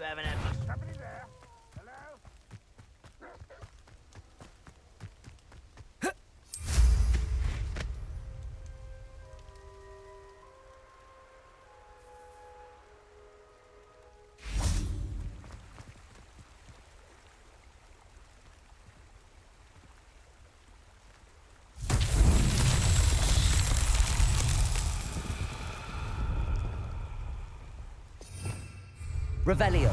haven't had much. Somebody there? Hello? Revelio.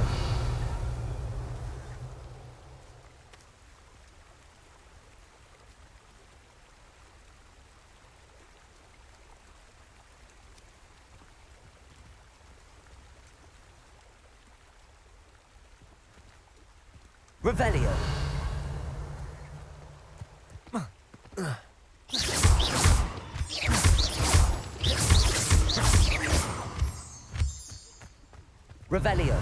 Revelio. Revelio.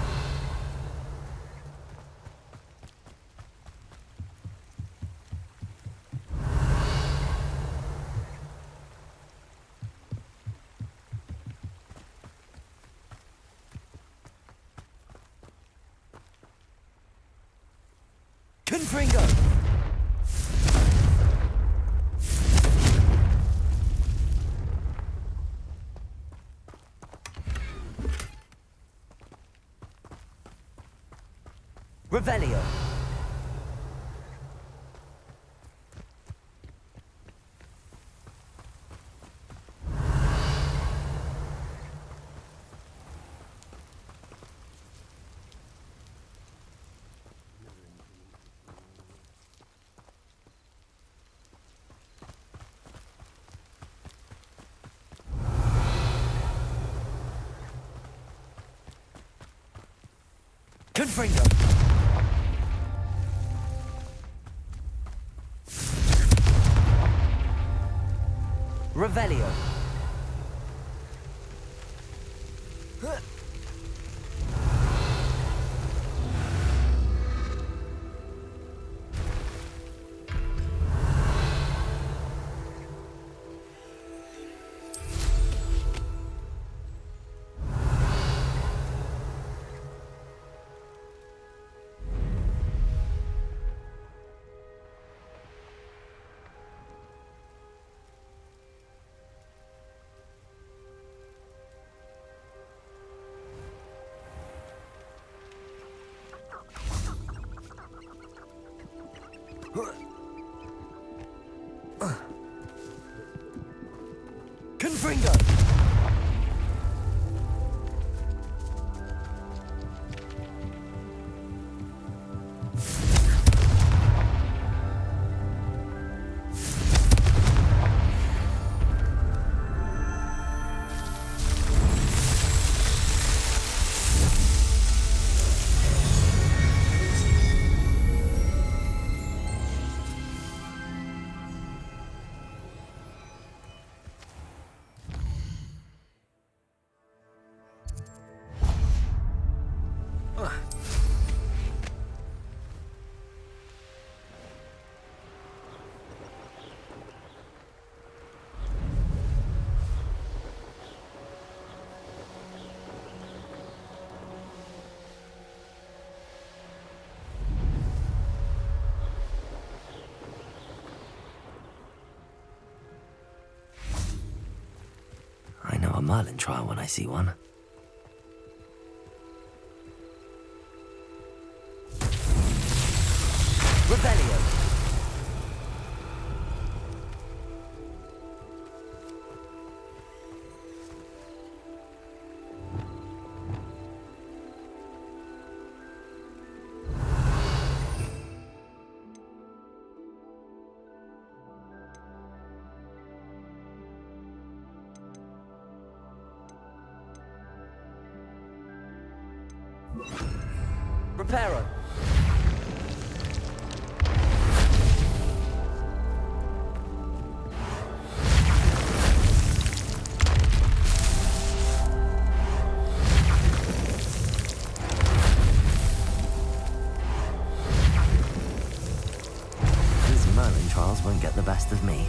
Confringo. Revelio. Confringo. Revelio. Confringo. I know a Merlin trial when I see one. Revelio. Reparo. These Merlin trials won't get the best of me.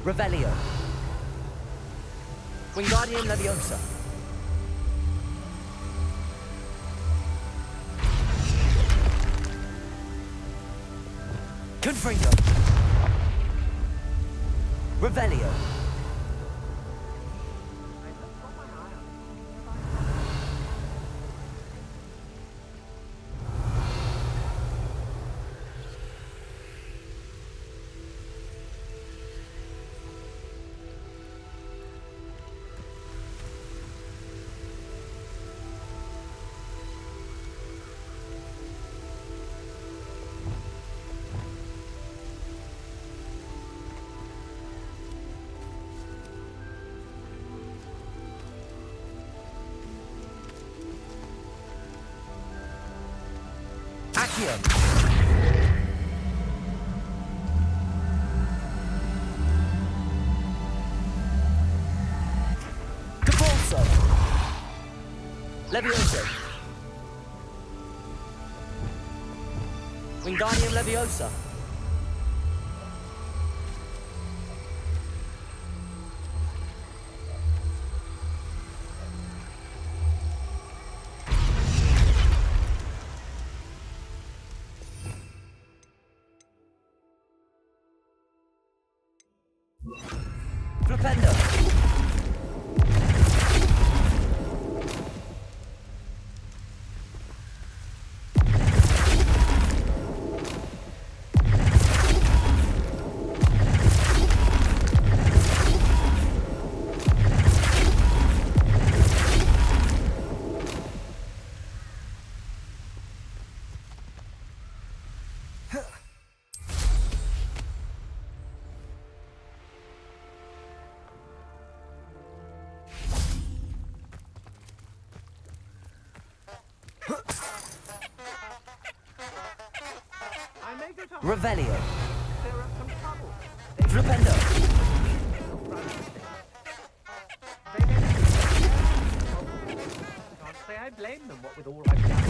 Revelio. Wingardium Leviosa. Confringo. Revelio. Accio. Capolso. Levioso. Wingardium Leviosa. Flipendo. Revelio. Flipendo. Can't say I blame them, what with all I've done.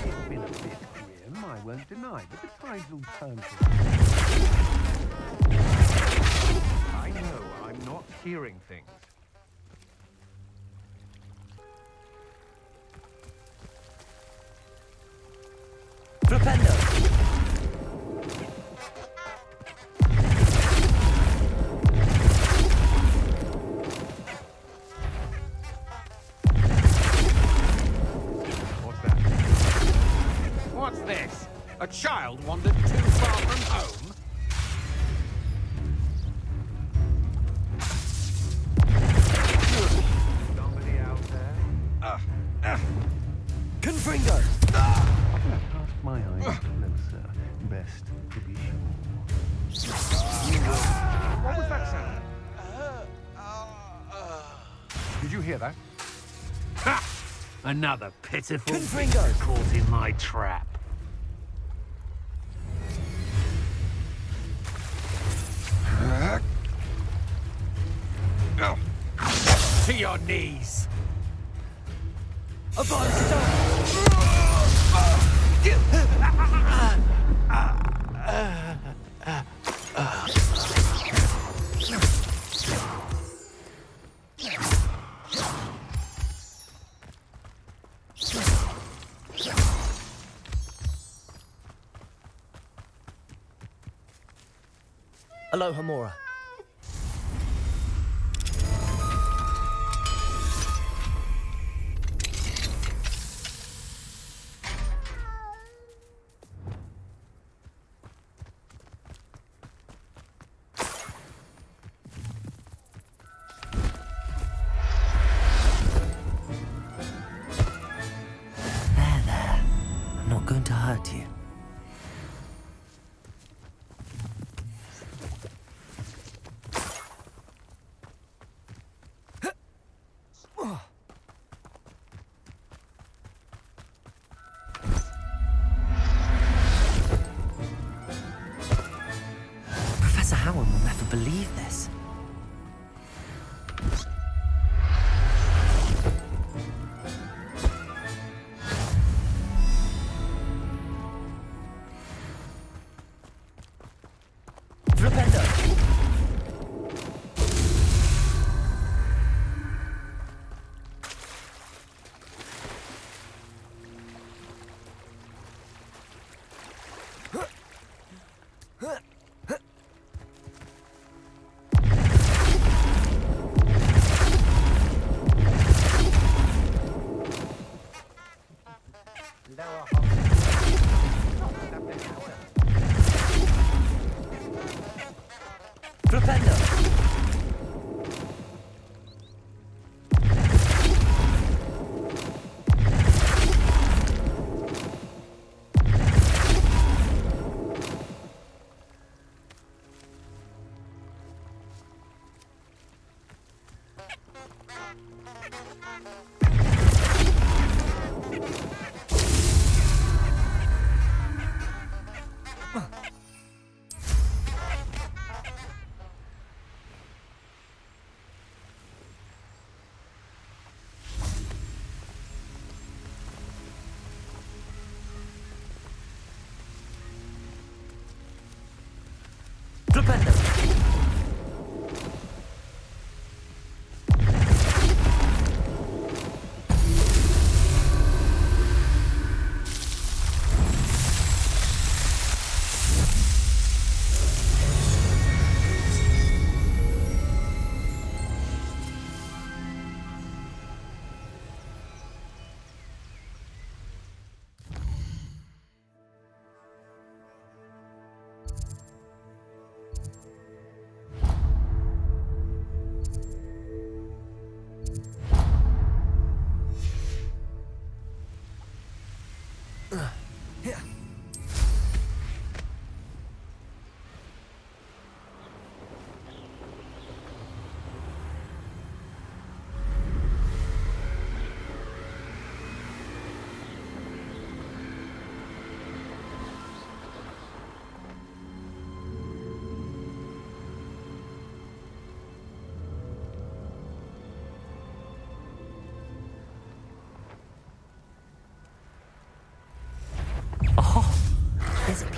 It's been a bit grim, I won't deny, but the tides will turn for I know, I'm not hearing things. Flipendo. What's that? What's this? A child wandered too far from home? Somebody out there? Confringo. Cast my eyes closer, best to be sure. What was that sound? Did you hear that? Ha! Another pitiful Confringo. creature caught in my trap. To your knees! Aloha Mora. There. I'm not going to hurt you.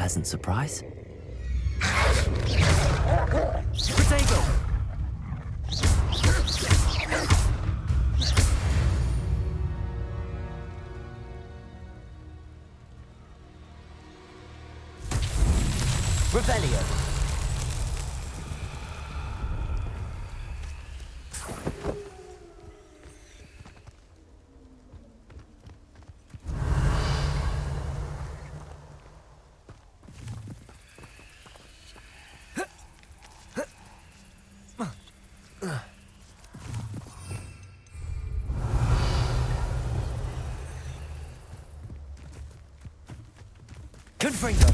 pleasant surprise. Protego! Revelio! Confringo!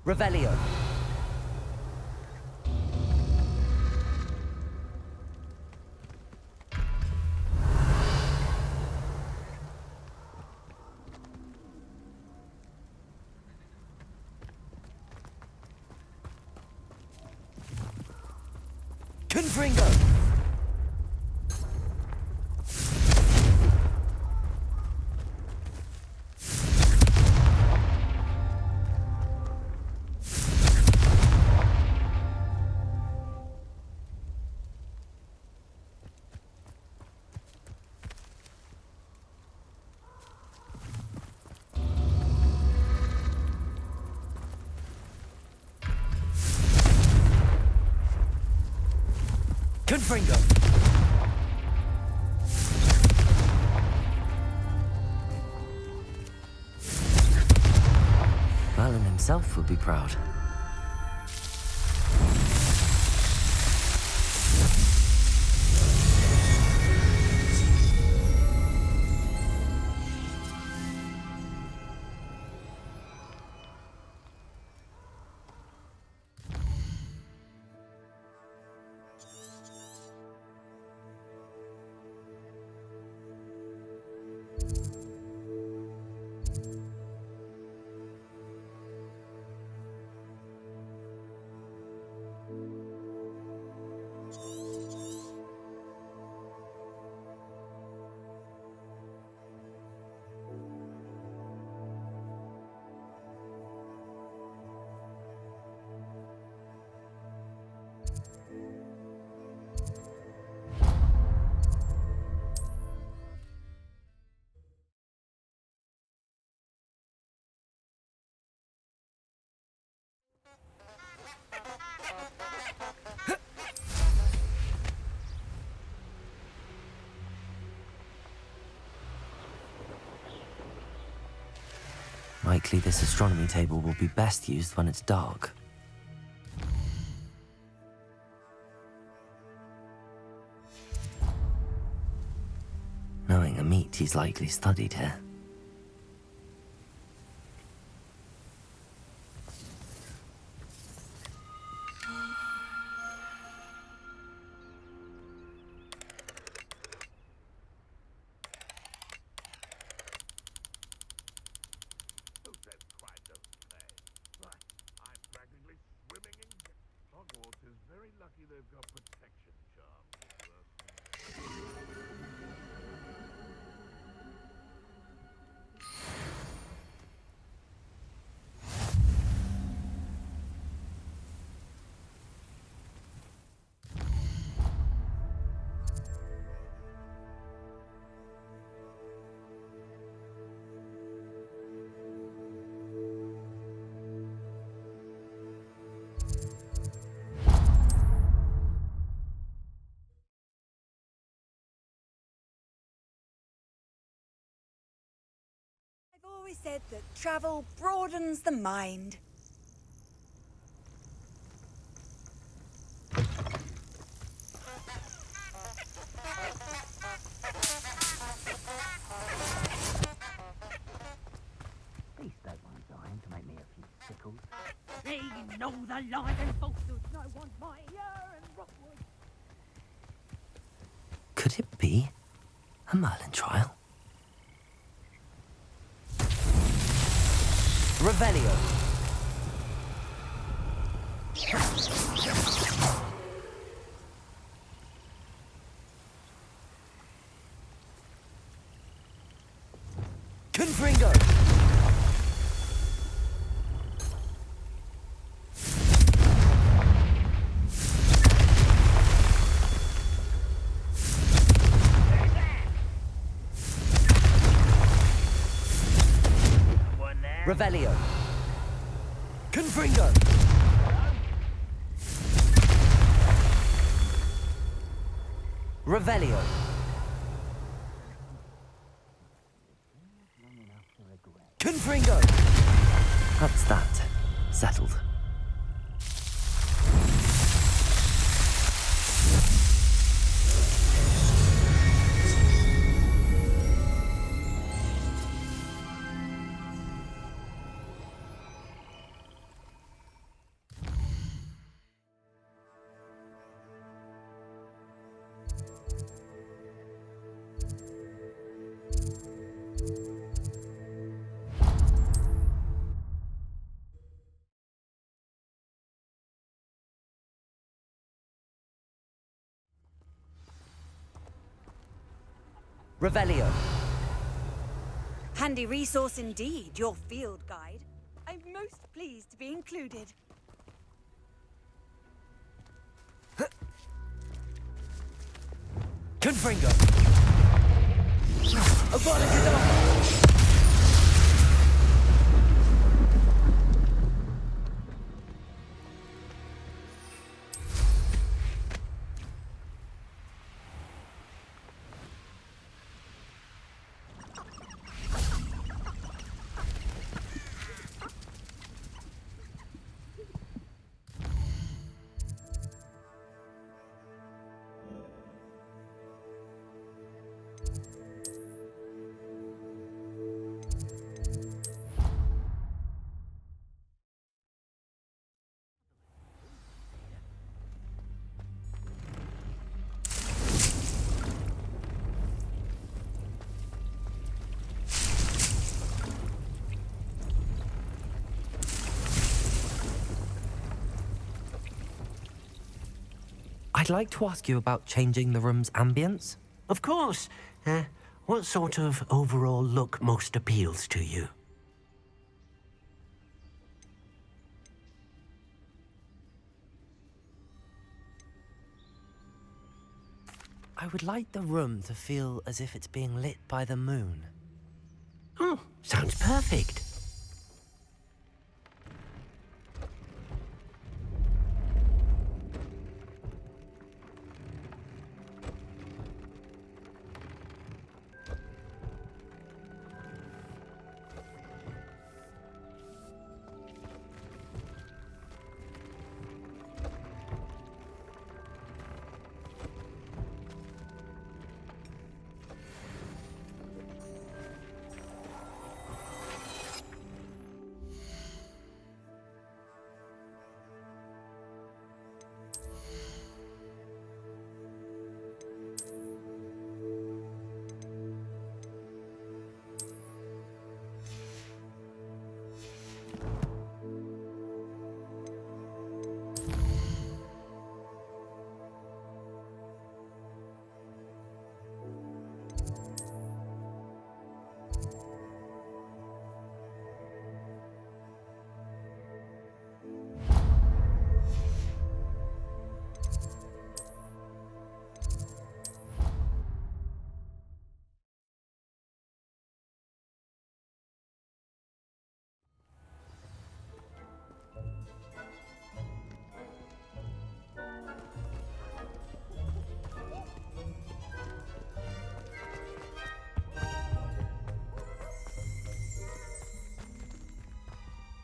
Revelio! Confringo! Confringo! Merlin himself would be proud. Likely this astronomy table will be best used when it's dark. Knowing Amit, he's likely studied here. Who says crime doesn't pay? Right, I'm practically swimming in... Hogwarts is very lucky they've got protection charms. I've always said that travel broadens the mind. These don't want dying to make me a few sickles. They know the lies and falsehoods no one's mightier and Rockwood. Could it be a Merlin trial? Revelio! Revelio. Confringo. Revelio. Confringo. That's that. Settled. Revelio. Handy resource indeed, your field guide. I'm most pleased to be included. Confringo. Avada Kedavra. I'd like to ask you about changing the room's ambience. Of course. What sort of overall look most appeals to you? I would like the room to feel as if it's being lit by the moon. Oh, sounds perfect.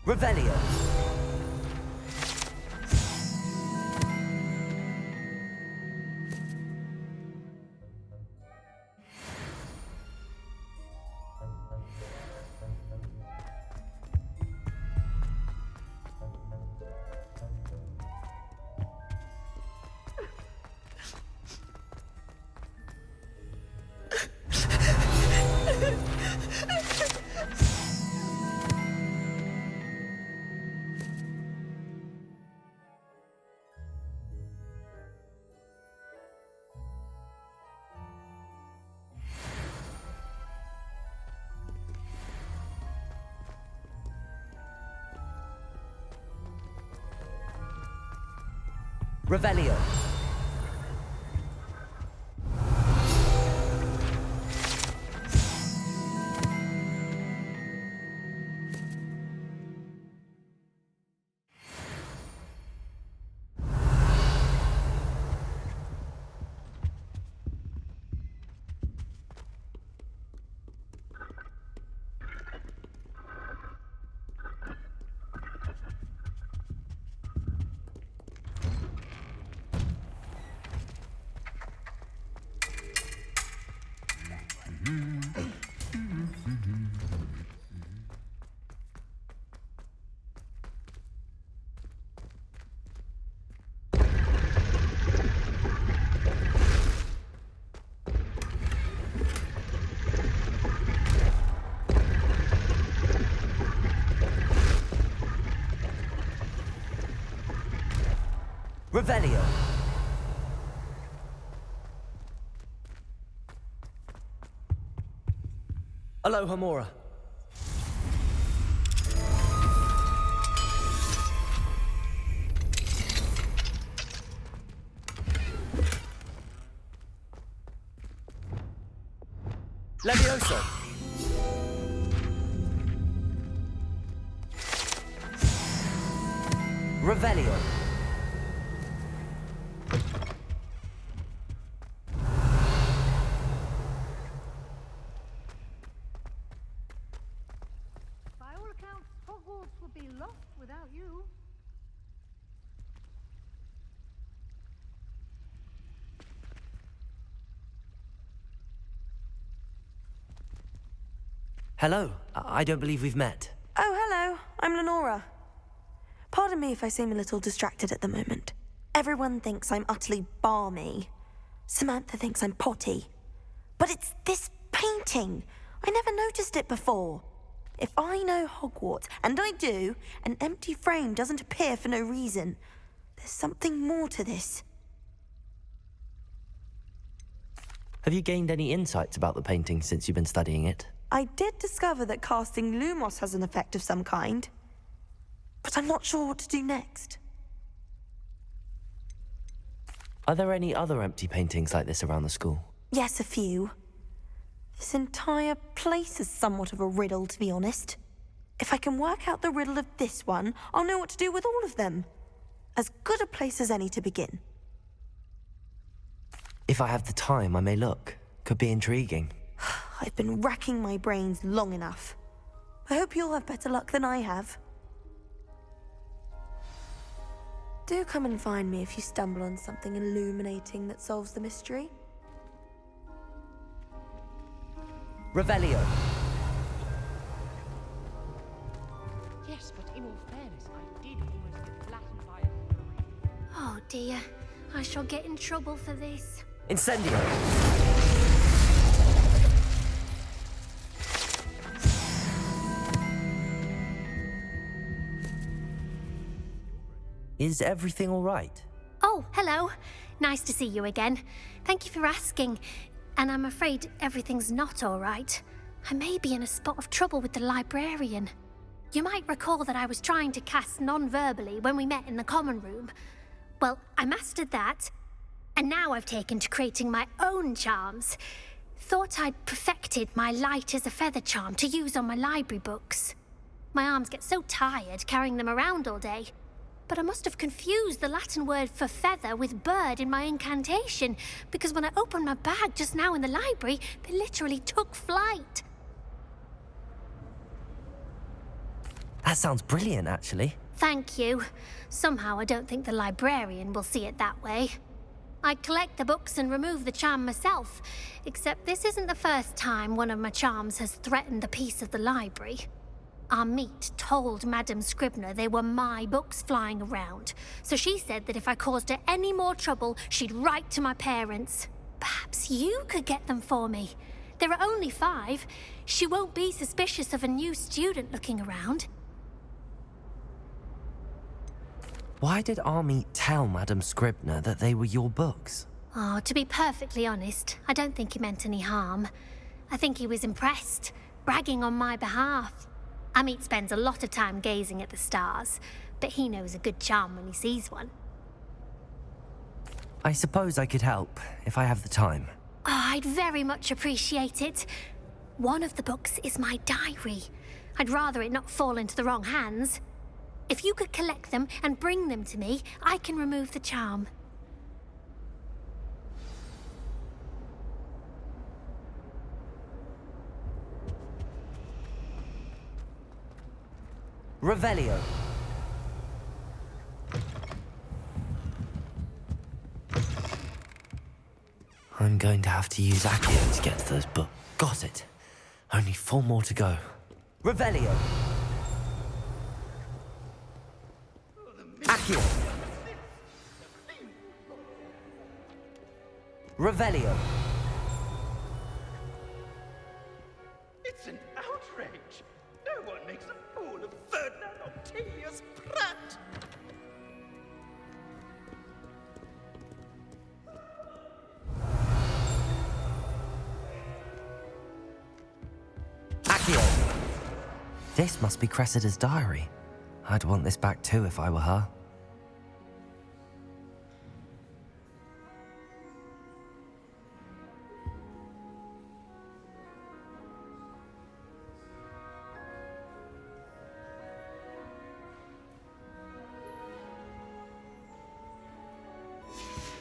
Revelio. Revelio. Revelio. Alohomora. Levioso. Revelio. By all accounts, Hogwarts would be lost without you. Hello. I don't believe we've met. Oh, hello. I'm Lenora. Pardon me if I seem a little distracted at the moment. Everyone thinks I'm utterly balmy. Samantha thinks I'm potty. But it's this painting. I never noticed it before. If I know Hogwarts, and I do, an empty frame doesn't appear for no reason. There's something more to this. Have you gained any insights about the painting since you've been studying it? I did discover that casting Lumos has an effect of some kind. But I'm not sure what to do next. Are there any other empty paintings like this around the school? Yes, a few. This entire place is somewhat of a riddle, to be honest. If I can work out the riddle of this one, I'll know what to do with all of them. As good a place as any to begin. If I have the time, I may look. Could be intriguing. I've been racking my brains long enough. I hope you'll have better luck than I have. Do come and find me if you stumble on something illuminating that solves the mystery. Revelio. Yes, but in all fairness, I did almost get flattened by a... Oh dear, I shall get in trouble for this. Incendio. Is everything all right? Oh, hello. Nice to see you again. Thank you for asking. And I'm afraid everything's not all right. I may be in a spot of trouble with the librarian. You might recall that I was trying to cast non-verbally when we met in the common room. Well, I mastered that, and now I've taken to creating my own charms. Thought I'd perfected my light as a feather charm to use on my library books. My arms get so tired carrying them around all day. But I must have confused the Latin word for feather with bird in my incantation, because when I opened my bag just now in the library, they literally took flight. That sounds brilliant, actually. Thank you. Somehow I don't think the librarian will see it that way. I collect the books and remove the charm myself, except this isn't the first time one of my charms has threatened the peace of the library. Our meet told Madame Scribner they were my books flying around, so she said that if I caused her any more trouble, she'd write to my parents. Perhaps you could get them for me. There are only 5. She won't be suspicious of a new student looking around. Why did Army tell Madame Scribner that they were your books? Oh, to be perfectly honest, I don't think he meant any harm. I think he was impressed, bragging on my behalf. Amit spends a lot of time gazing at the stars, but he knows a good charm when he sees one. I suppose I could help, if I have the time. Oh, I'd very much appreciate it. One of the books is my diary. I'd rather it not fall into the wrong hands. If you could collect them and bring them to me, I can remove the charm. Revelio. I'm going to have to use Accio to get to those books. Got it. Only 4 more to go. Revelio. Accio. Revelio. It's an outrage. No one makes a fool of Ferdinand Octavius Pratt. This must be Cressida's diary. I'd want this back too if I were her.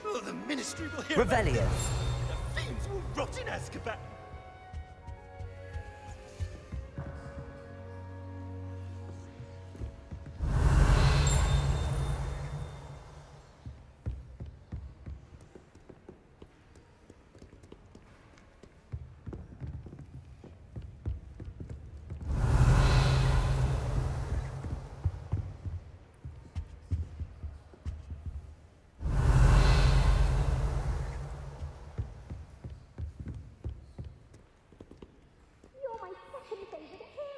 Oh, the Ministry will hear Revelio. about this. The fiends will rot in Azkaban.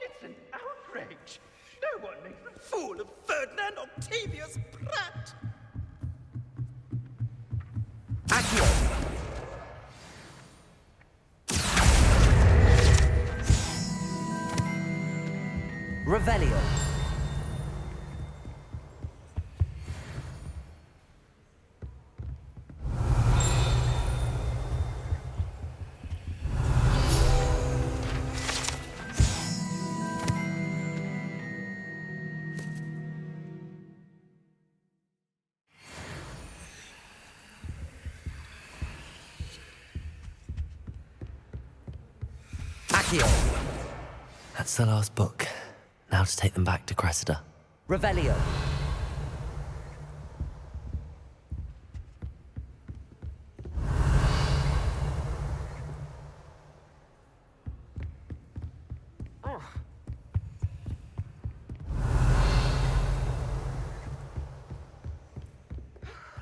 It's an outrage. No one makes a fool of Ferdinand Octavius Pratt. Accio. Revelio. Accio. That's the last book. Now to take them back to Cressida. Revelio.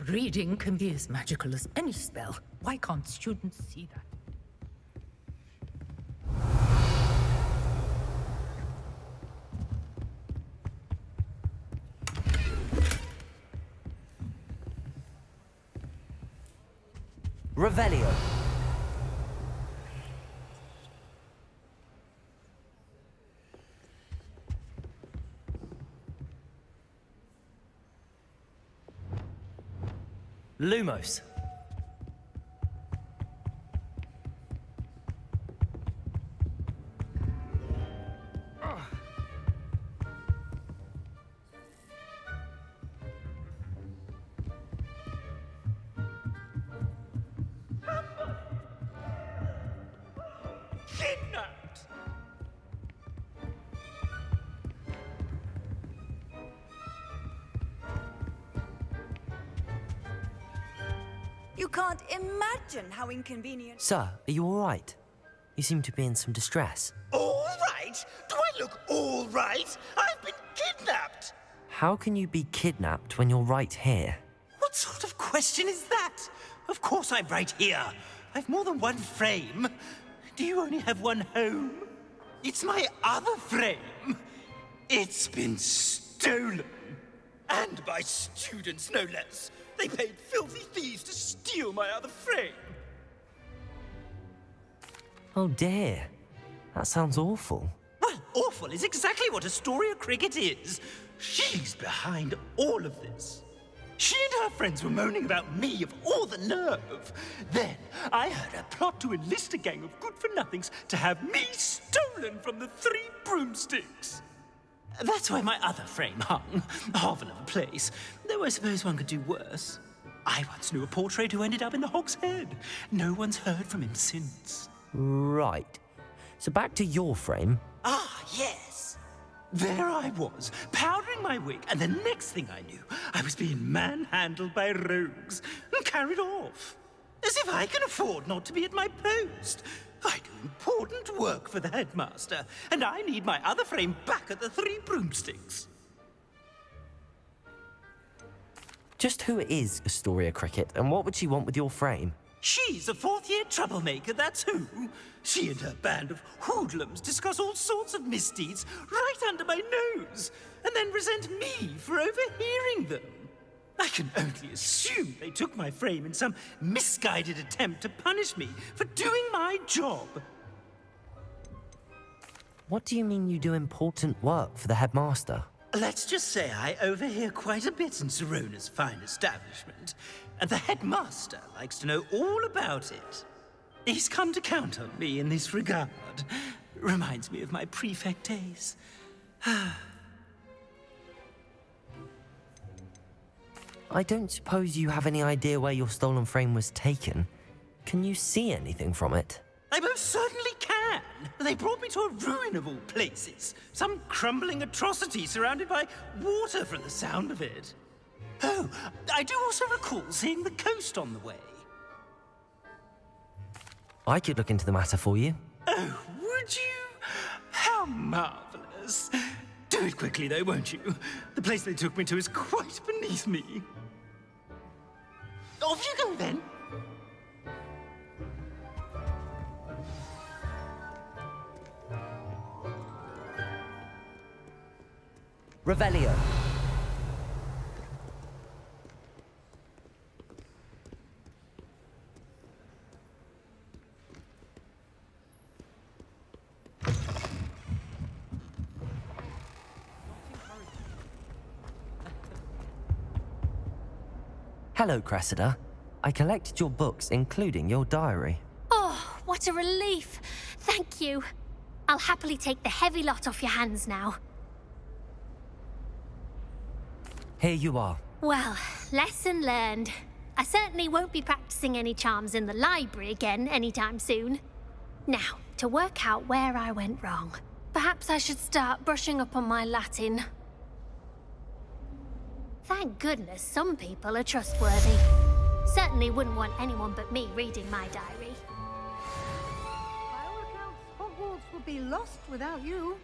Reading can be as magical as any spell. Why can't students see that? Revelio. Lumos. Kidnapped! You can't imagine how inconvenient. Sir, are you all right? You seem to be in some distress. All right? Do I look all right? I've been kidnapped! How can you be kidnapped when you're right here? What sort of question is that? Of course I'm right here. I've more than one frame. Do you only have one home? It's my other frame. It's been stolen. And by students, no less. They paid filthy thieves to steal my other frame. Oh dear. That sounds awful. Well, awful is exactly what Astoria Cricket is. She's behind all of this. She and her friends were moaning about me of all the nerve. Then I heard a plot to enlist a gang of good-for-nothings to have me stolen from the Three Broomsticks. That's where my other frame hung. Hovel of a place. Though I suppose one could do worse. I once knew a portrait who ended up in the Hogsmeade. No one's heard from him since. Right. So back to your frame. Ah, yes. There I was, powdering my wig, and the next thing I knew, I was being manhandled by rogues and carried off. As if I can afford not to be at my post. I do important work for the headmaster, and I need my other frame back at the Three Broomsticks. Just who is Astoria Cricket, and what would she want with your frame? She's a fourth-year troublemaker, that's who. She and her band of hoodlums discuss all sorts of misdeeds right under my nose, and then resent me for overhearing them. I can only assume they took my frame in some misguided attempt to punish me for doing my job. What do you mean you do important work for the headmaster? Let's just say I overhear quite a bit in Serona's fine establishment, and the headmaster likes to know all about it. He's come to count on me in this regard. Reminds me of my prefect days. I don't suppose you have any idea where your stolen frame was taken. Can you see anything from it? I most certainly can. They brought me to a ruin of all places. Some crumbling atrocity surrounded by water from the sound of it. Oh, I do also recall seeing the coast on the way. I could look into the matter for you. Oh, would you? How marvelous. Do it quickly, though, won't you? The place they took me to is quite beneath me. Off you go, then. Revelio. Hello, Cressida. I collected your books, including your diary. Oh, what a relief. Thank you. I'll happily take the heavy lot off your hands now. Here you are. Well, lesson learned. I certainly won't be practicing any charms in the library again anytime soon. Now, to work out where I went wrong. Perhaps I should start brushing up on my Latin. Thank goodness some people are trustworthy. Certainly wouldn't want anyone but me reading my diary. By all accounts, Hogwarts would be lost without you.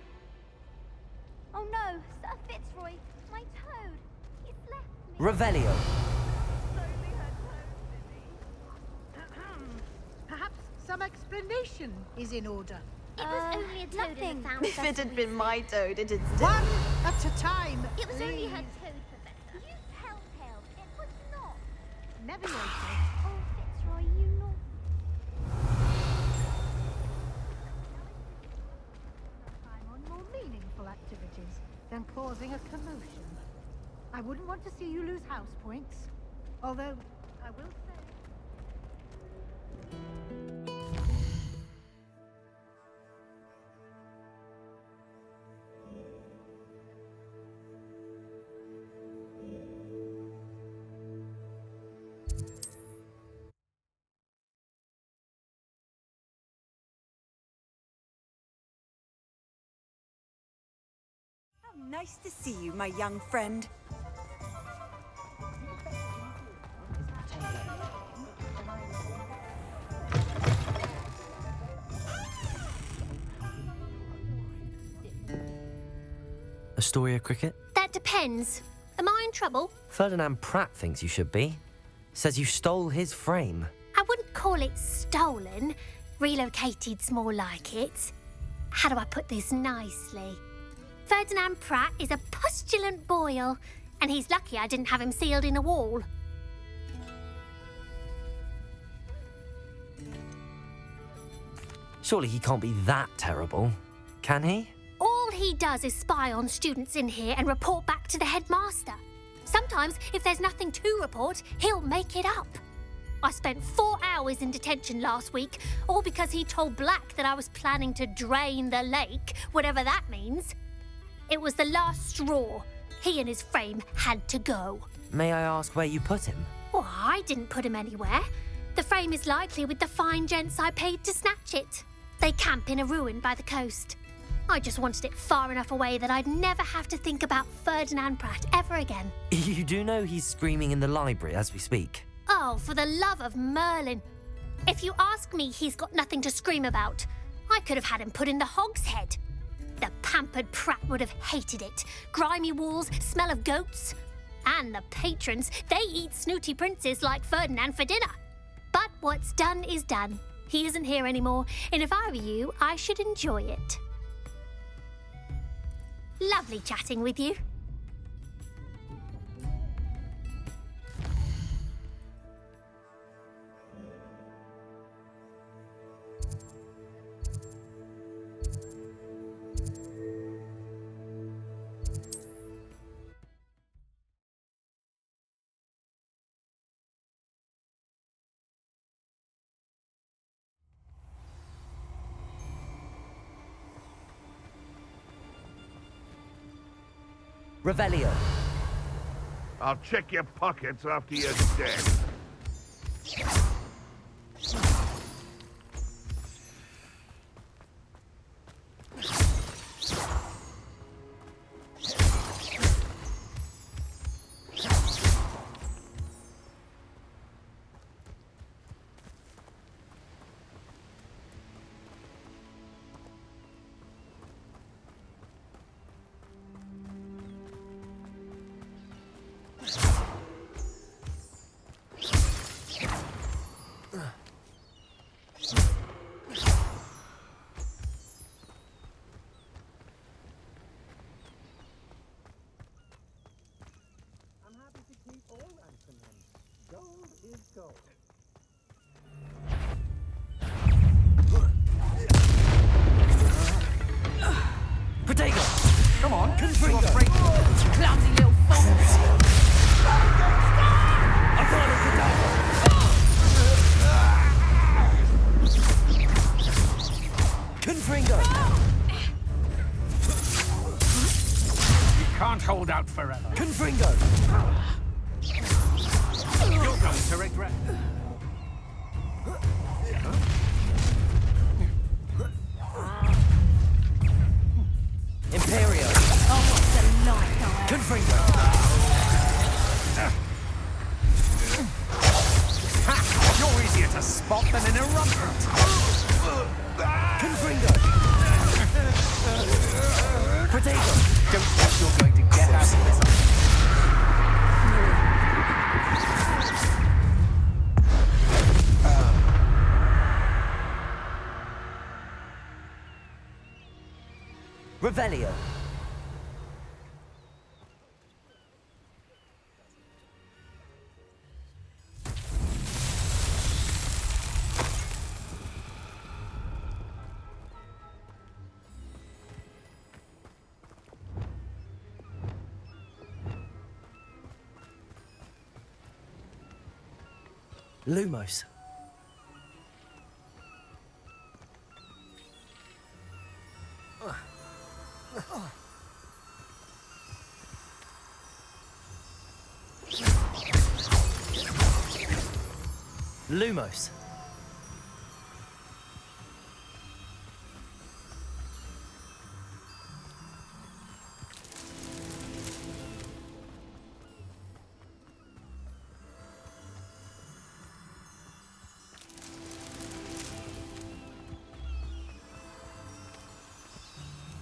Oh no, Sir Fitzroy, my toad. He's left me. Revelio. Perhaps some explanation is in order. It was only a toad in the found If it had been my toad, it'd still... One at a time. It was only her please. toad, Professor. You telltale. It was not. Levioso. Oh, Fitzroy, you know. Time on more meaningful activities than causing a commotion. I wouldn't want to see you lose house points. Although, I will say... How nice to see you, my young friend. Astoria Cricket? That depends. Am I in trouble? Ferdinand Pratt thinks you should be. Says you stole his frame. I wouldn't call it stolen. Relocated's more like it. How do I put this nicely? Ferdinand Pratt is a postulant boil, and he's lucky I didn't have him sealed in a wall. Surely he can't be that terrible, can he? All he does is spy on students in here and report back to the headmaster. Sometimes, if there's nothing to report, he'll make it up. I spent 4 hours in detention last week, all because he told Black that I was planning to drain the lake, whatever that means. It was the last straw. He and his frame had to go. May I ask where you put him? Well, I didn't put him anywhere. The frame is likely with the fine gents I paid to snatch it. They camp in a ruin by the coast. I just wanted it far enough away that I'd never have to think about Ferdinand Pratt ever again. You do know he's screaming in the library as we speak. Oh, for the love of Merlin. If you ask me, he's got nothing to scream about. I could have had him put in the Hogshead. The pampered Pratt would have hated it. Grimy walls, smell of goats. And the patrons, they eat snooty princes like Ferdinand for dinner. But what's done is done. He isn't here anymore, and if I were you, I should enjoy it. Lovely chatting with you. Revelio. I'll check your pockets after you're dead. Protego! Come on, Confringo! Clumsy little fools! Apollo Protego! Confringo! You can't hold out forever. Confringo! You're going to regret. Imperio! Oh, what's the light, Confringo! Ha! You're easier to spot than an eruptant. Confringo! Protego! Don't think you're going to get out of this. Revelio. Lumos. Lumos.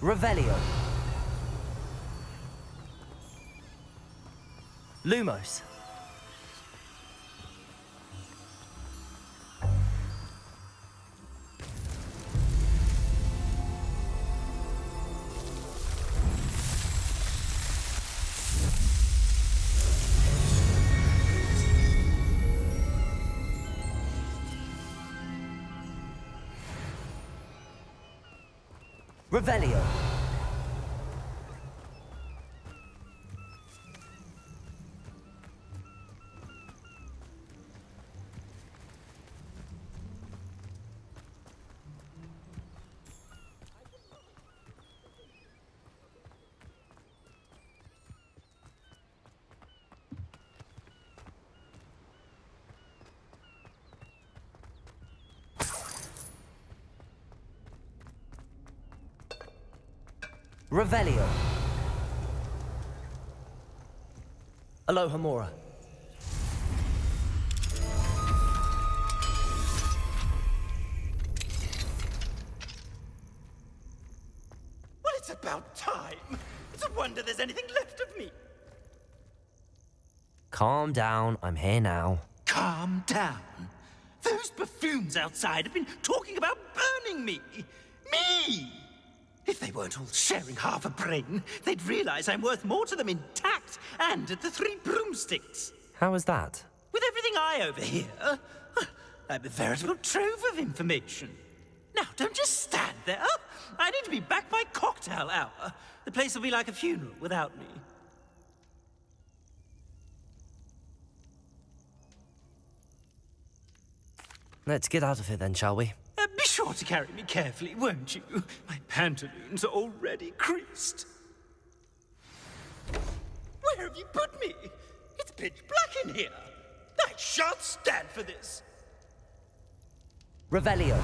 Revelio. Lumos. Revelio. Revelio. Aloha Mora. Well, it's about time. It's a wonder there's anything left of me. Calm down, I'm here now. Calm down. Those buffoons outside have been talking about burning me. Me! If they weren't all sharing half a brain, they'd realize I'm worth more to them intact and at the 3 broomsticks. How was that? With everything I overhear, I'm a veritable trove of information. Now, don't just stand there. I need to be back by cocktail hour. The place will be like a funeral without me. Let's get out of here then, shall we? Be sure to carry me carefully, won't you? My pantaloons are already creased. you put me? It's pitch black in here. I shan't stand for this. Revelio.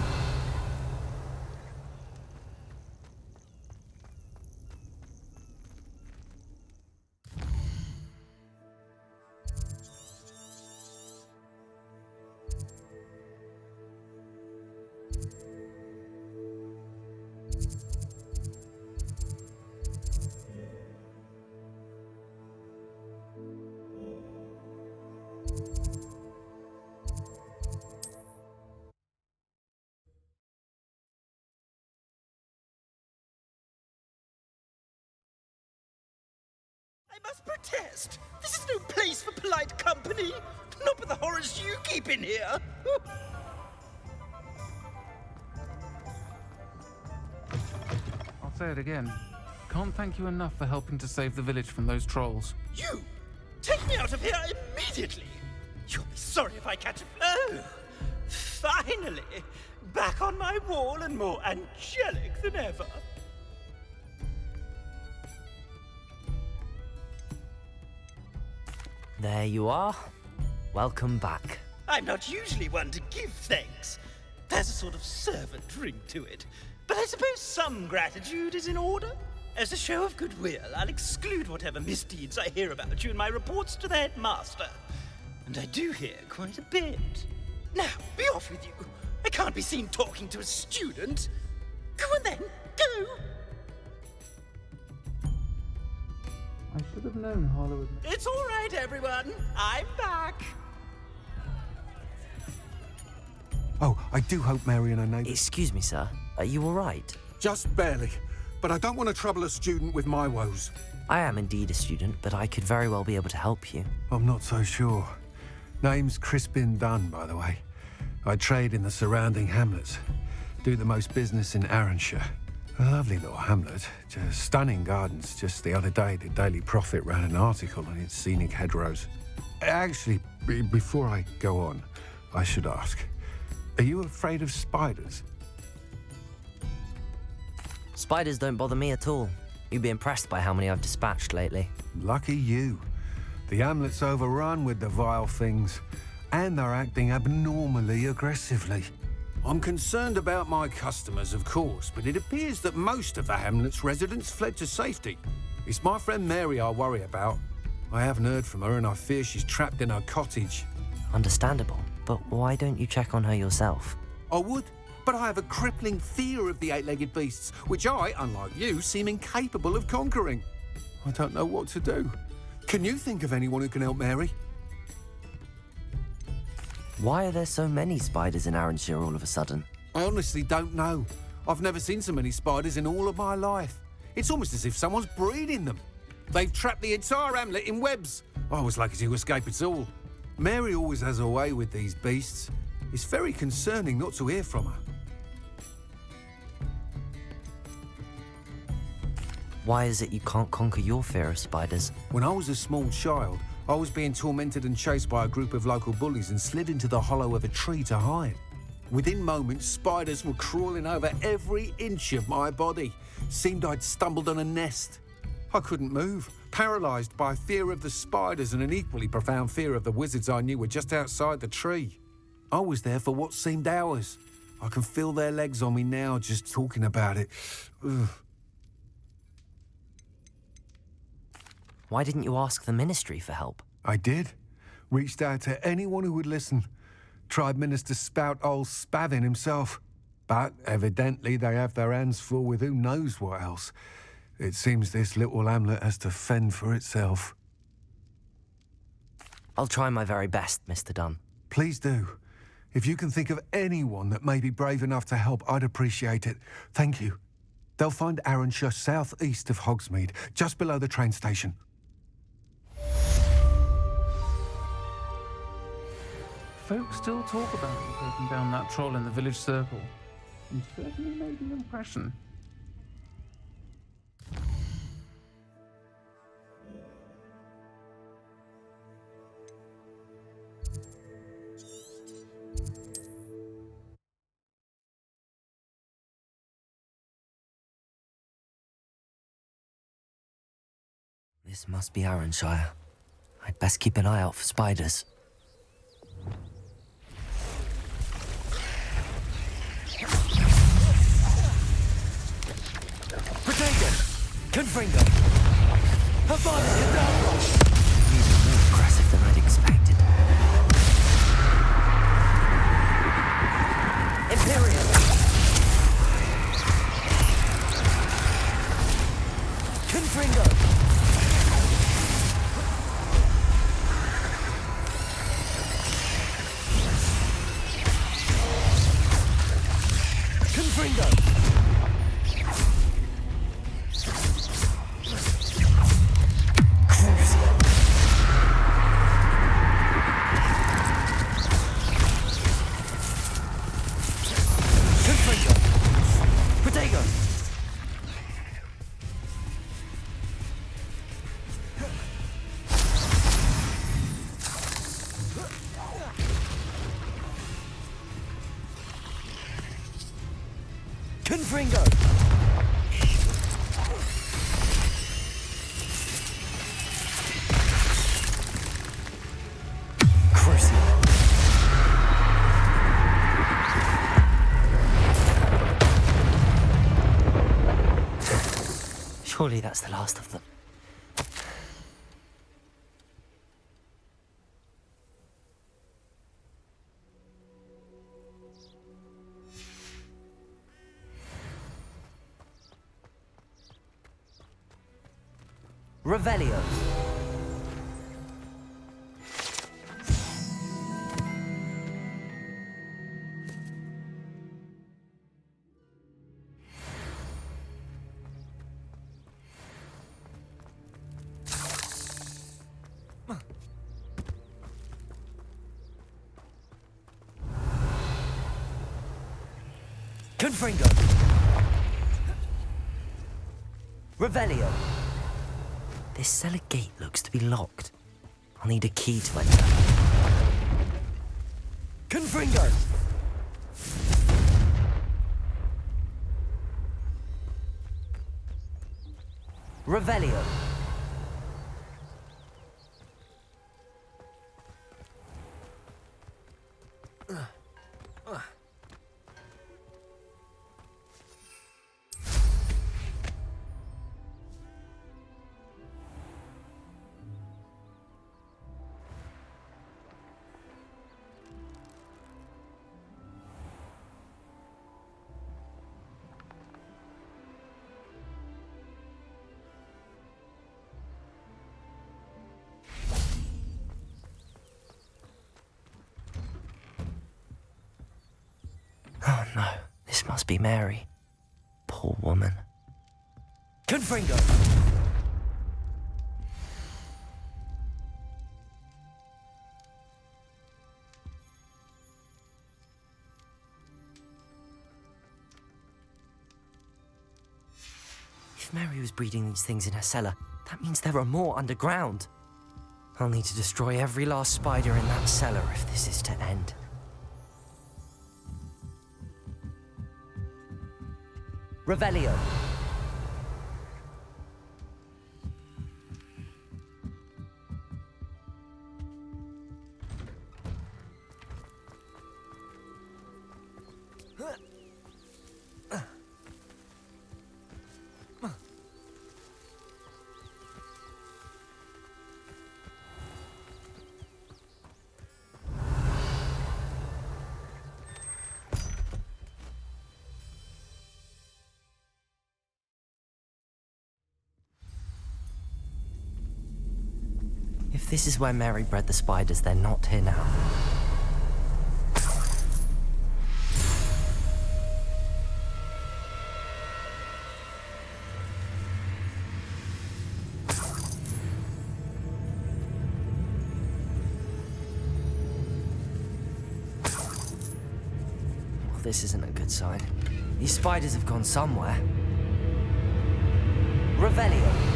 I must protest. This is no place for polite company. Not with the horrors you keep in here. I'll say it again. Can't thank you enough for helping to save the village from those trolls. You! Take me out of here immediately! You'll be sorry if I catch it. Oh! Finally! Back on my wall and more angelic than ever. There you are. Welcome back. I'm not usually one to give thanks. There's a sort of servant ring to it. But I suppose some gratitude is in order. As a show of goodwill, I'll exclude whatever misdeeds I hear about you in my reports to the headmaster. And I do hear quite a bit. Now, be off with you. I can't be seen talking to a student. Go on then, go! I should have known Harlow would... It's all right, everyone. I'm back. Oh, I do hope Mary and her neighbours... Excuse me, sir. Are you all right? Just barely. But I don't want to trouble a student with my woes. I am indeed a student, but I could very well be able to help you. I'm not so sure. Name's Crispin Dunn, by the way. I trade in the surrounding hamlets. Do the most business in Arranshire. A lovely little hamlet. Just stunning gardens. Just the other day, the Daily Prophet ran an article on its scenic hedgerows. Actually, before I go on, I should ask, are you afraid of spiders? Spiders don't bother me at all. You'd be impressed by how many I've dispatched lately. Lucky you. The hamlet's overrun with the vile things, and they're acting abnormally aggressively. I'm concerned about my customers, of course, but it appears that most of the hamlet's residents fled to safety. It's my friend Mary I worry about. I haven't heard from her, and I fear she's trapped in her cottage. Understandable, but why don't you check on her yourself? I would, but I have a crippling fear of the eight-legged beasts, which I, unlike you, seem incapable of conquering. I don't know what to do. Can you think of anyone who can help Mary? Why are there so many spiders in Arranshire all of a sudden? I honestly don't know. I've never seen so many spiders in all of my life. It's almost as if someone's breeding them. They've trapped the entire hamlet in webs. I was lucky to escape it all. Mary always has a way with these beasts. It's very concerning not to hear from her. Why is it you can't conquer your fear of spiders? When I was a small child, I was being tormented and chased by a group of local bullies and slid into the hollow of a tree to hide. Within moments, spiders were crawling over every inch of my body. Seemed I'd stumbled on a nest. I couldn't move, paralysed by fear of the spiders and an equally profound fear of the wizards I knew were just outside the tree. I was there for what seemed hours. I can feel their legs on me now just talking about it. Ugh. Why didn't you ask the ministry for help? I did. Reached out to anyone who would listen. Tried Minister Spout old Spavin himself. But evidently they have their hands full with who knows what else. It seems this little hamlet has to fend for itself. I'll try my very best, Mr. Dunn. Please do. If you can think of anyone that may be brave enough to help, I'd appreciate it. Thank you. They'll find Arranshire southeast of Hogsmeade, just below the train station. Folks still talk about you taking down that troll in the village circle. You certainly made an impression. This must be Arranshire. I'd best keep an eye out for spiders. Potato! Confringo! Havana, Hidalgo! Even more aggressive than I'd expected. Imperial! Confringo! Confringo! Confringo! Crucial. Surely that's the last of them. Revelio. Confringo. Revelio. This cellar gate looks to be locked. I'll need a key to enter. Confringo! Revelio. Oh no, this must be Mary. Poor woman. Confringo! If Mary was breeding these things in her cellar, that means there are more underground. I'll need to destroy every last spider in that cellar if this is to end. Revelio. If this is where Mary bred the spiders, they're not here now. Well, this isn't a good sign. These spiders have gone somewhere. Revelio.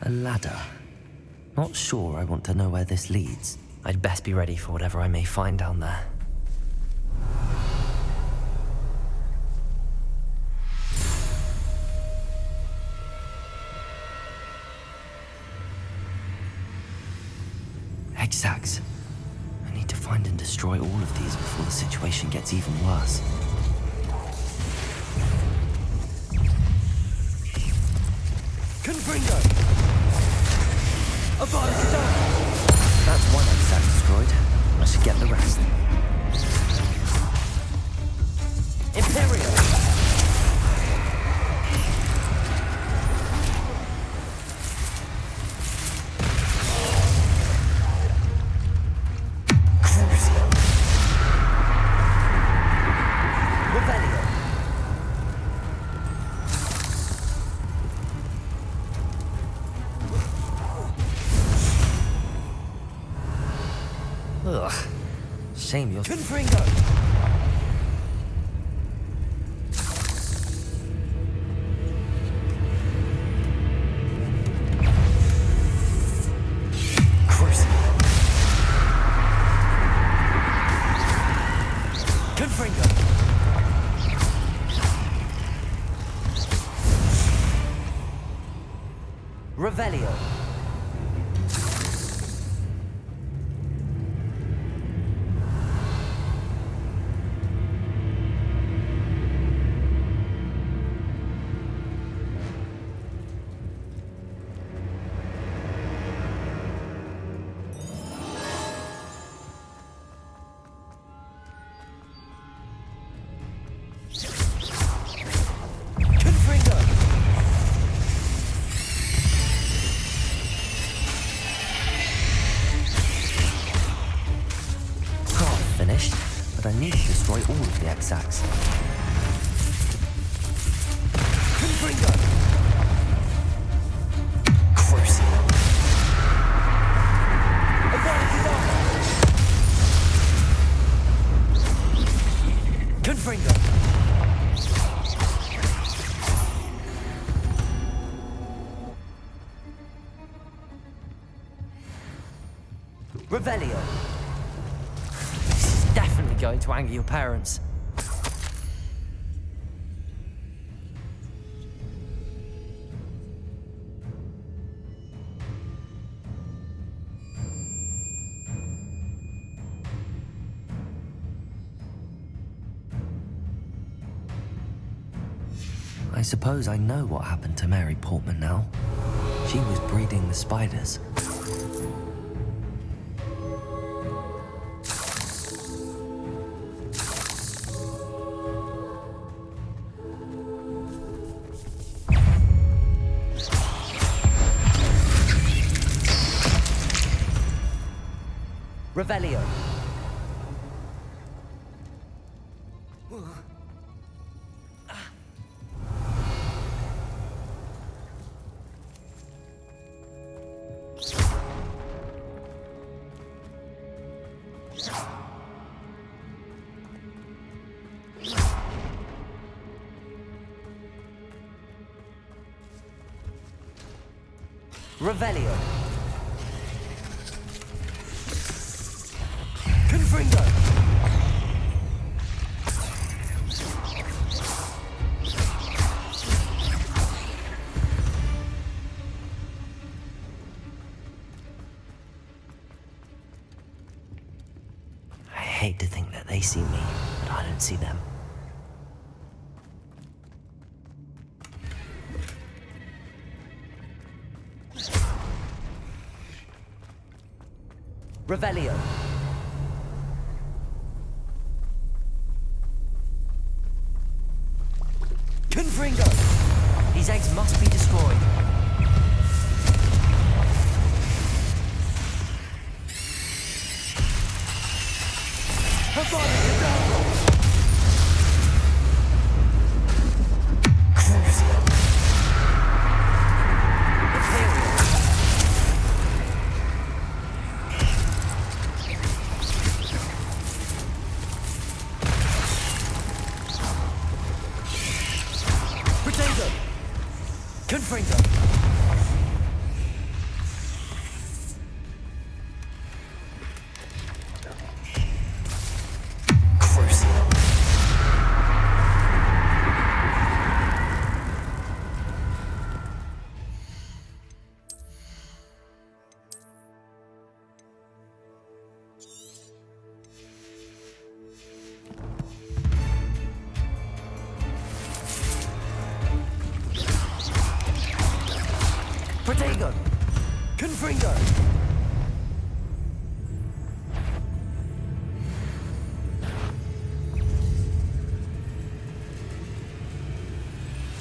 A ladder. Not sure I want to know where this leads. I'd best be ready for whatever I may find down there. Exacts. I need to find and destroy all of these before the situation gets even worse. Confringo! That's one exact destroyed. I should get the rest. Imperial! Crucio! Revelio! Ugh. Shame you're... Confringo! Revelio. But I need to destroy all of the exacts. Confringo! Crucio! Confringo! Revelio! Definitely going to anger your parents. I suppose I know what happened to Mary Portman now. She was breeding the spiders. Revelio. Revelio. Confringo! I hate to think that they see me, but I don't see them. Revelio. Confringo! These eggs must be destroyed. Confringo! Protego! Confringo!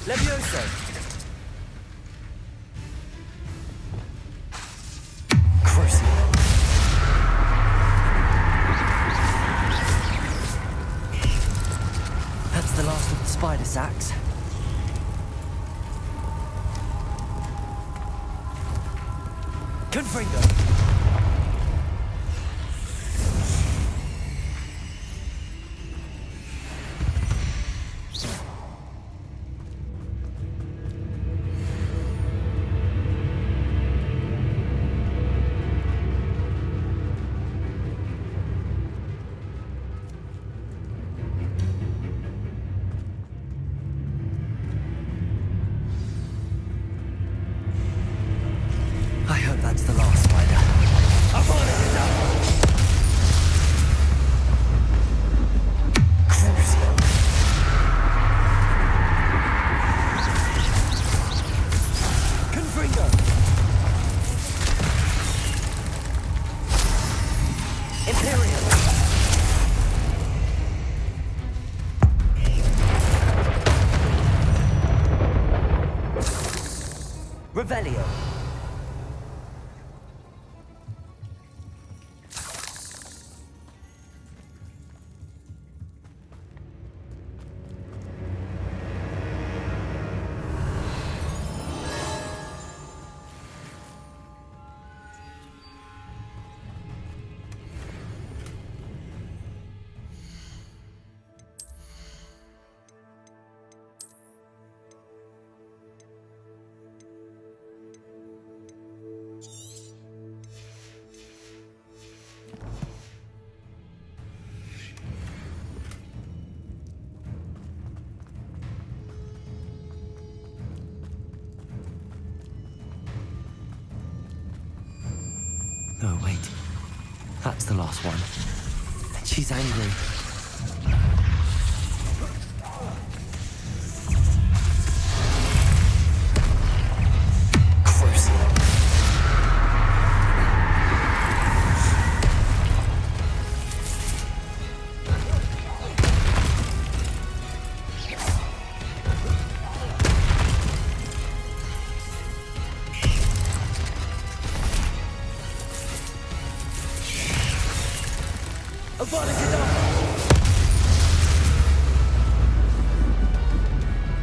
Levioso! Crucio! That's the last of the spider sacks. Confringo! I hope that's the last spider. I've already enough! Crucio! Confringo! Imperial! Revelio! No, wait. That's the last one. And she's angry. Crucio!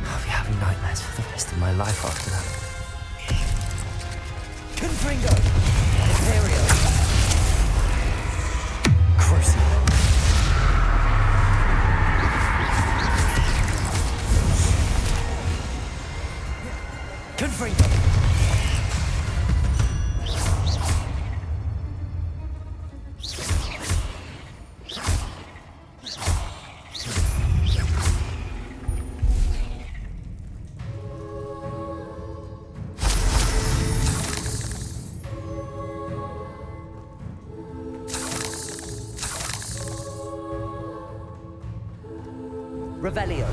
I'll be having nightmares for the rest of my life after that. Confringo! Imperial! Crucio! Confringo! Revelio.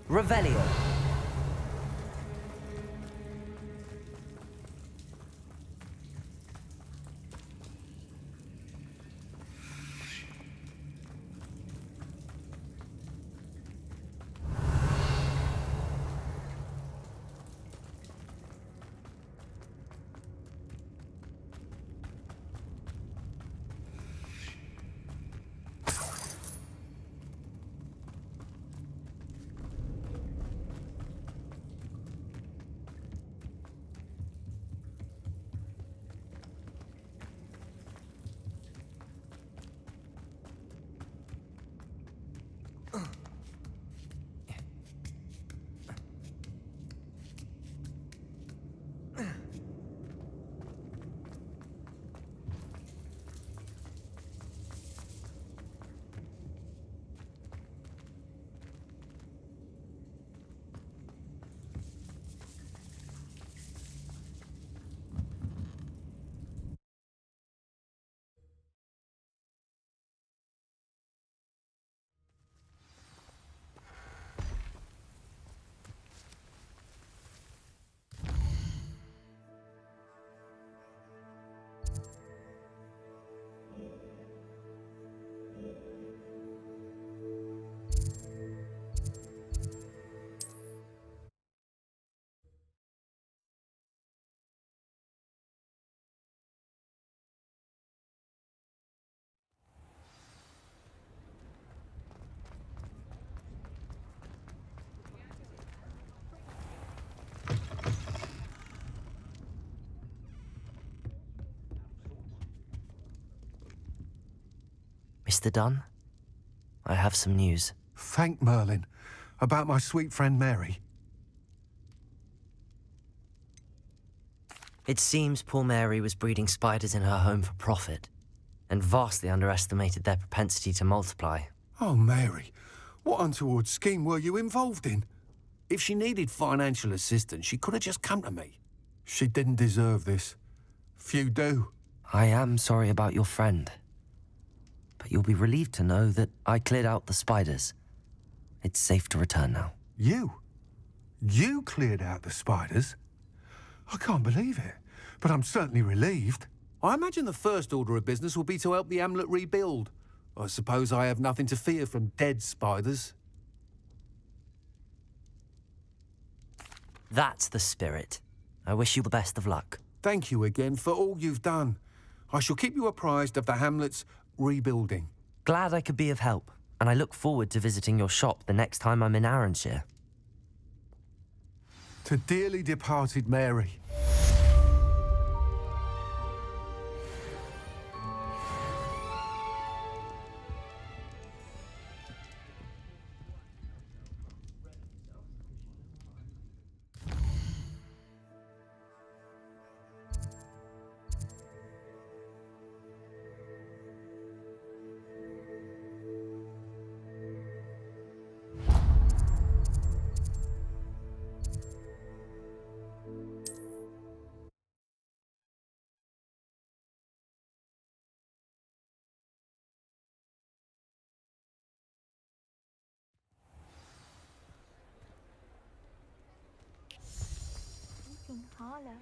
Revelio. Mr. Dunn, I have some news. Thank Merlin. About my sweet friend Mary. It seems poor Mary was breeding spiders in her home for profit, and vastly underestimated their propensity to multiply. Oh, Mary, what untoward scheme were you involved in? If she needed financial assistance, she could have just come to me. She didn't deserve this. Few do. I am sorry about your friend, but you'll be relieved to know that I cleared out the spiders. It's safe to return now. You? You cleared out the spiders? I can't believe it, but I'm certainly relieved. I imagine the first order of business will be to help the amulet rebuild. I suppose I have nothing to fear from dead spiders. That's the spirit. I wish you the best of luck. Thank you again for all you've done. I shall keep you apprised of the hamlet's rebuilding. Glad I could be of help, and I look forward to visiting your shop the next time I'm in Arranshire. To dearly departed Mary. Sleeping Harlow.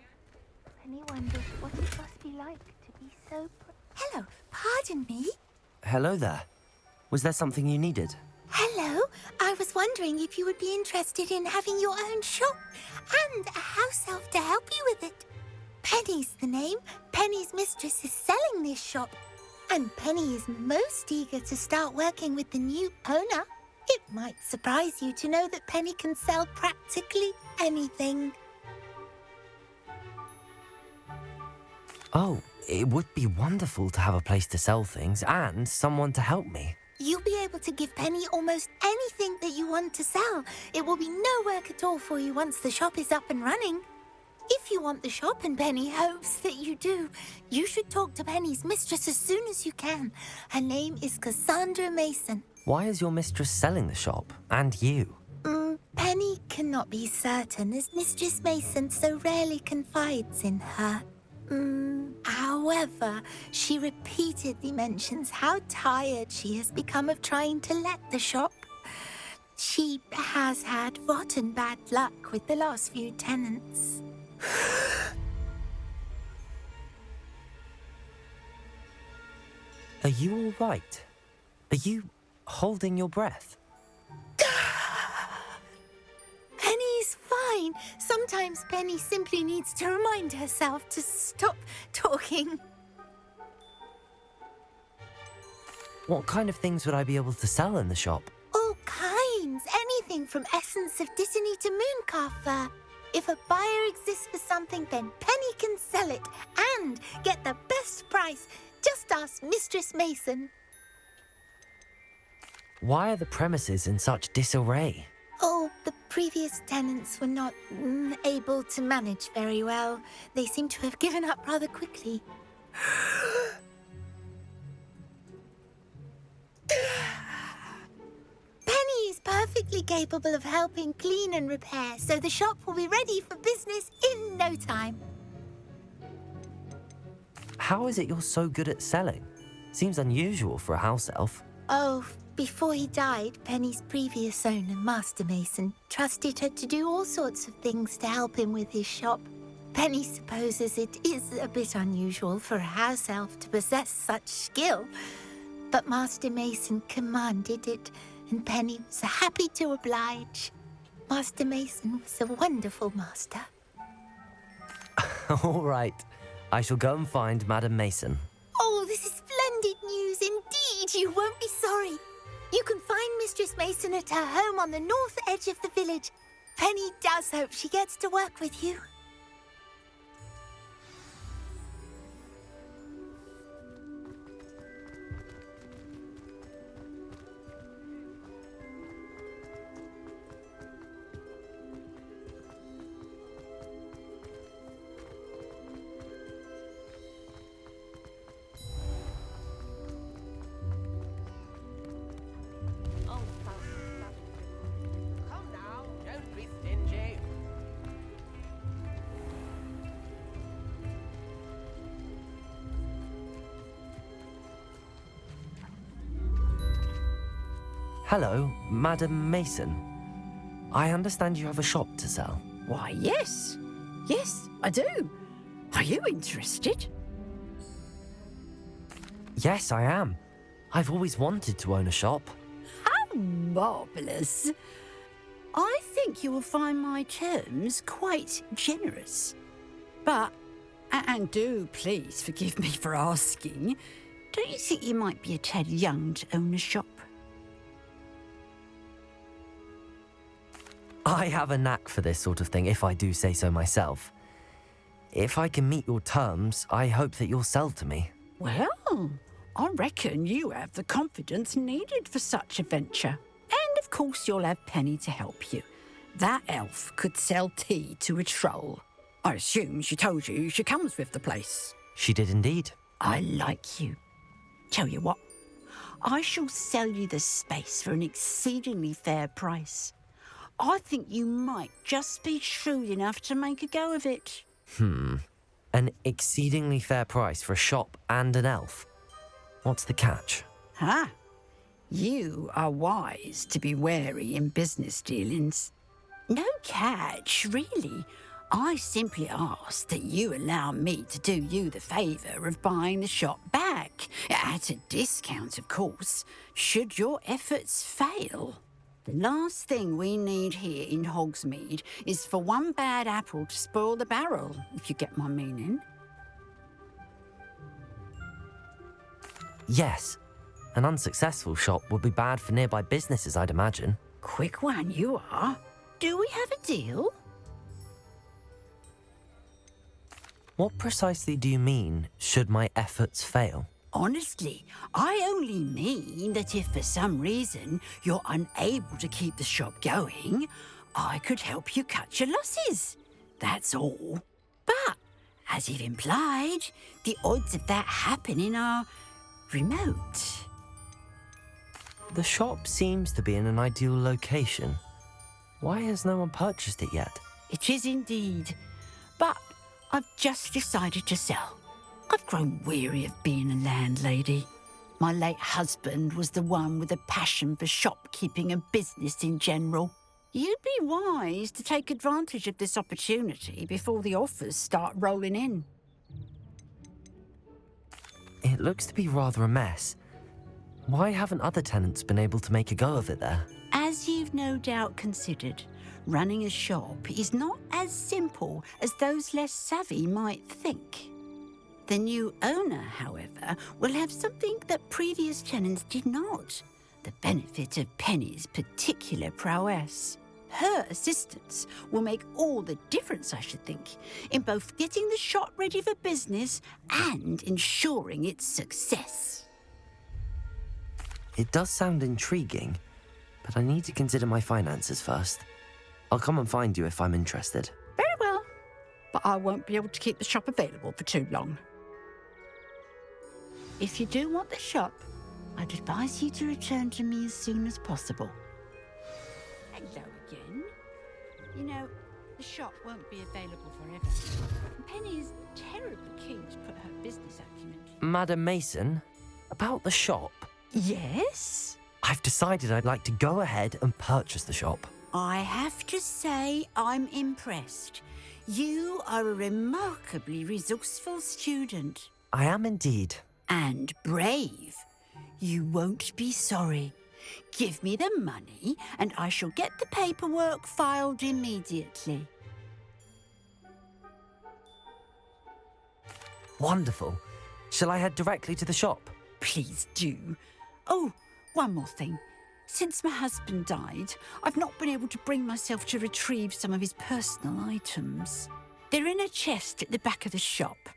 Penny wonders what it must be like to be so... Hello, pardon me? Hello there. Was there something you needed? Hello, I was wondering if you would be interested in having your own shop and a house elf to help you with it. Penny's the name. Penny's mistress is selling this shop, and Penny is most eager to start working with the new owner. It might surprise you to know that Penny can sell practically anything. Oh, it would be wonderful to have a place to sell things and someone to help me. You'll be able to give Penny almost anything that you want to sell. It will be no work at all for you once the shop is up and running. If you want the shop, and Penny hopes that you do, you should talk to Penny's mistress as soon as you can. Her name is Cassandra Mason. Why is your mistress selling the shop? And you? Penny cannot be certain, as Mistress Mason so rarely confides in her. However, she repeatedly mentions how tired she has become of trying to let the shop. She has had rotten bad luck with the last few tenants. Are you all right? Are you holding your breath? Penny's fine. Sometimes Penny simply needs to remind herself to stop talking. What kind of things would I be able to sell in the shop? All kinds. Anything from essence of Dittany to Mooncar fur. If a buyer exists for something, then Penny can sell it and get the best price. Just ask Mistress Mason. Why are the premises in such disarray? Oh, the previous tenants were not able to manage very well. They seem to have given up rather quickly. Penny is perfectly capable of helping clean and repair, so the shop will be ready for business in no time. How is it you're so good at selling? Seems unusual for a house elf. Oh, before he died, Penny's previous owner, Master Mason, trusted her to do all sorts of things to help him with his shop. Penny supposes it is a bit unusual for a house elf to possess such skill, but Master Mason commanded it, and Penny was happy to oblige. Master Mason was a wonderful master. All right. I shall go and find Madam Mason. Oh, this is splendid news indeed. You won't be sorry. You can find Mistress Mason at her home on the north edge of the village. Penny does hope she gets to work with you. Hello, Madam Mason. I understand you have a shop to sell. Why, yes. Yes, I do. Are you interested? Yes, I am. I've always wanted to own a shop. How marvellous. I think you will find my terms quite generous. But, and do please forgive me for asking, don't you think you might be a tad young to own a shop? I have a knack for this sort of thing, if I do say so myself. If I can meet your terms, I hope that you'll sell to me. Well, I reckon you have the confidence needed for such a venture. And of course you'll have Penny to help you. That elf could sell tea to a troll. I assume she told you she comes with the place. She did indeed. I like you. Tell you what, I shall sell you the space for an exceedingly fair price. I think you might just be shrewd enough to make a go of it. An exceedingly fair price for a shop and an elf. What's the catch? Ah, you are wise to be wary in business dealings. No catch, really. I simply ask that you allow me to do you the favour of buying the shop back, at a discount, of course, should your efforts fail. The last thing we need here in Hogsmeade is for one bad apple to spoil the barrel, if you get my meaning. Yes. An unsuccessful shop would be bad for nearby businesses, I'd imagine. Quick one, you are. Do we have a deal? What precisely do you mean, should my efforts fail? Honestly, I only mean that if for some reason you're unable to keep the shop going, I could help you cut your losses. That's all. But, as you've implied, the odds of that happening are remote. The shop seems to be in an ideal location. Why has no one purchased it yet? It is indeed. But I've just decided to sell. I've grown weary of being a landlady. My late husband was the one with a passion for shopkeeping and business in general. You'd be wise to take advantage of this opportunity before the offers start rolling in. It looks to be rather a mess. Why haven't other tenants been able to make a go of it there? As you've no doubt considered, running a shop is not as simple as those less savvy might think. The new owner, however, will have something that previous tenants did not. The benefit of Penny's particular prowess. Her assistance will make all the difference, I should think, in both getting the shop ready for business and ensuring its success. It does sound intriguing, but I need to consider my finances first. I'll come and find you if I'm interested. Very well, but I won't be able to keep the shop available for too long. If you do want the shop, I'd advise you to return to me as soon as possible. Hello again. You know, the shop won't be available forever. Penny is terribly keen to put her business acumen. Madam Mason, about the shop. Yes? I've decided I'd like to go ahead and purchase the shop. I have to say I'm impressed. You are a remarkably resourceful student. I am indeed. And brave. You won't be sorry. Give me the money and I shall get the paperwork filed immediately. Wonderful. Shall I head directly to the shop? Please do. Oh, one more thing. Since my husband died, I've not been able to bring myself to retrieve some of his personal items. They're in a chest at the back of the shop.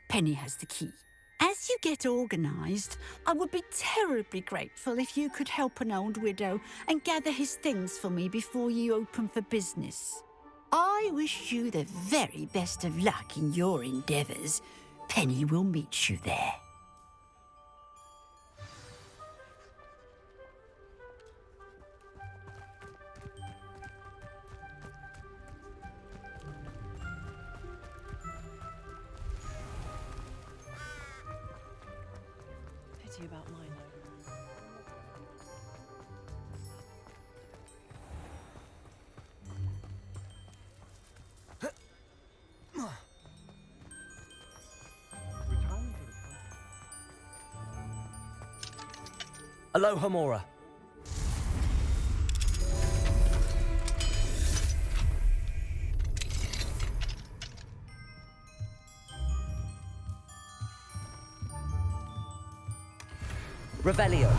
Penny has the key. As you get organised, I would be terribly grateful if you could help an old widow and gather his things for me before you open for business. I wish you the very best of luck in your endeavours. Penny will meet you there. About mine, Aloha Mora. Revelio.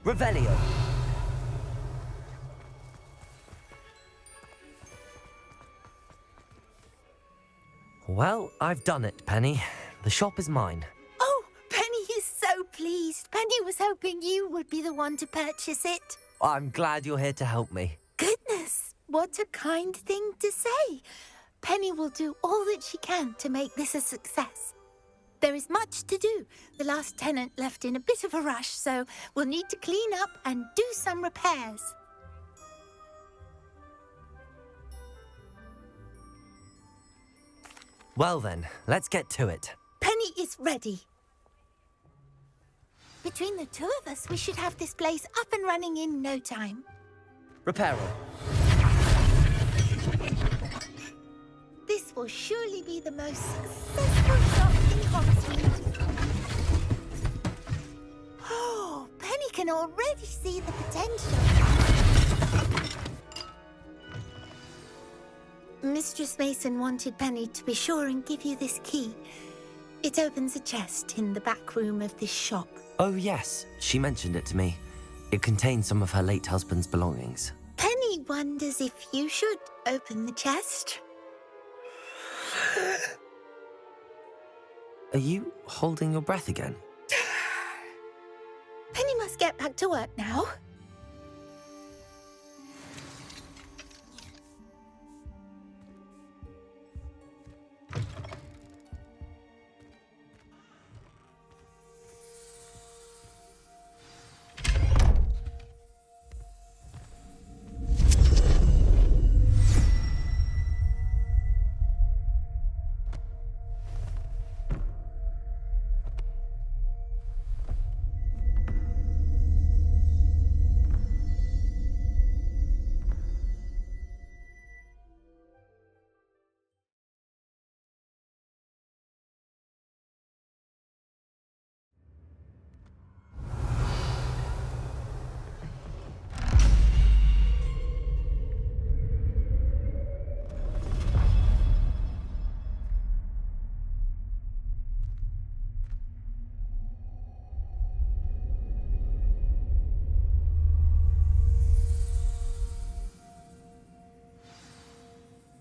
Revelio. Well, I've done it, Penny. The shop is mine. Oh, Penny is so pleased. Penny was hoping you would be the one to purchase it. I'm glad you're here to help me. Goodness, what a kind thing to say. Penny will do all that she can to make this a success. There is much to do. The last tenant left in a bit of a rush, so we'll need to clean up and do some repairs. Well then, let's get to it. Penny is ready. Between the two of us, we should have this place up and running in no time. Reparo. This will surely be the most successful shop in Hogsmeade. Oh, Penny can already see the potential. Mistress Mason wanted Penny to be sure and give you this key. It opens a chest in the back room of this shop. Oh yes, she mentioned it to me. It contains some of her late husband's belongings. Penny wonders if you should open the chest. Are you holding your breath again? Penny must get back to work now.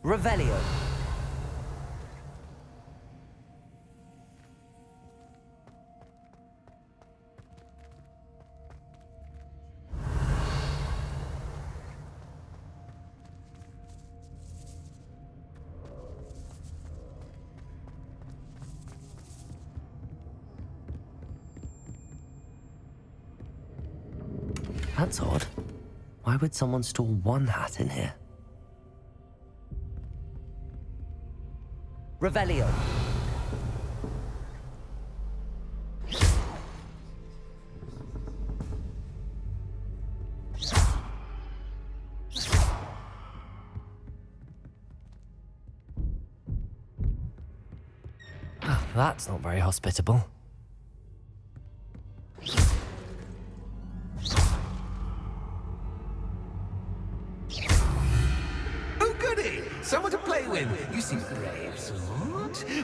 Revelio. That's odd. Why would someone store one hat in here? Revelio. Oh, that's not very hospitable. Oh, goody! Someone to play with. You seem brave, sort.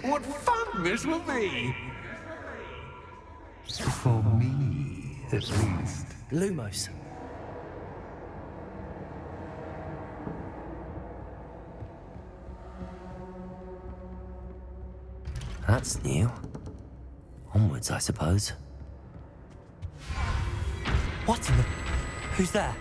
What fun this will be! For me, at least. Lumos. That's new. Onwards, I suppose. What in the... Who's there?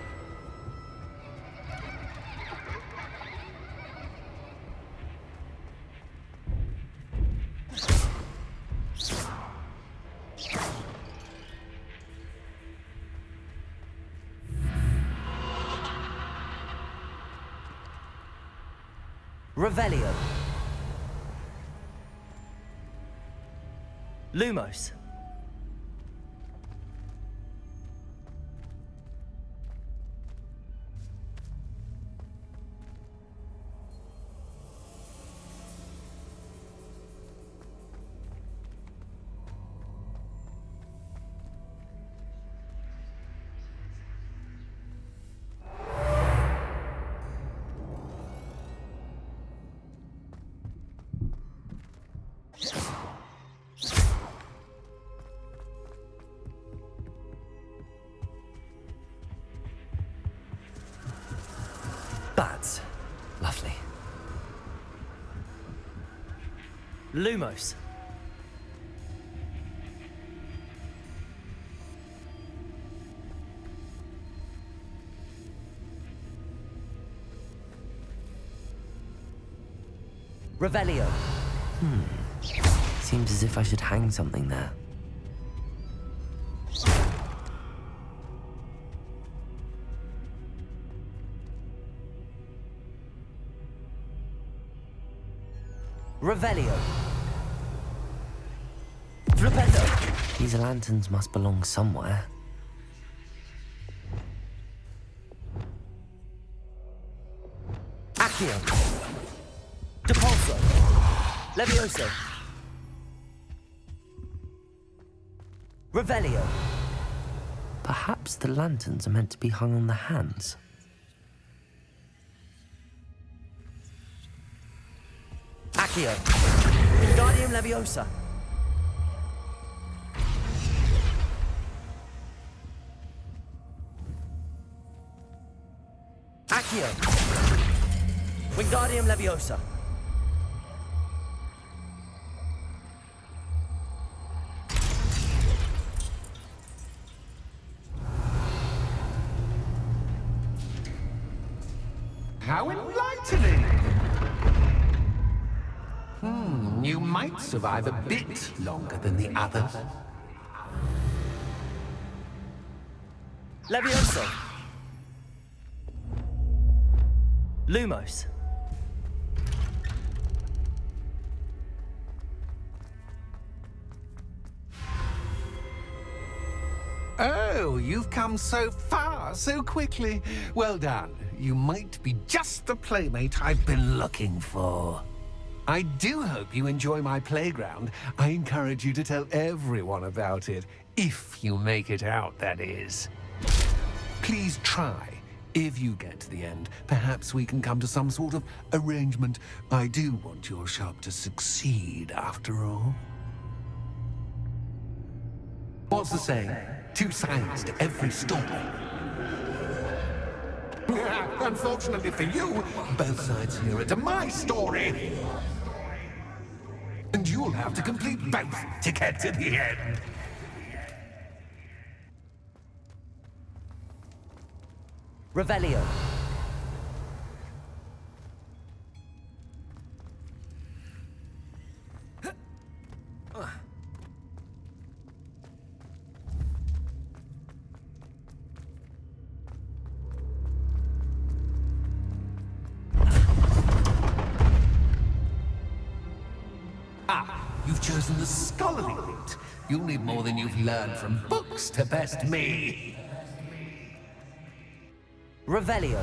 Revelio. Lumos. Bats. Lovely. Lumos. Revelio. Seems as if I should hang something there. Revelio. Flippendo. These lanterns must belong somewhere. Accio. Depulso. Levioso. Revelio. Perhaps the lanterns are meant to be hung on the hands. Accio. Wingardium Leviosa. Accio. Wingardium Leviosa. How enlightening! You might survive a bit longer than the others. Levioso. Lumos. Oh, you've come so far, so quickly. Well done. You might be just the playmate I've been looking for. I do hope you enjoy my playground. I encourage you to tell everyone about it. If you make it out, that is. Please try. If you get to the end, perhaps we can come to some sort of arrangement. I do want your shop to succeed, after all. What's the saying? 2 sides to every story. Unfortunately for you, both sides hear it to my story. And you'll have to complete both to get to the end. Revelio. You've chosen the scholarly route. You'll need more than you've learned from books to best me. Revelio.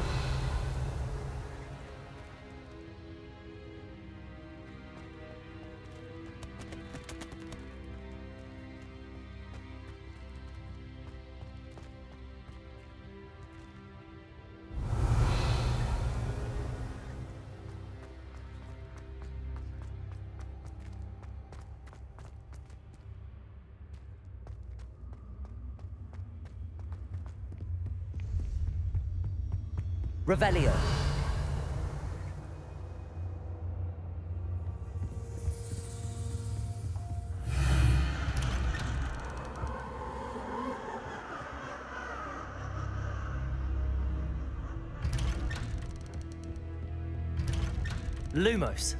Revelio. Lumos.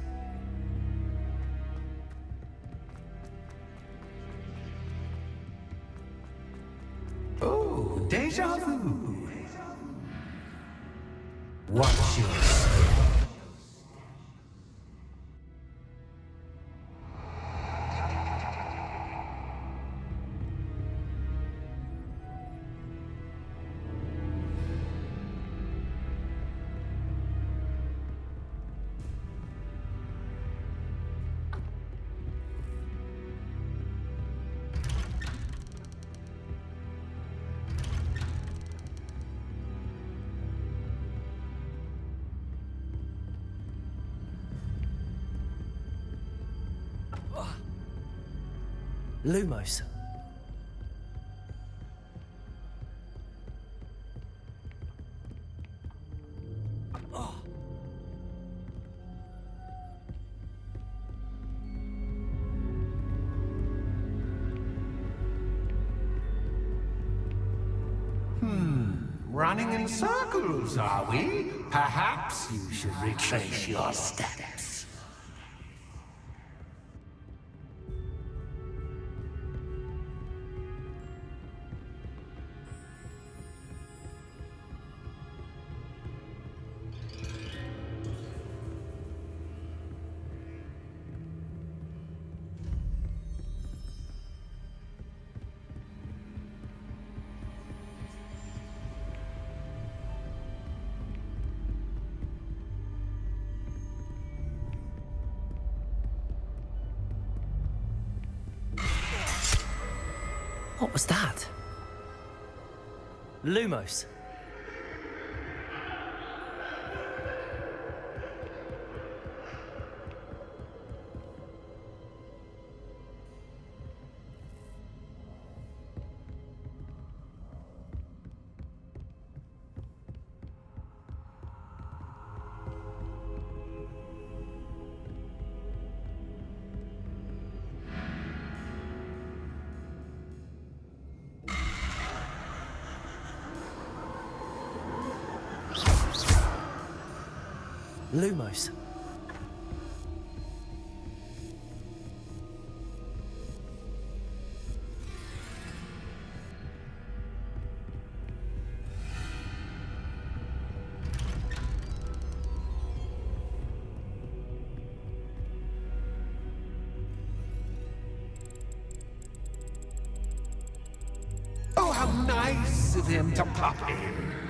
Oh, déjà vu. Watch your step. Lumos. Running in circles, are we? Perhaps you should retrace your steps. What was that? Lumos. Lumos. Oh, how nice of him to pop in.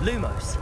Lumos.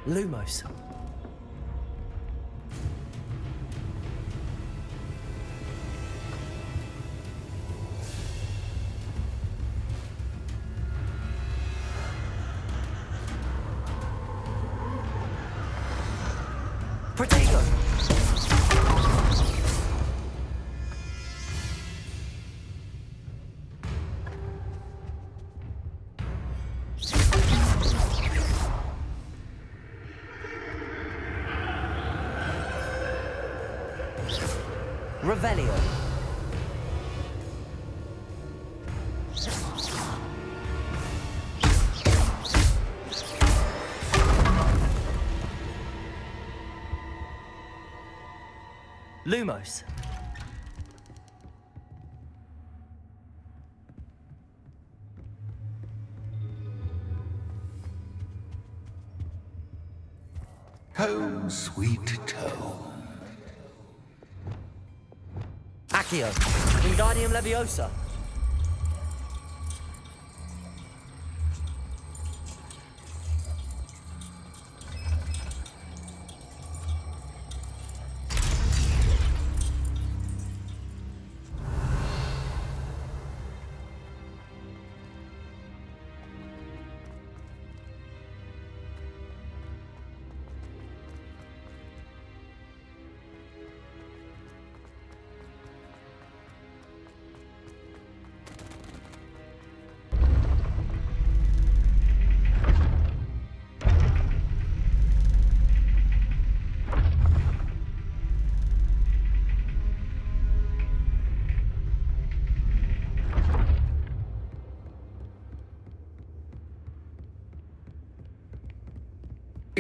Lumos. Protego. Revelio. Lumos. Home, sweet home. Accio. Wingardium Leviosa.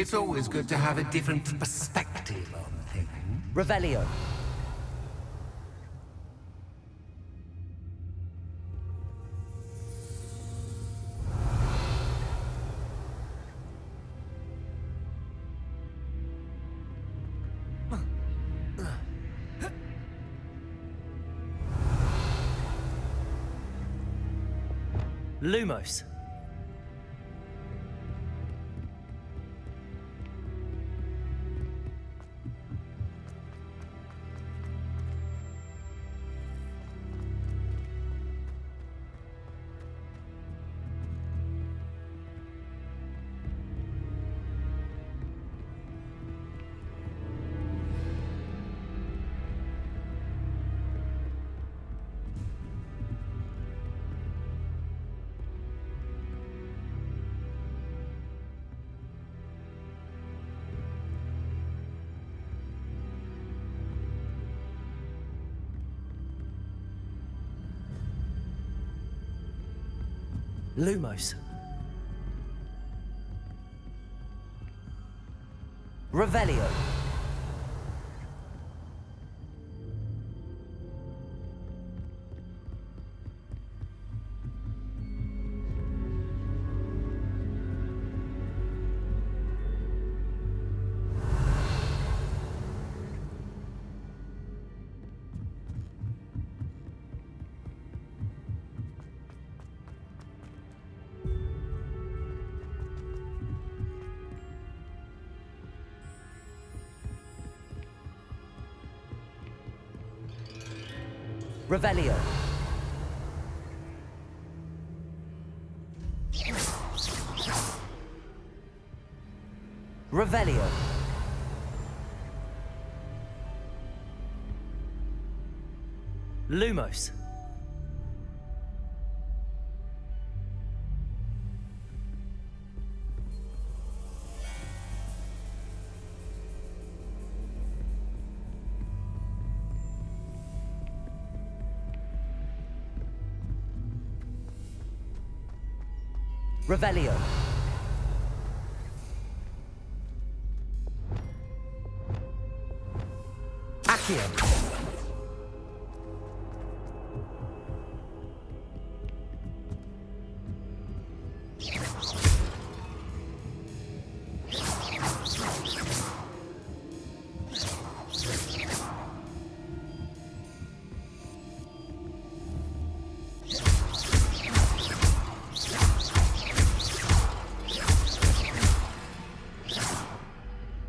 It's always good to have a different perspective on things. Revelio. Lumos. Lumos. Revelio. Revelio. Revelio. Lumos. Revelio. Accio.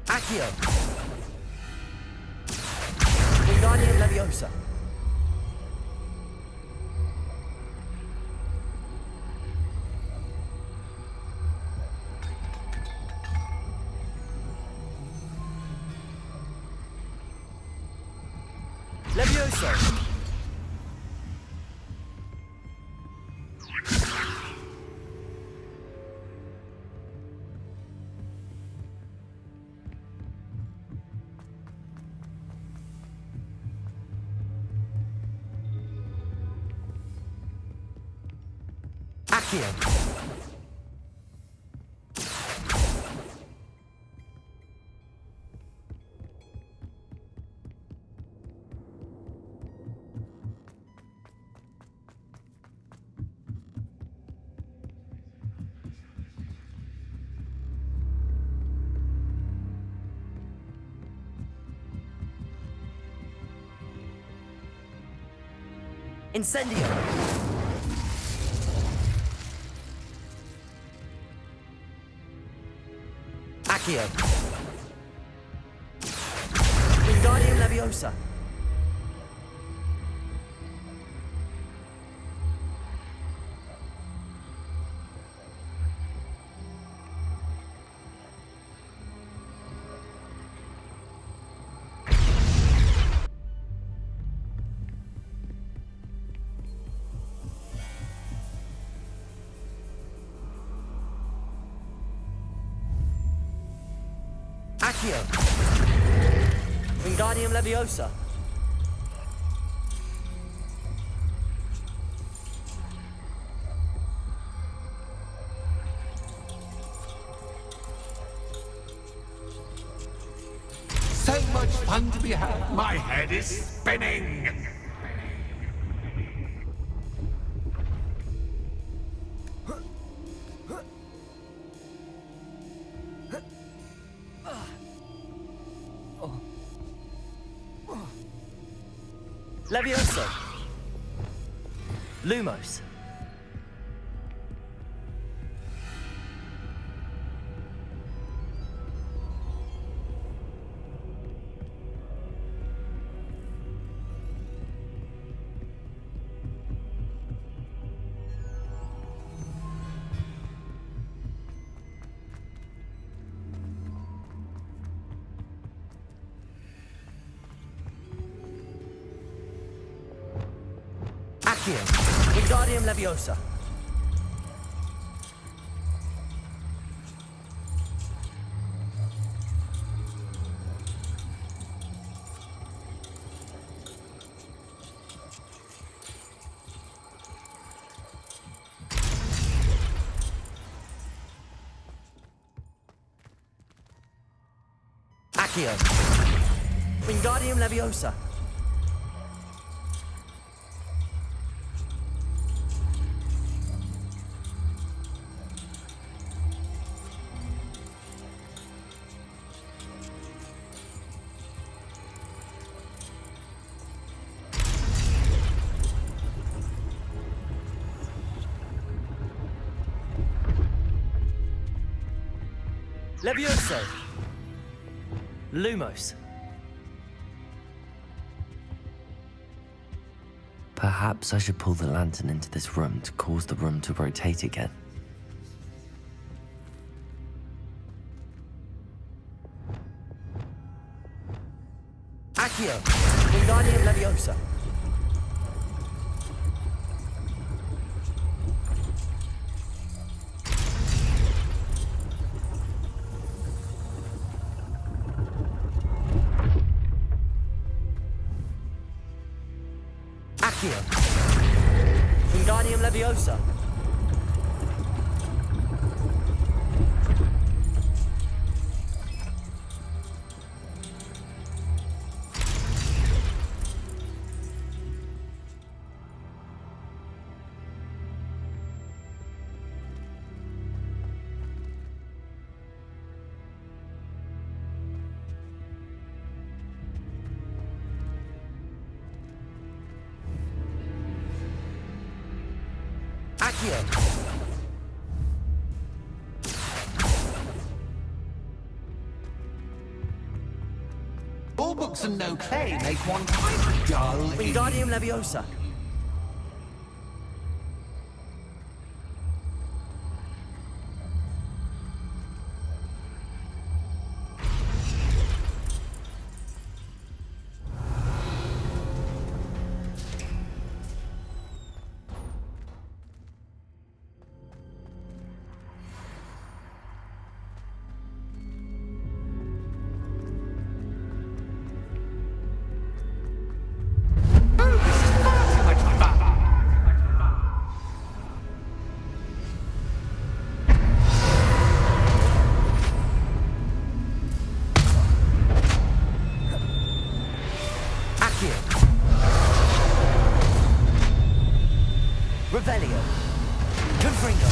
Accio. Wingardium Leviosa. Levioso. Accio. Incendio. Accio. Wingardium Leviosa. Accio. Wingardium Leviosa. fun to be had. My head is spinning. Levioso. Lumos. Accio. Wingardium Leviosa. Accio. Wingardium Leviosa. Levioso. Lumos. Perhaps I should pull the lantern into this room to cause the room to rotate again. Accio. Wingardium Leviosa. Accio. Wingardium Leviosa. Accio. All books and no play make one quite dull. Wingardium Leviosa. Revelio. Confringo.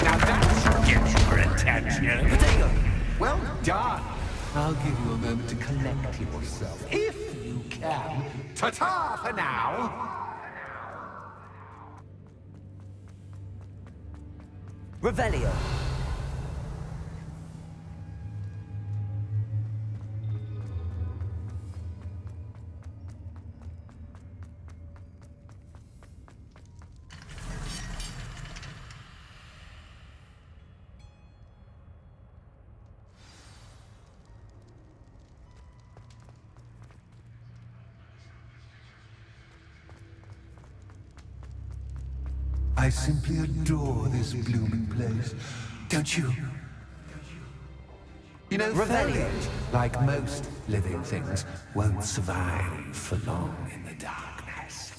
Now that should get your attention. Potato. Well done. I'll give you a moment to collect yourself, if you can. Ta-ta for now. Revelio. I simply adore this blooming place. Don't you? You know, Revelio. foliage, like most Living things won't survive for long in the darkness.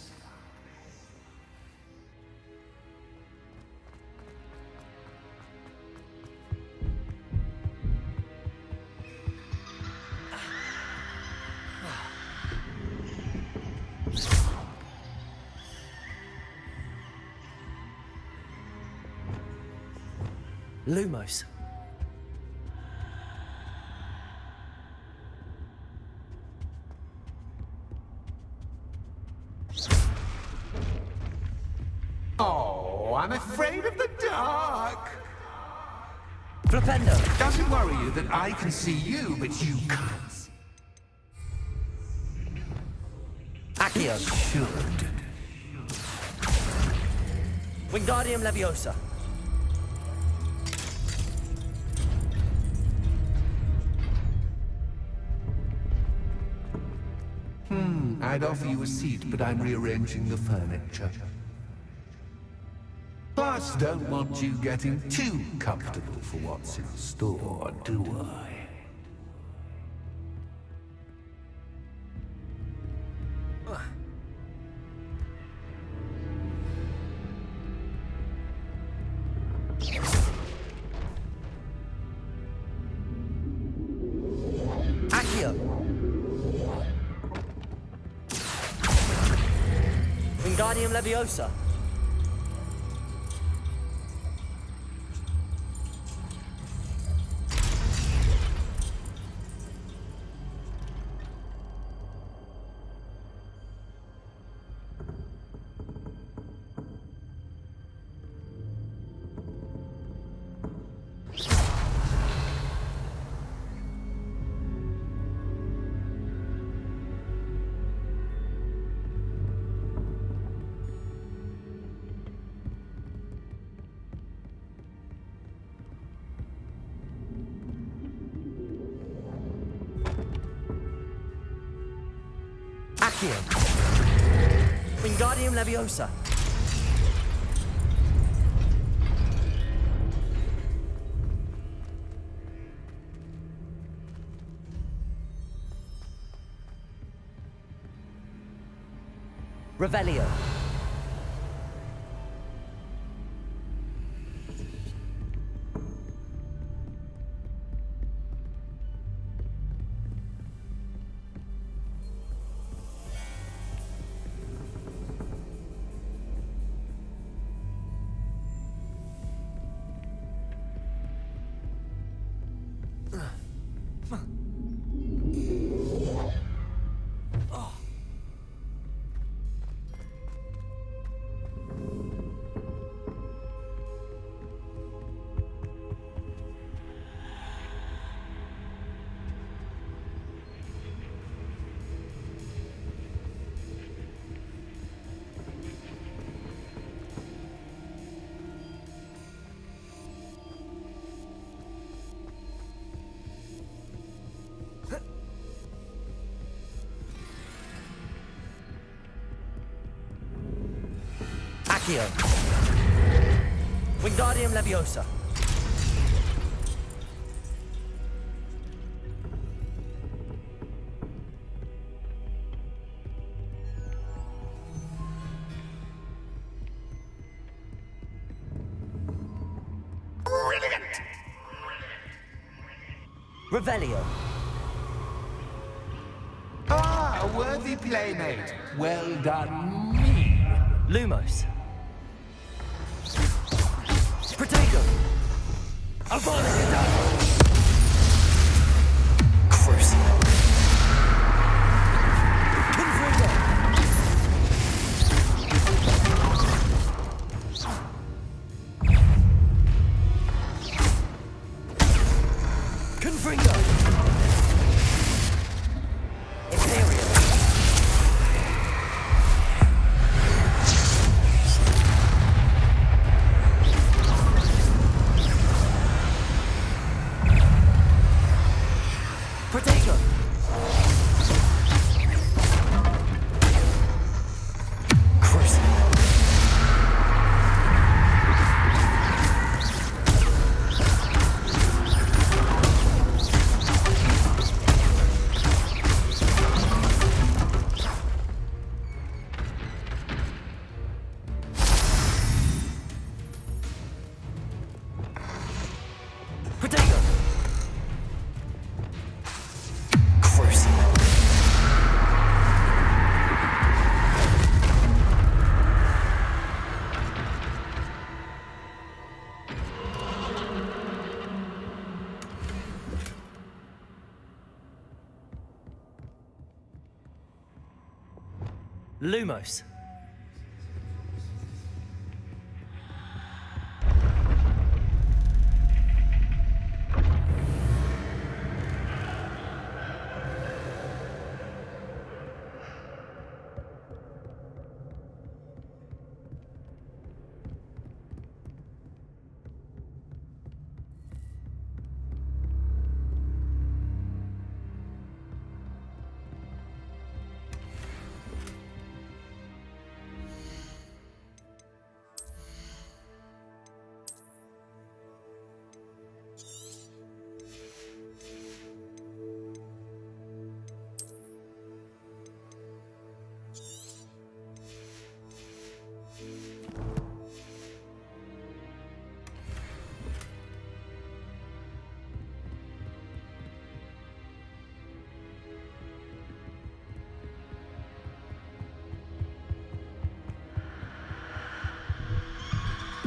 Lumos. Oh, I'm afraid of the dark. Flipendo. Doesn't worry you that I can see you, but you can't. Accio. Should. Wingardium Leviosa. I'd offer you a seat, but I'm rearranging the furniture. Plus, don't want you getting too comfortable for what's in store, do I? Accio. Wingardium Leviosa. Accio. Wingardium Leviosa. Revelio. Accio. Wingardium Leviosa. Brilliant! Revelio. Ah, a worthy playmate. Well done, me. Lumos. Protego. Avada. Crucible. Confringo. Confringo. Imperial. Protego. Lumos.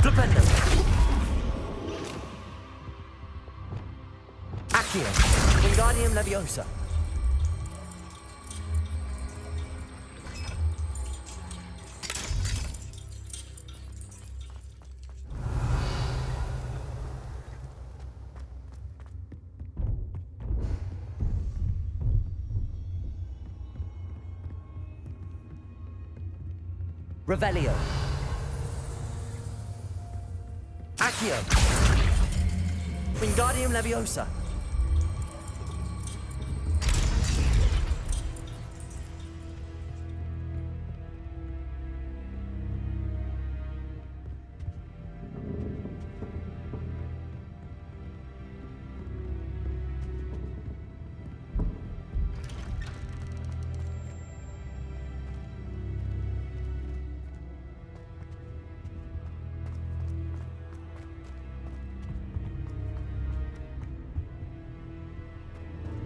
Flipendo. Accio. Wingardium Leviosa. Revelio. Accio. Wingardium Leviosa.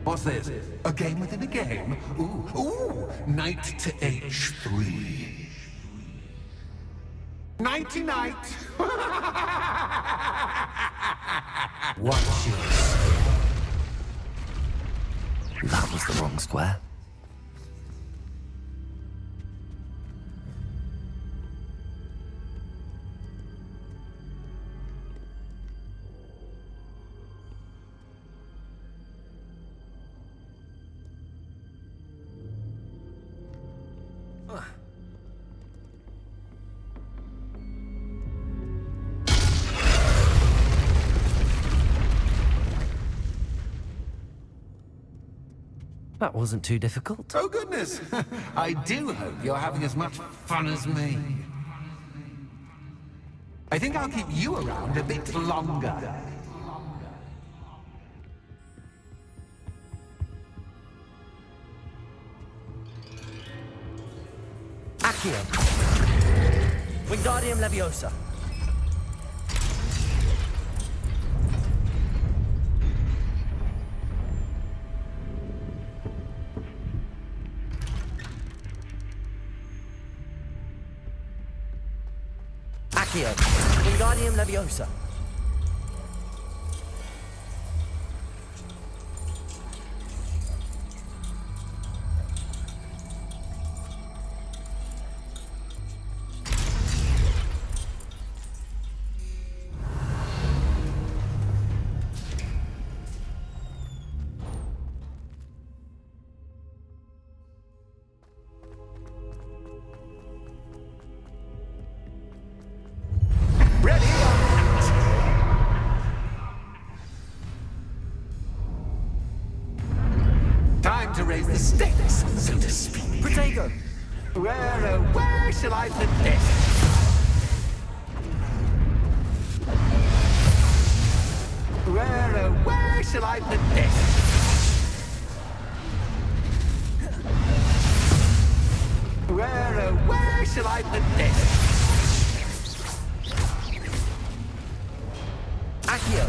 What's this? A game within a game? Ooh, knight to H3. Nighty-night! Watch yours. That was the wrong square. That wasn't too difficult. Oh, goodness! I do hope you're having as much fun as me. I think I'll keep you around a bit longer. Accio. Wingardium Leviosa. Accio. Wingardium Leviosa. Time to raise the stakes, so to speak. Protego. Where shall I put this? Where shall I put this? Where shall I put this? Accio.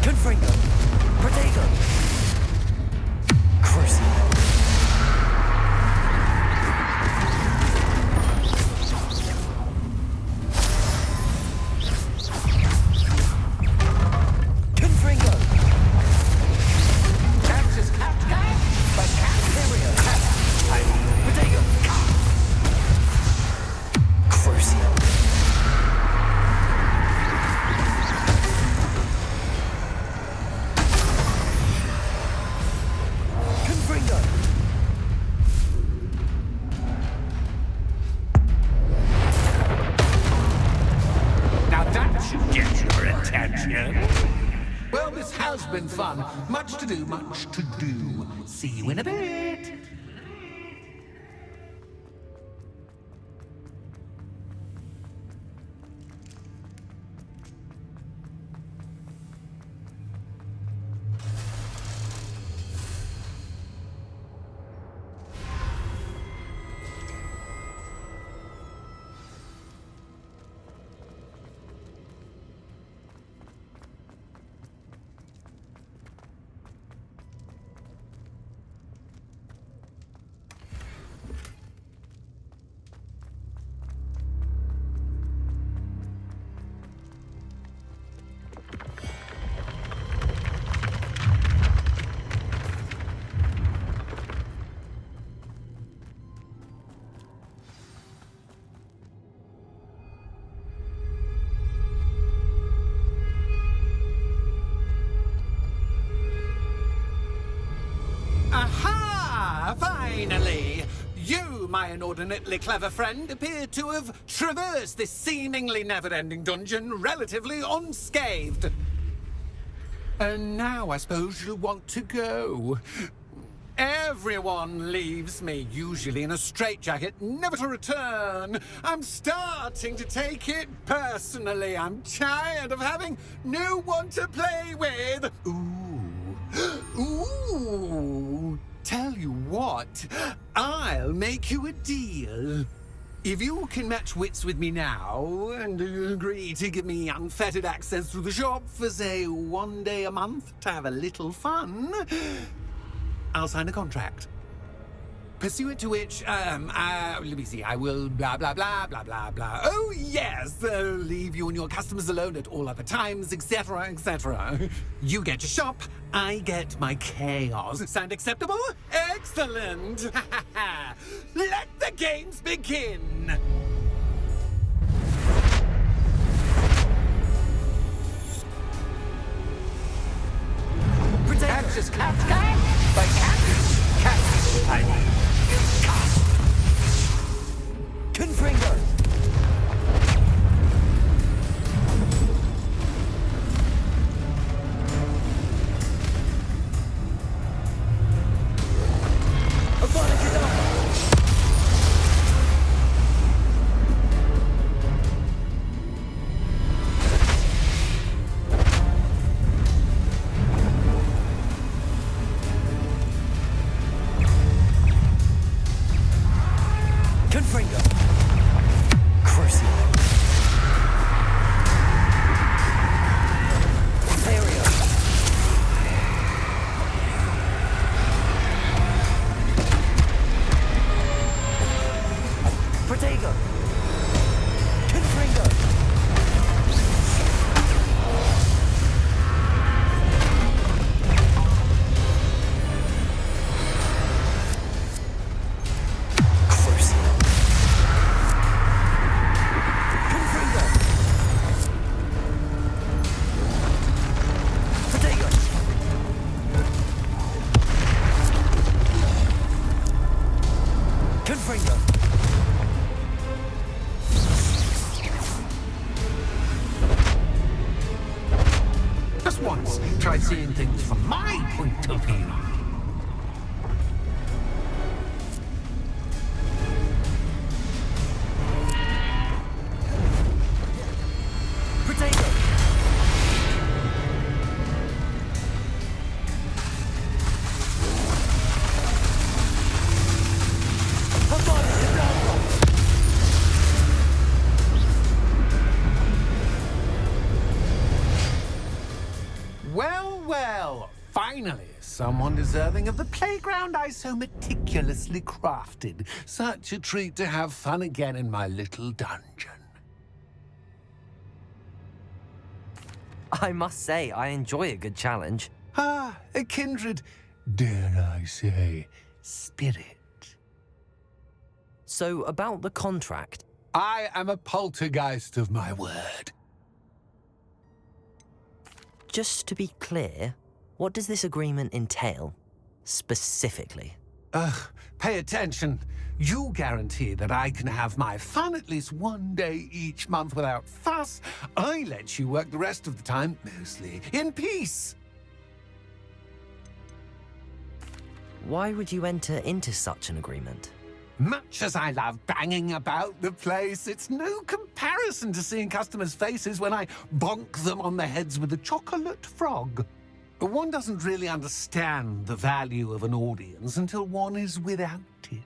Confringo. Protego. Crucible. Accio. Well, this has been fun. Much to do, much to do. See you in a bit. Aha! Finally! You, my inordinately clever friend, appear to have traversed this seemingly never-ending dungeon relatively unscathed. And now I suppose you'll want to go. Everyone leaves me, usually in a straitjacket, never to return. I'm starting to take it personally. I'm tired of having no one to play with. Ooh, tell you what, I'll make you a deal. If you can match wits with me now and agree to give me unfettered access to the shop for, say, 1 day a month to have a little fun, I'll sign a contract. Pursuant to which, let me see, I will blah, blah, blah, blah, blah, blah. Oh, yes, leave you and your customers alone at all other times, etc., etc. You get your shop, I get my chaos. Sound acceptable? Excellent! Let the games begin! Catches, catch, by catch, I mean. Confringo! Just once, try seeing things from my point of view. Well, finally, someone deserving of the playground I so meticulously crafted. Such a treat to have fun again in my little dungeon. I must say, I enjoy a good challenge. A kindred, dare I say, spirit. So, about the contract. I am a poltergeist of my word. Just to be clear, what does this agreement entail, specifically? Pay attention. You guarantee that I can have my fun at least one day each month without fuss. I let you work the rest of the time, mostly in peace. Why would you enter into such an agreement? Much as I love banging about the place, it's no comparison to seeing customers' faces when I bonk them on the heads with a chocolate frog. One doesn't really understand the value of an audience until one is without it.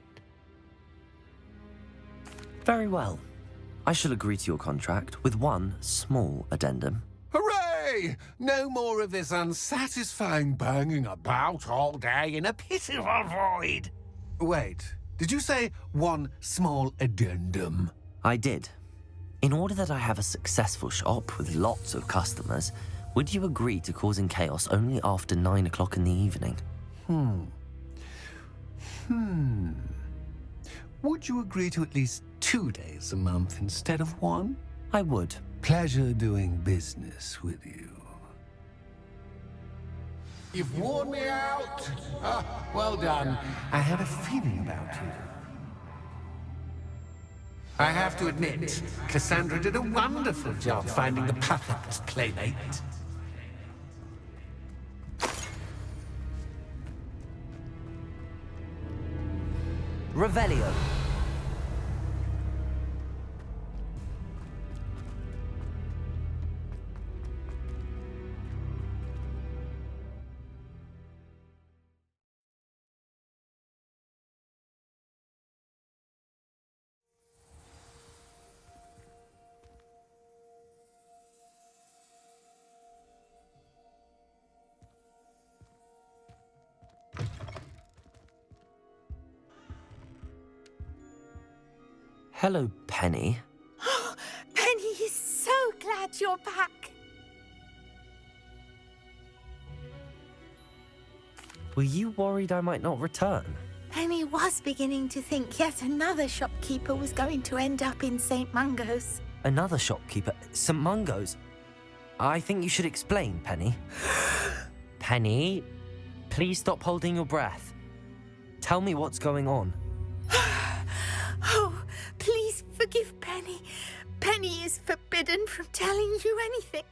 Very well. I shall agree to your contract with one small addendum. Hooray! No more of this unsatisfying banging about all day in a pitiful void. Wait, did you say one small addendum? I did. In order that I have a successful shop with lots of customers, would you agree to causing chaos only after 9 o'clock in the evening? Would you agree to at least 2 days a month instead of one? I would. Pleasure doing business with you. You've worn me out. Well done. I had a feeling about you. I have to admit, Cassandra did a wonderful job finding the perfect playmate. Revelio. Hello, Penny. Penny is so glad you're back. Were you worried I might not return? Penny was beginning to think yet another shopkeeper was going to end up in St. Mungo's. Another shopkeeper? St. Mungo's? I think you should explain, Penny. Penny, please stop holding your breath. Tell me what's going on. Oh, please forgive Penny. Penny is forbidden from telling you anything.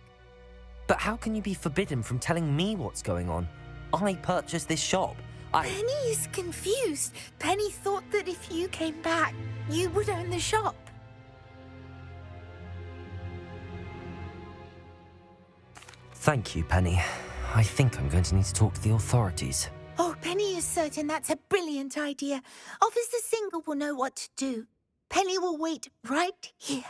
But how can you be forbidden from telling me what's going on? I purchased this shop. Penny is confused. Penny thought that if you came back, you would own the shop. Thank you, Penny. I think I'm going to need to talk to the authorities. Oh, Penny is certain that's a brilliant idea. Officer Single will know what to do. Penny will wait right here.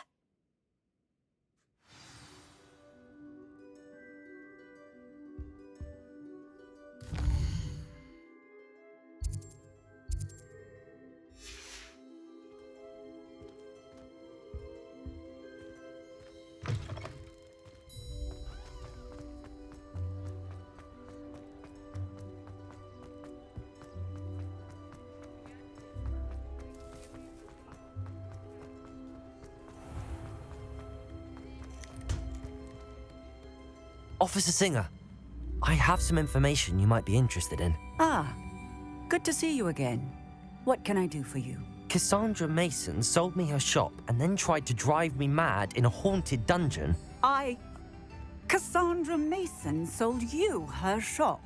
Officer Singer, I have some information you might be interested in. Ah, good to see you again. What can I do for you? Cassandra Mason sold me her shop and then tried to drive me mad in a haunted dungeon. Cassandra Mason sold you her shop?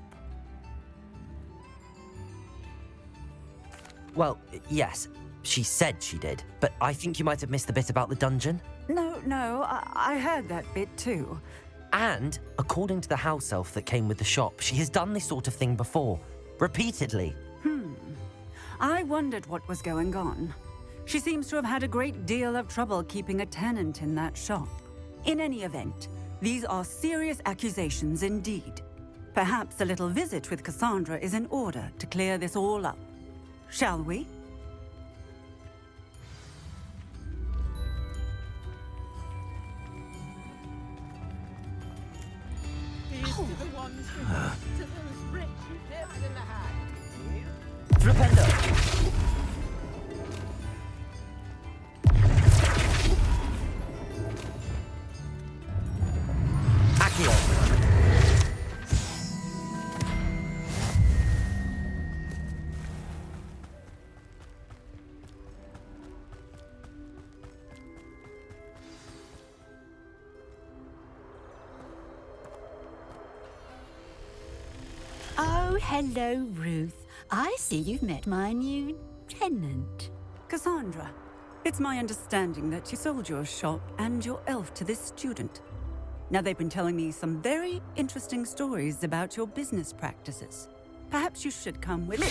Well, yes, she said she did, but I think you might have missed the bit about the dungeon. No, I heard that bit too. And, according to the house elf that came with the shop, she has done this sort of thing before. Repeatedly. I wondered what was going on. She seems to have had a great deal of trouble keeping a tenant in that shop. In any event, these are serious accusations indeed. Perhaps a little visit with Cassandra is in order to clear this all up. Shall we? Flipendo! Accio! Oh, hello, Ruth. I see you've met my new tenant. Cassandra, it's my understanding that you sold your shop and your elf to this student. Now, they've been telling me some very interesting stories about your business practices. Perhaps you should come with me.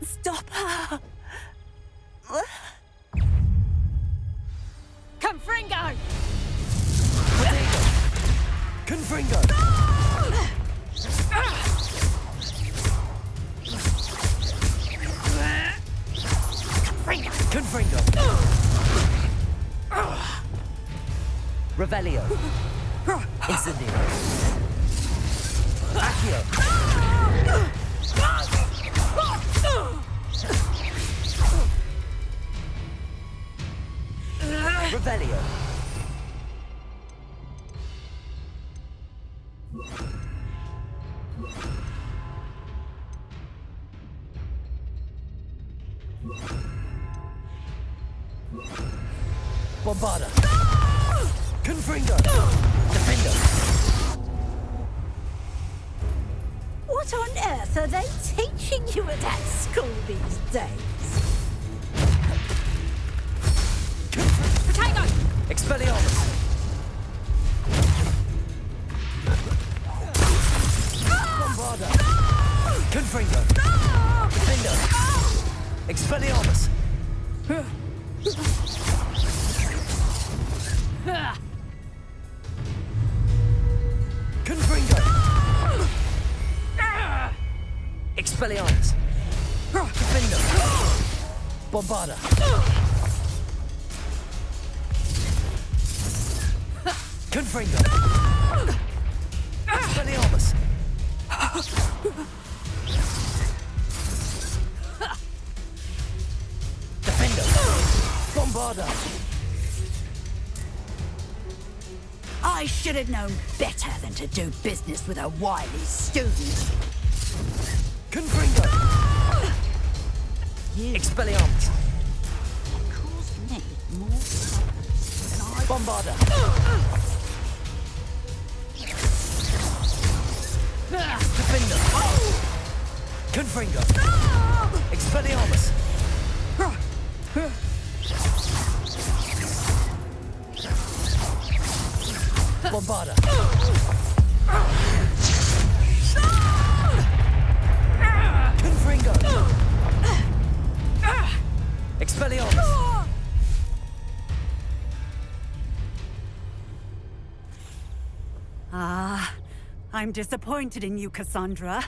Stop her! Confringo! Confringo! Confringo! Revelio! Incendio! Accio! Revelio! Bombarda! Confringo! Defender! What on earth are they teaching you at that school these days? Potato! Expelliarmus! Bombarda! Confringo! Defender! Expelliarmus! Confringo! Expelliarmus! Defender! Bombarda! Confringo! Expelliarmus! Defender! Bombarda! I should have known better than to do business with a wily student. Confringo! Expelliarmus! Cause me more troubles. Bombarda! Defender! Confringo! Expelliarmus! Bombarda! Confringo! Expelliarmus! Ah, I'm disappointed in you, Cassandra.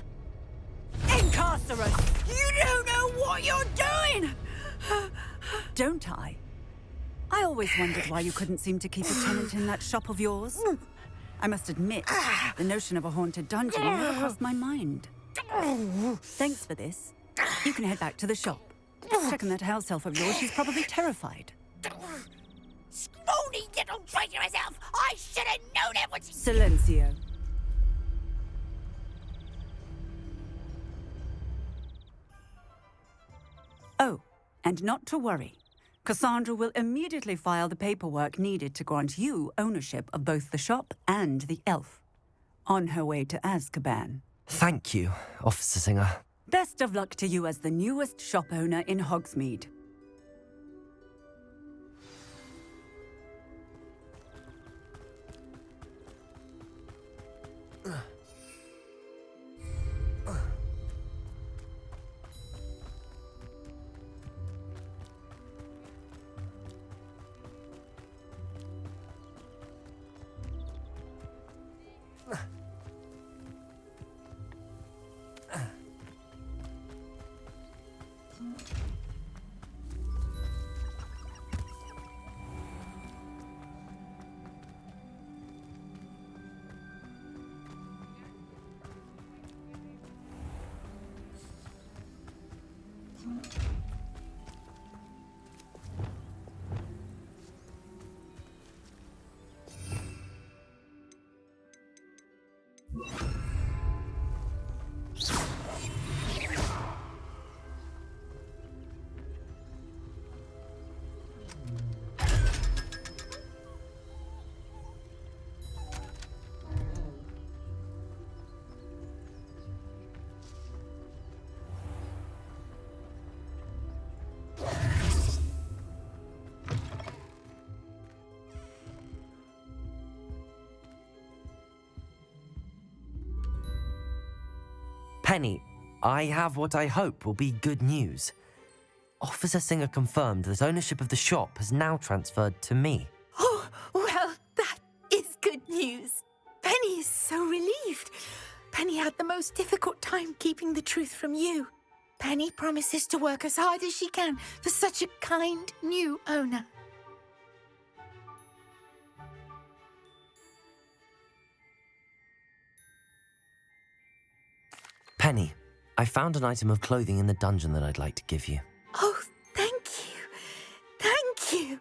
Incarcerate! You don't know what you're doing! Don't I? I always wondered why you couldn't seem to keep a tenant in that shop of yours. I must admit, the notion of a haunted dungeon never crossed my mind. Thanks for this. You can head back to the shop. Checking that house elf of yours, she's probably terrified. Scrawny little traitor herself! I should have known it was... Silencio. Oh, and not to worry. Cassandra will immediately file the paperwork needed to grant you ownership of both the shop and the elf. On her way to Azkaban. Thank you, Officer Singer. Best of luck to you as the newest shop owner in Hogsmeade. Penny, I have what I hope will be good news. Officer Singer confirmed that ownership of the shop has now transferred to me. Oh, well, that is good news. Penny is so relieved. Penny had the most difficult time keeping the truth from you. Penny promises to work as hard as she can for such a kind new owner. Penny, I found an item of clothing in the dungeon that I'd like to give you. Oh, thank you. Thank you.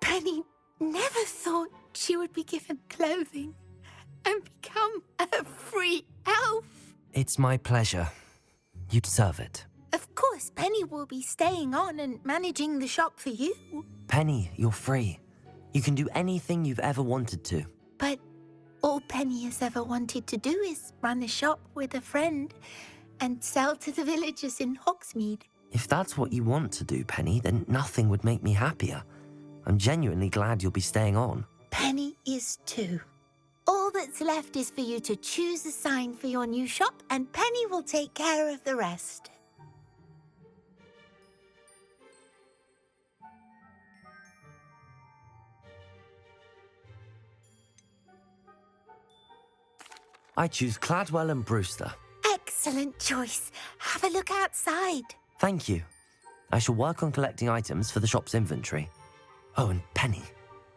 Penny never thought she would be given clothing and become a free elf. It's my pleasure. You deserve it. Of course, Penny will be staying on and managing the shop for you. Penny, you're free. You can do anything you've ever wanted to. But all Penny has ever wanted to do is run a shop with a friend and sell to the villagers in Hogsmeade. If that's what you want to do, Penny, then nothing would make me happier. I'm genuinely glad you'll be staying on. Penny is too. All that's left is for you to choose a sign for your new shop, and Penny will take care of the rest. I choose Cladwell and Brewster. Excellent choice. Have a look outside. Thank you. I shall work on collecting items for the shop's inventory. Oh, and Penny,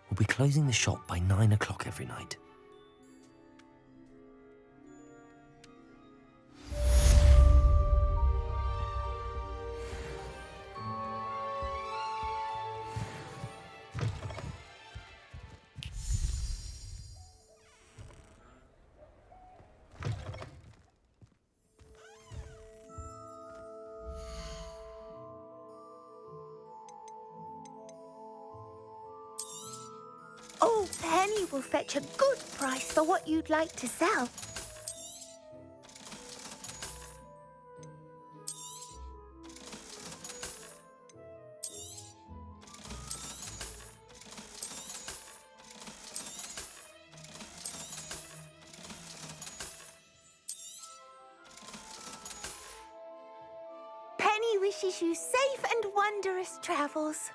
we'll be closing the shop by 9 o'clock every night. Oh, Penny will fetch a good price for what you'd like to sell. Penny wishes you safe and wondrous travels.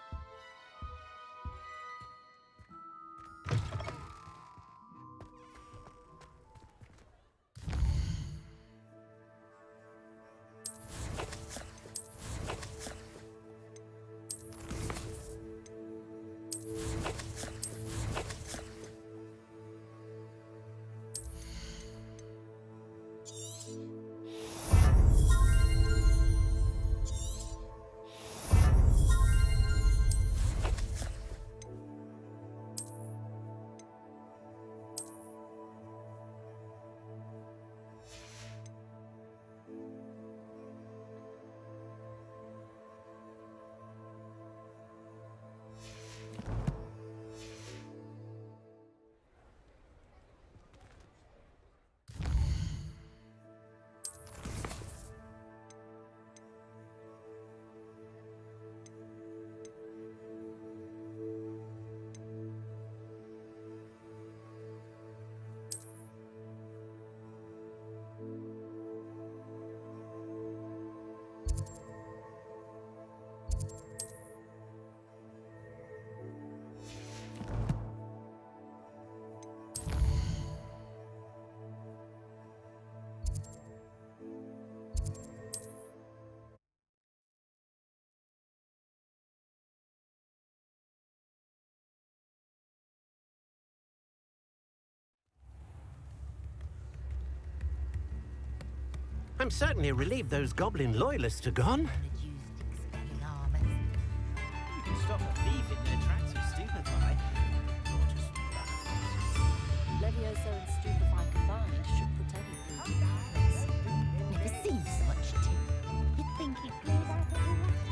I'm certainly relieved those goblin loyalists are gone. You can stop a thief in their tracks who stupefy. Levioso and stupefy combined should put any food in balance. Never seen so much tea. You'd think he'd play that every night.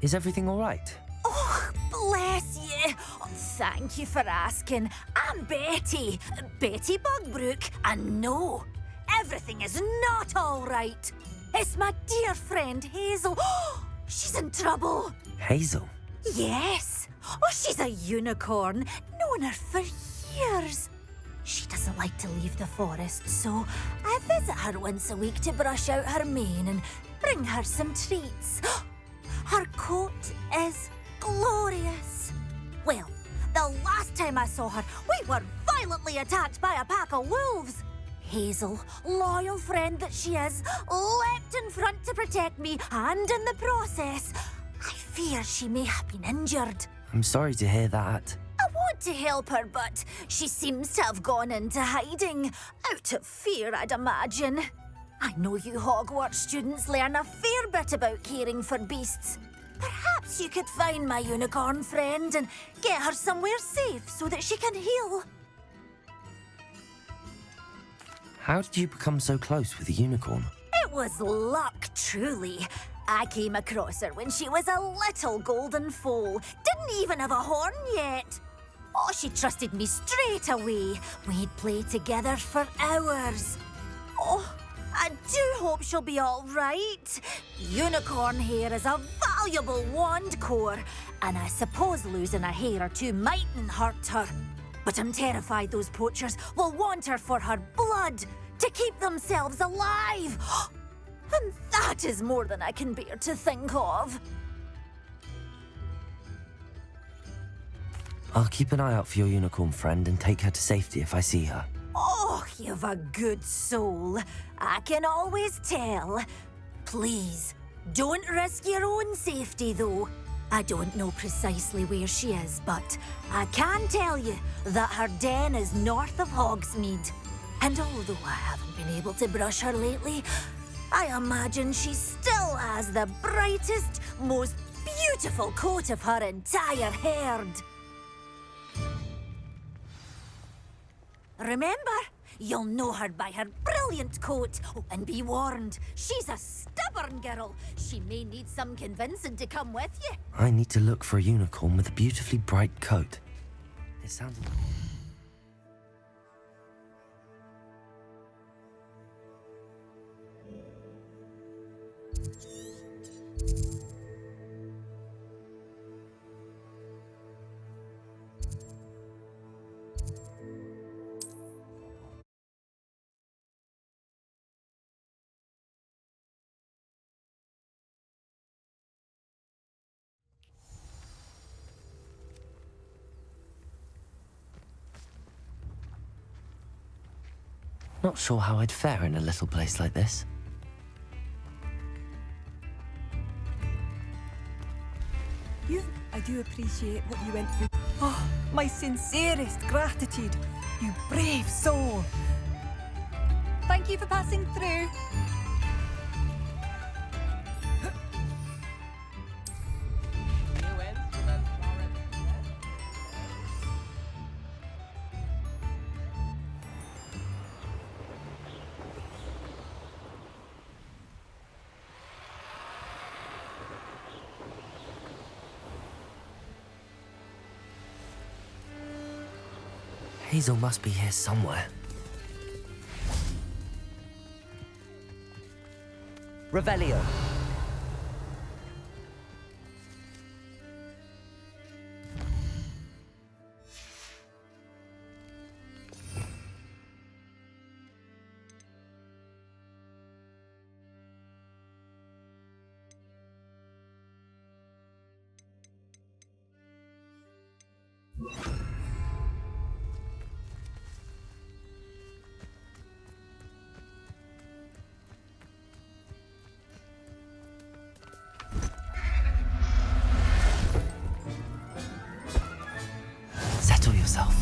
Is everything all right? Oh, bless you. Oh, thank you for asking. I'm Betty. Betty Bugbrook. And no, everything is not all right. It's my dear friend Hazel. Oh, she's in trouble. Hazel? Yes. Oh, she's a unicorn. Known her for years. She doesn't like to leave the forest, so I visit her once a week to brush out her mane and bring her some treats. Her coat is glorious. Well, the last time I saw her, we were violently attacked by a pack of wolves. Hazel, loyal friend that she is, leapt in front to protect me, and in the process, I fear she may have been injured. I'm sorry to hear that. I want to help her, but she seems to have gone into hiding. Out of fear, I'd imagine. I know you Hogwarts students learn a fair bit about caring for beasts. Perhaps you could find my unicorn friend and get her somewhere safe so that she can heal. How did you become so close with the unicorn? It was luck, truly. I came across her when she was a little golden foal. Didn't even have a horn yet. Oh, she trusted me straight away. We'd play together for hours. Oh, I do hope she'll be all right. Unicorn hair is a valuable wand core, and I suppose losing a hair or two mightn't hurt her. But I'm terrified those poachers will want her for her blood, to keep themselves alive. And that is more than I can bear to think of. I'll keep an eye out for your unicorn friend and take her to safety if I see her. Oh, you've a good soul. I can always tell. Please, don't risk your own safety, though. I don't know precisely where she is, but I can tell you that her den is north of Hogsmeade. And although I haven't been able to brush her lately, I imagine she still has the brightest, most beautiful coat of her entire herd. Remember, you'll know her by her brilliant coat. Oh, and be warned, she's a stubborn girl. She may need some convincing to come with you. I need to look for a unicorn with a beautifully bright coat. It sounds... Not sure how I'd fare in a little place like this. I do appreciate what you went through. Oh, my sincerest gratitude, you brave soul. Thank you for passing through. Hazel must be here somewhere. Revelio. Settle yourself.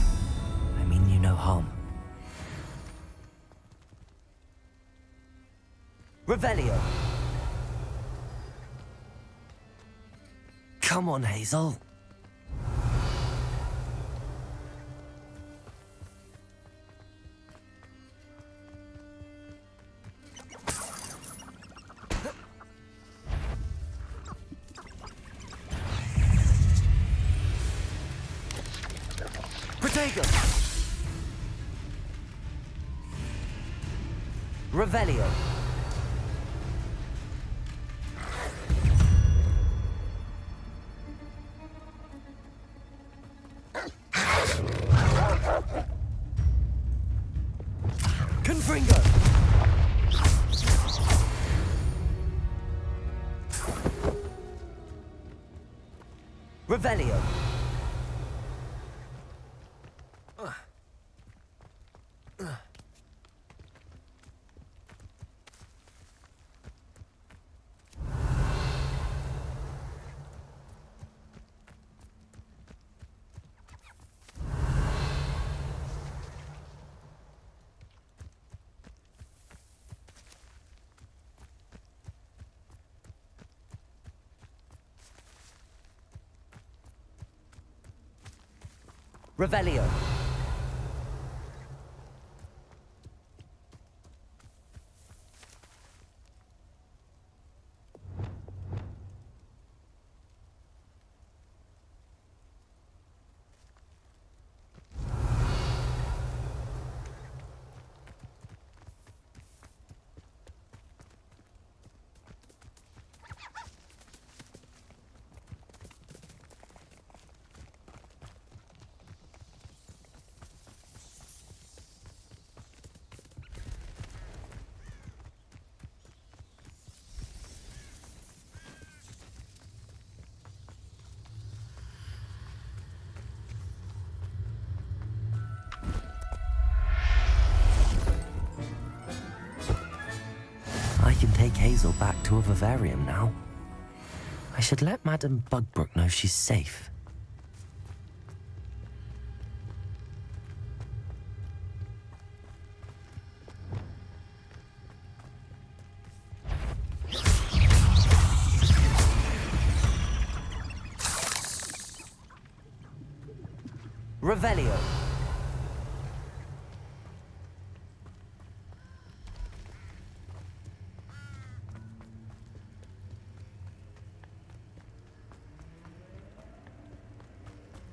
I mean you no harm. Revelio. Come on, Hazel. Protego. Revelio. Confringo! Revelio! Revelio. I can take Hazel back to a vivarium now. I should let Madame Bugbrook know she's safe. Revelio.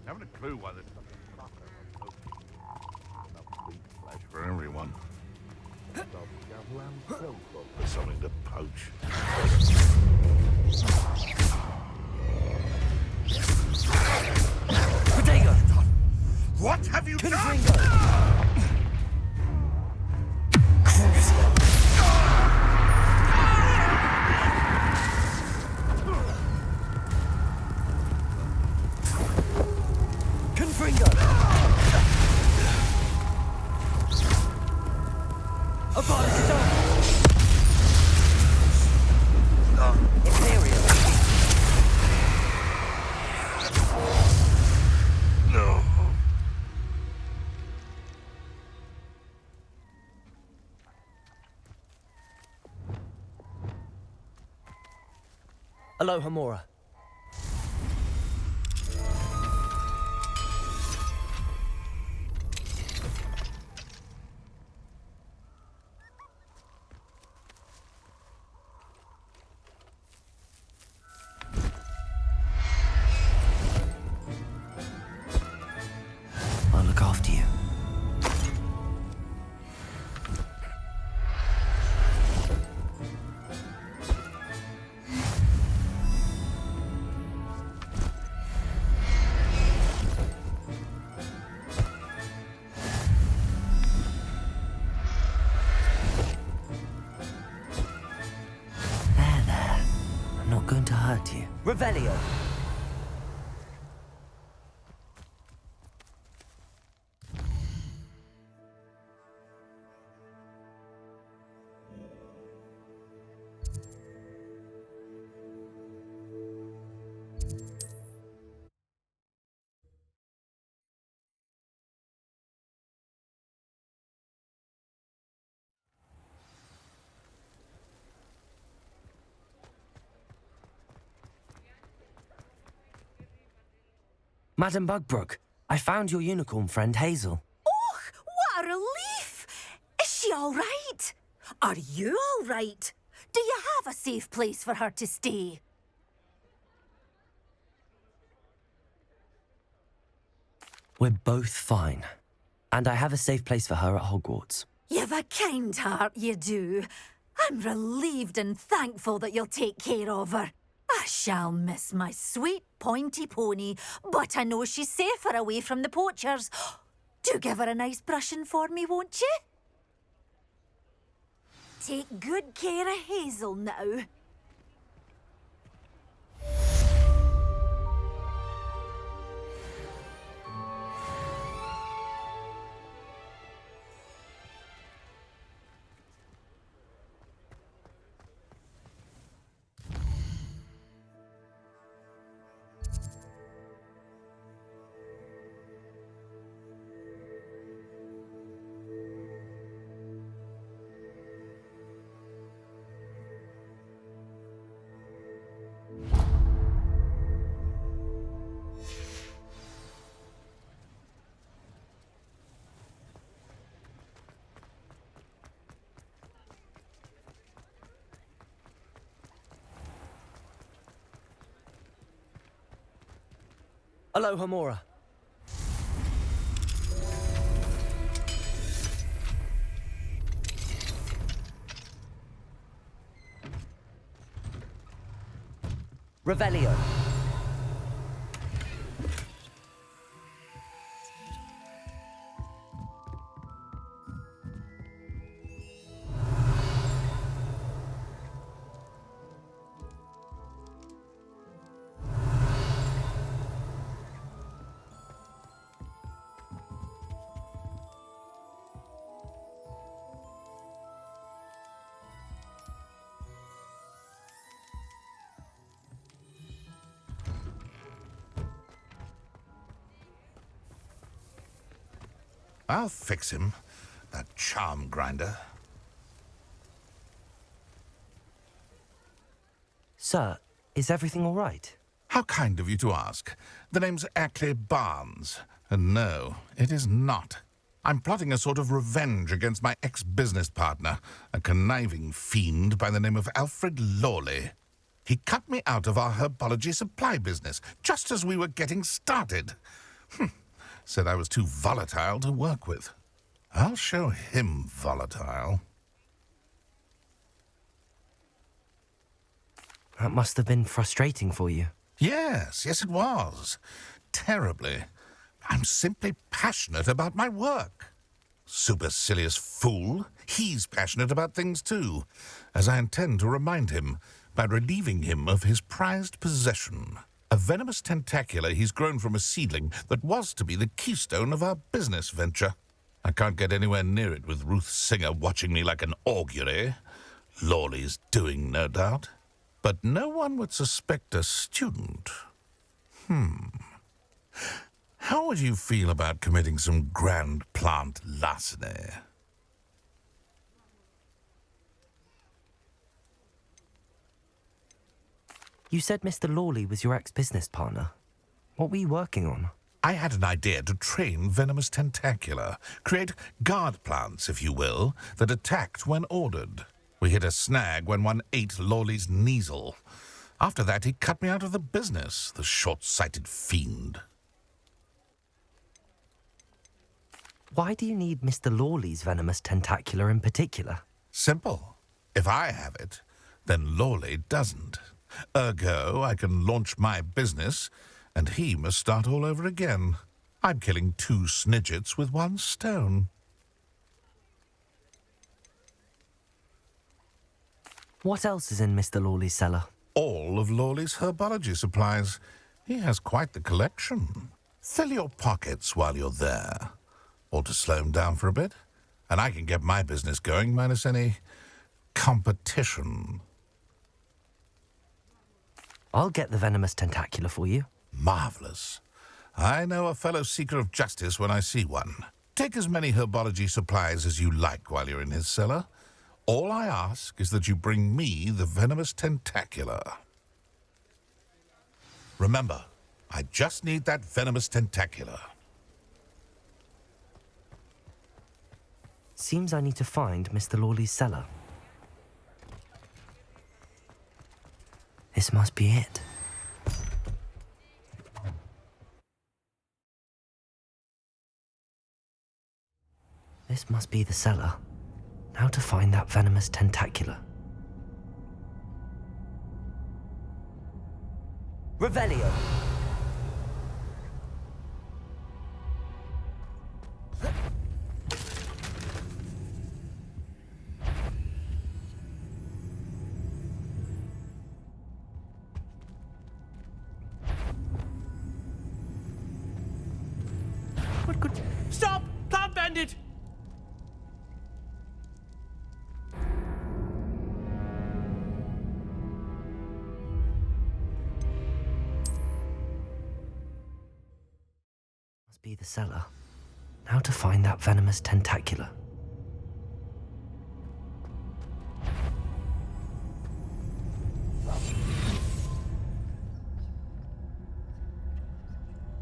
Haven't a clue why this stuff is proper. Enough beef flesh for everyone. For something to poach. Protego! What have you done? Confringo! Abolish Imperial! No. Aloha Mora. I'll look after you. There. I'm not going to hurt you. Revelio. Madame Bugbrook, I found your unicorn friend Hazel. Oh, what a relief! Is she all right? Are you all right? Do you have a safe place for her to stay? We're both fine. And I have a safe place for her at Hogwarts. You've a kind heart, you do. I'm relieved and thankful that you'll take care of her. I shall miss my sweet pointy pony, but I know she's safer away from the poachers. Do give her a nice brushing for me, won't you? Take good care of Hazel now. Aloha, Mora. Revelio. I'll fix him, that charm grinder. Sir, is everything all right? How kind of you to ask. The name's Accio Barnes, and no, it is not. I'm plotting a sort of revenge against my ex-business partner, a conniving fiend by the name of Alfred Lawley. He cut me out of our herbology supply business, just as we were getting started. Said I was too volatile to work with. I'll show him volatile. That must have been frustrating for you. Yes, it was. Terribly. I'm simply passionate about my work. Supercilious fool. He's passionate about things too, as I intend to remind him by relieving him of his prized possession. A venomous tentacula he's grown from a seedling that was to be the keystone of our business venture. I can't get anywhere near it with Ruth Singer watching me like an augury. Lawley's doing, no doubt. But no one would suspect a student. How would you feel about committing some grand plant larceny? You said Mr. Lawley was your ex-business partner. What were you working on? I had an idea to train venomous tentacula, create guard plants, if you will, that attacked when ordered. We hit a snag when one ate Lawley's Kneasel. After that, he cut me out of the business, the short-sighted fiend. Why do you need Mr. Lawley's venomous tentacula in particular? Simple. If I have it, then Lawley doesn't. Ergo, I can launch my business, and he must start all over again. I'm killing 2 snidgets with 1 stone. What else is in Mr. Lawley's cellar? All of Lawley's herbology supplies. He has quite the collection. Fill your pockets while you're there. Or to slow him down for a bit. And I can get my business going minus any competition. I'll get the venomous tentacula for you. Marvelous. I know a fellow seeker of justice when I see one. Take as many herbology supplies as you like while you're in his cellar. All I ask is that you bring me the venomous tentacula. Remember, I just need that venomous tentacula. Seems I need to find Mr. Lawley's cellar. This must be it. This must be the cellar. Now to find that venomous tentacula. Revelio! What could... Stop! Plant bandit! Must be the cellar. How to find that venomous tentacular?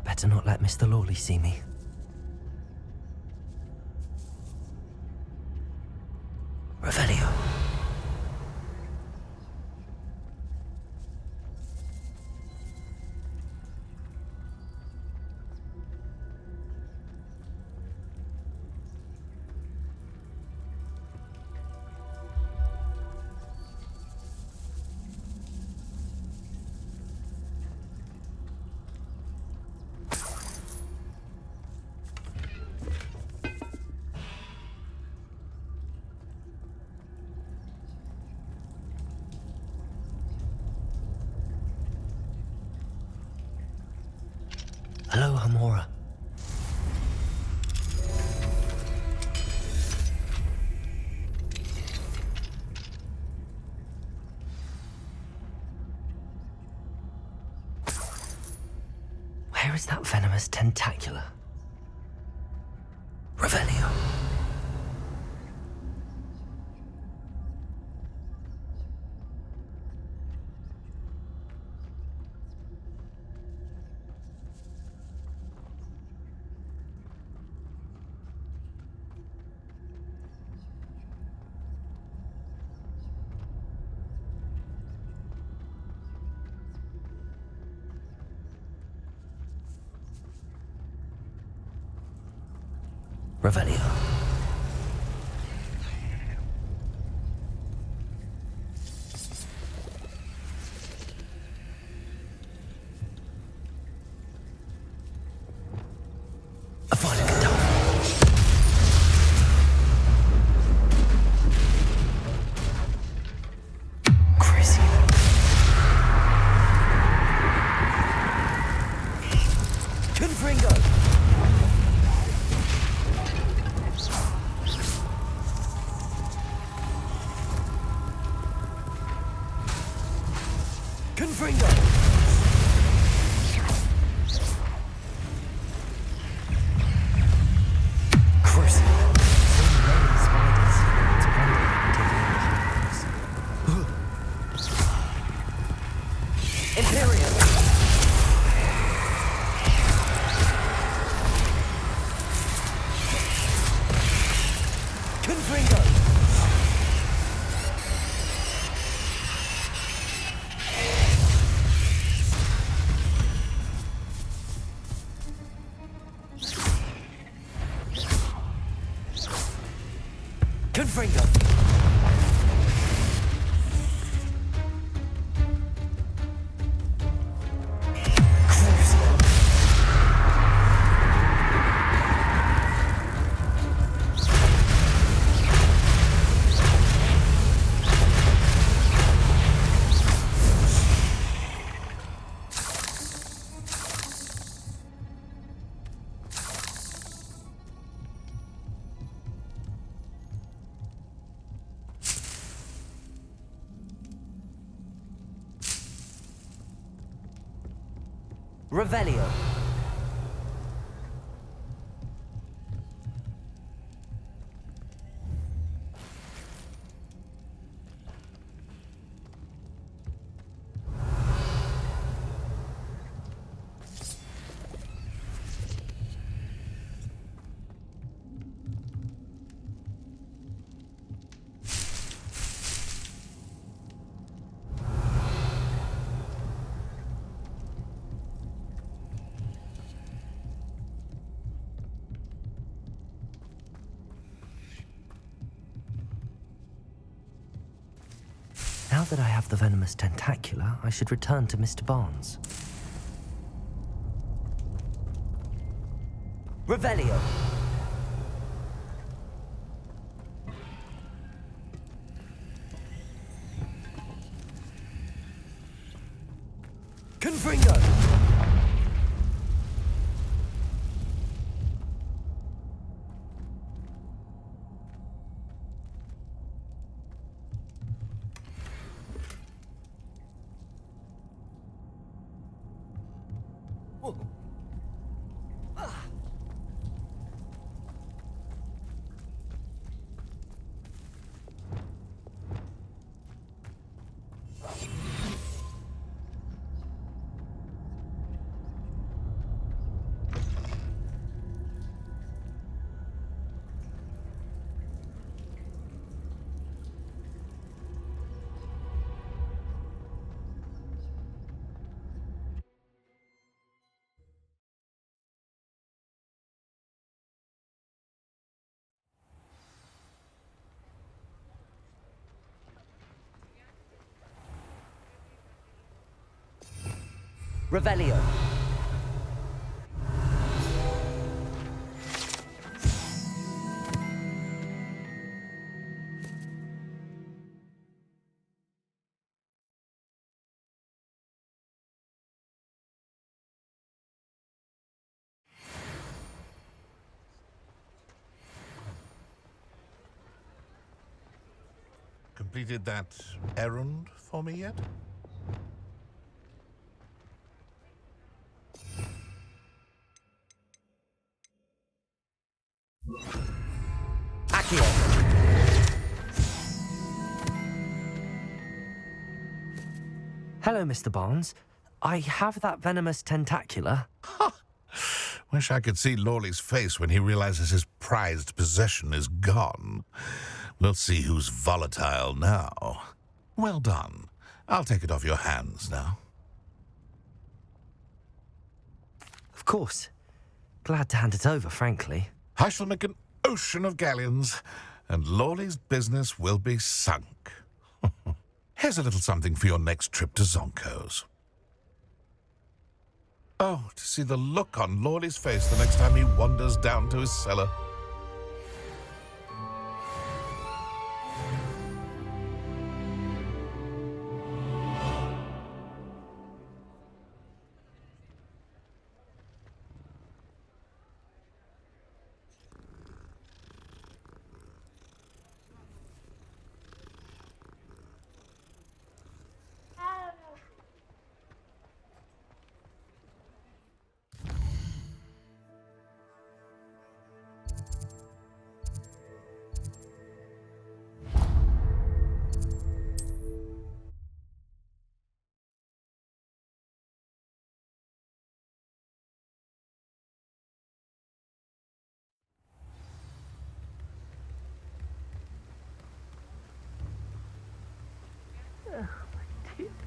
Better not let Mr. Lawley see me. Revelio. Hello, Hamora. Where is that venomous tentacular? Revelio. Revelio. A final Crazy. Confringo. Confringo! Cursing. So many spiders. It's a wonder I can take any Imperium! Confringo! Confringo. Revelio. Now that I have the venomous tentacular, I should return to Mr. Barnes. Revelio. Confringo. Revelio. Completed that errand for me yet? Accio. Hello, Mr. Barnes. I have that venomous tentacula. Wish I could see Lawley's face when he realizes his prized possession is gone. We'll see who's volatile now. Well done. I'll take it off your hands now. Of course. Glad to hand it over, frankly. I shall make an ocean of galleons, and Lawley's business will be sunk. Here's a little something for your next trip to Zonko's. Oh, to see the look on Lawley's face the next time he wanders down to his cellar.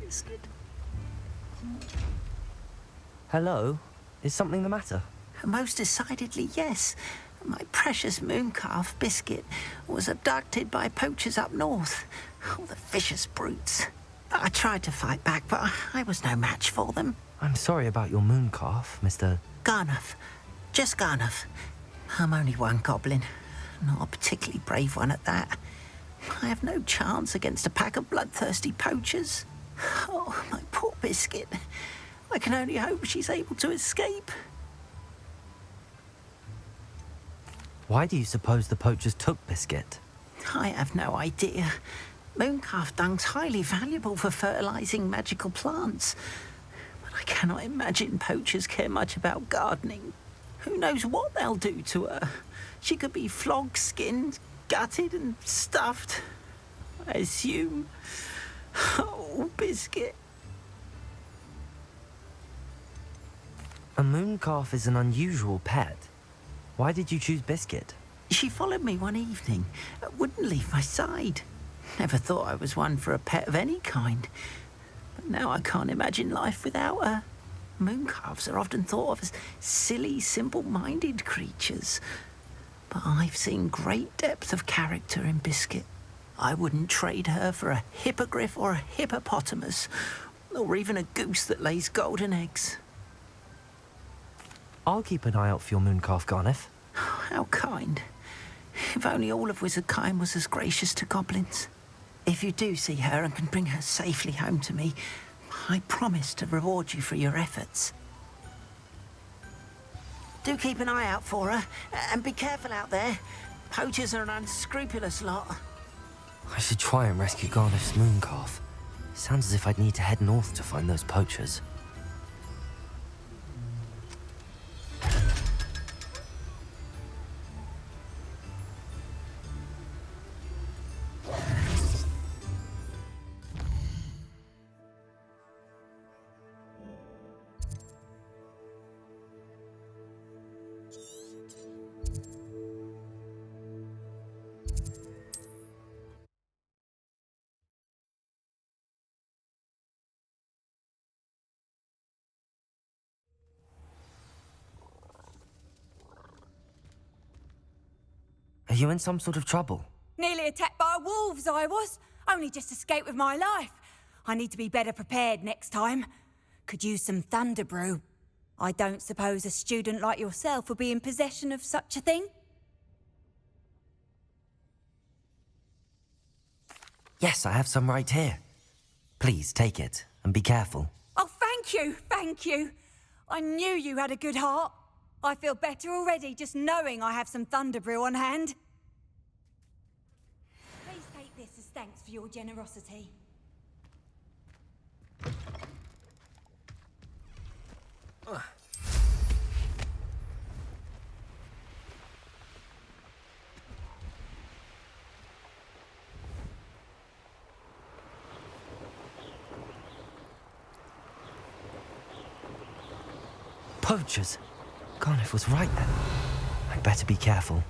Biscuit. Hello? Is something the matter? Most decidedly, yes. My precious mooncalf, Biscuit, was abducted by poachers up north. Oh, the vicious brutes. I tried to fight back, but I was no match for them. I'm sorry about your mooncalf, Mr. Garnuff. Just Garnuff. I'm only one goblin. Not a particularly brave one at that. I have no chance against a pack of bloodthirsty poachers. Oh, my poor Biscuit. I can only hope she's able to escape. Why do you suppose the poachers took Biscuit? I have no idea. Mooncalf dung's highly valuable for fertilizing magical plants. But I cannot imagine poachers care much about gardening. Who knows what they'll do to her? She could be flogged, skinned, gutted and stuffed. I assume. Oh, Biscuit. A mooncalf is an unusual pet. Why did you choose Biscuit? She followed me one evening, wouldn't leave my side. Never thought I was one for a pet of any kind. But now I can't imagine life without her. Mooncalves are often thought of as silly, simple-minded creatures. But I've seen great depth of character in Biscuit. I wouldn't trade her for a hippogriff or a hippopotamus, or even a goose that lays golden eggs. I'll keep an eye out for your mooncalf, Garniff. How kind. If only all of Wizardkind was as gracious to goblins. If you do see her and can bring her safely home to me, I promise to reward you for your efforts. Do keep an eye out for her, and be careful out there. Poachers are an unscrupulous lot. I should try and rescue Garniff's mooncalf. Sounds as if I'd need to head north to find those poachers. Are you in some sort of trouble? Nearly attacked by wolves, I was. Only just escaped with my life. I need to be better prepared next time. Could use some thunder brew. I don't suppose a student like yourself would be in possession of such a thing? Yes, I have some right here. Please take it and be careful. Oh, thank you, thank you. I knew you had a good heart. I feel better already just knowing I have some thunder brew on hand. Please take this as thanks for your generosity. Poachers? Garniff was right then. I'd better be careful.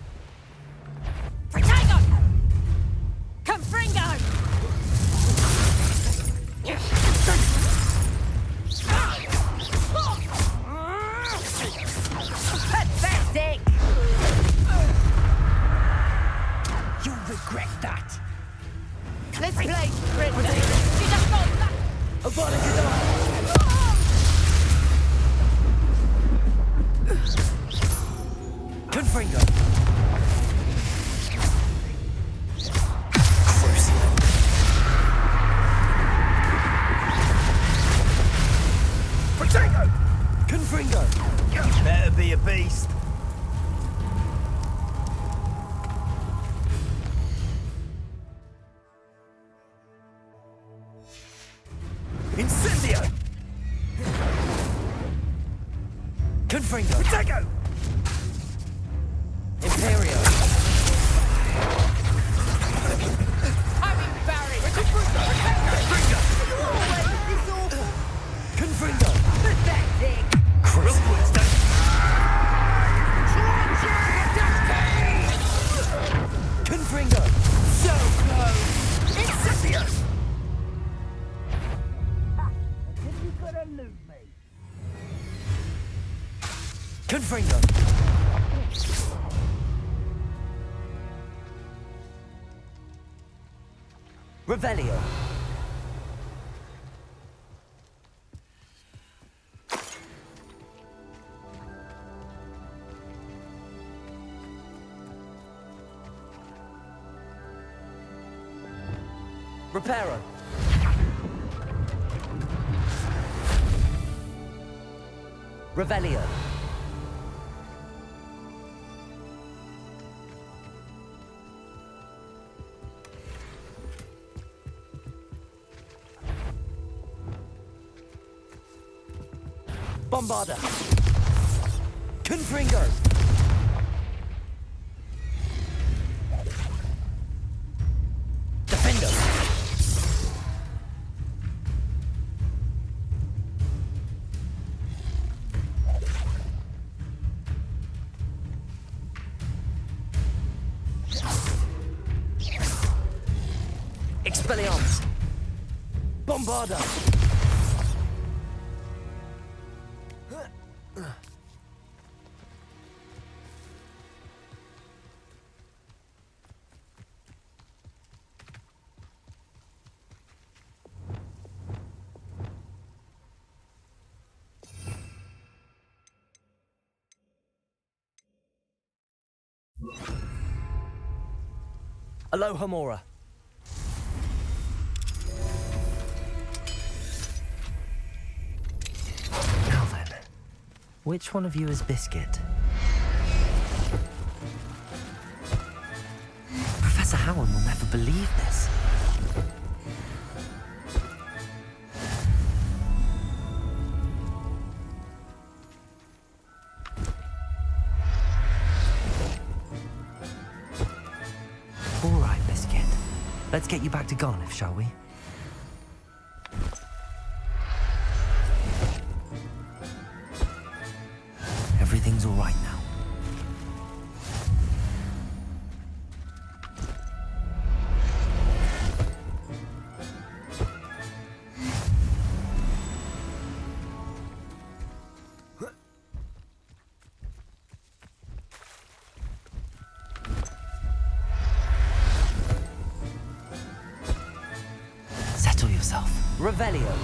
Protego! Confringo! Pathetic! You'll regret that. Let's play, Brenda. She just got back. Confringo! Protego! Confringo! Better be a beast. Incendio! Confringo! Protego! Imperio! Harry Barry! Confringo! Pathetic! Crookwoods don't... Confringo! So close! Incendio! Confringo! Revelio! Reparo! Revelio! Bombarda! Confringo! Defender! Expelliarmus! Bombarda! Aloha Mora. Now then, which one of you is Biscuit? Professor Howard will never believe this. All right, Biscuit. Let's get you back to Garniff, shall we? Everything's all right now. Settle yourself. Revelio.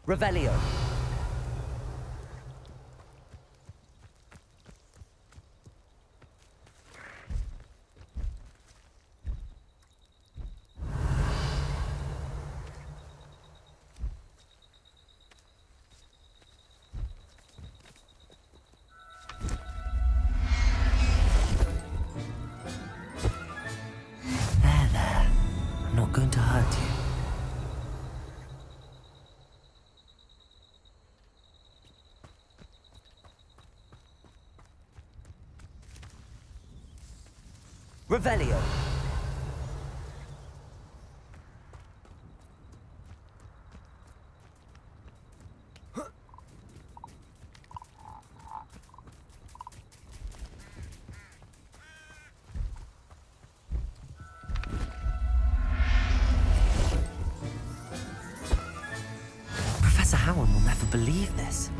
Revelio. There. I'm not going to hurt you. Revelio. Professor Howard will never believe this.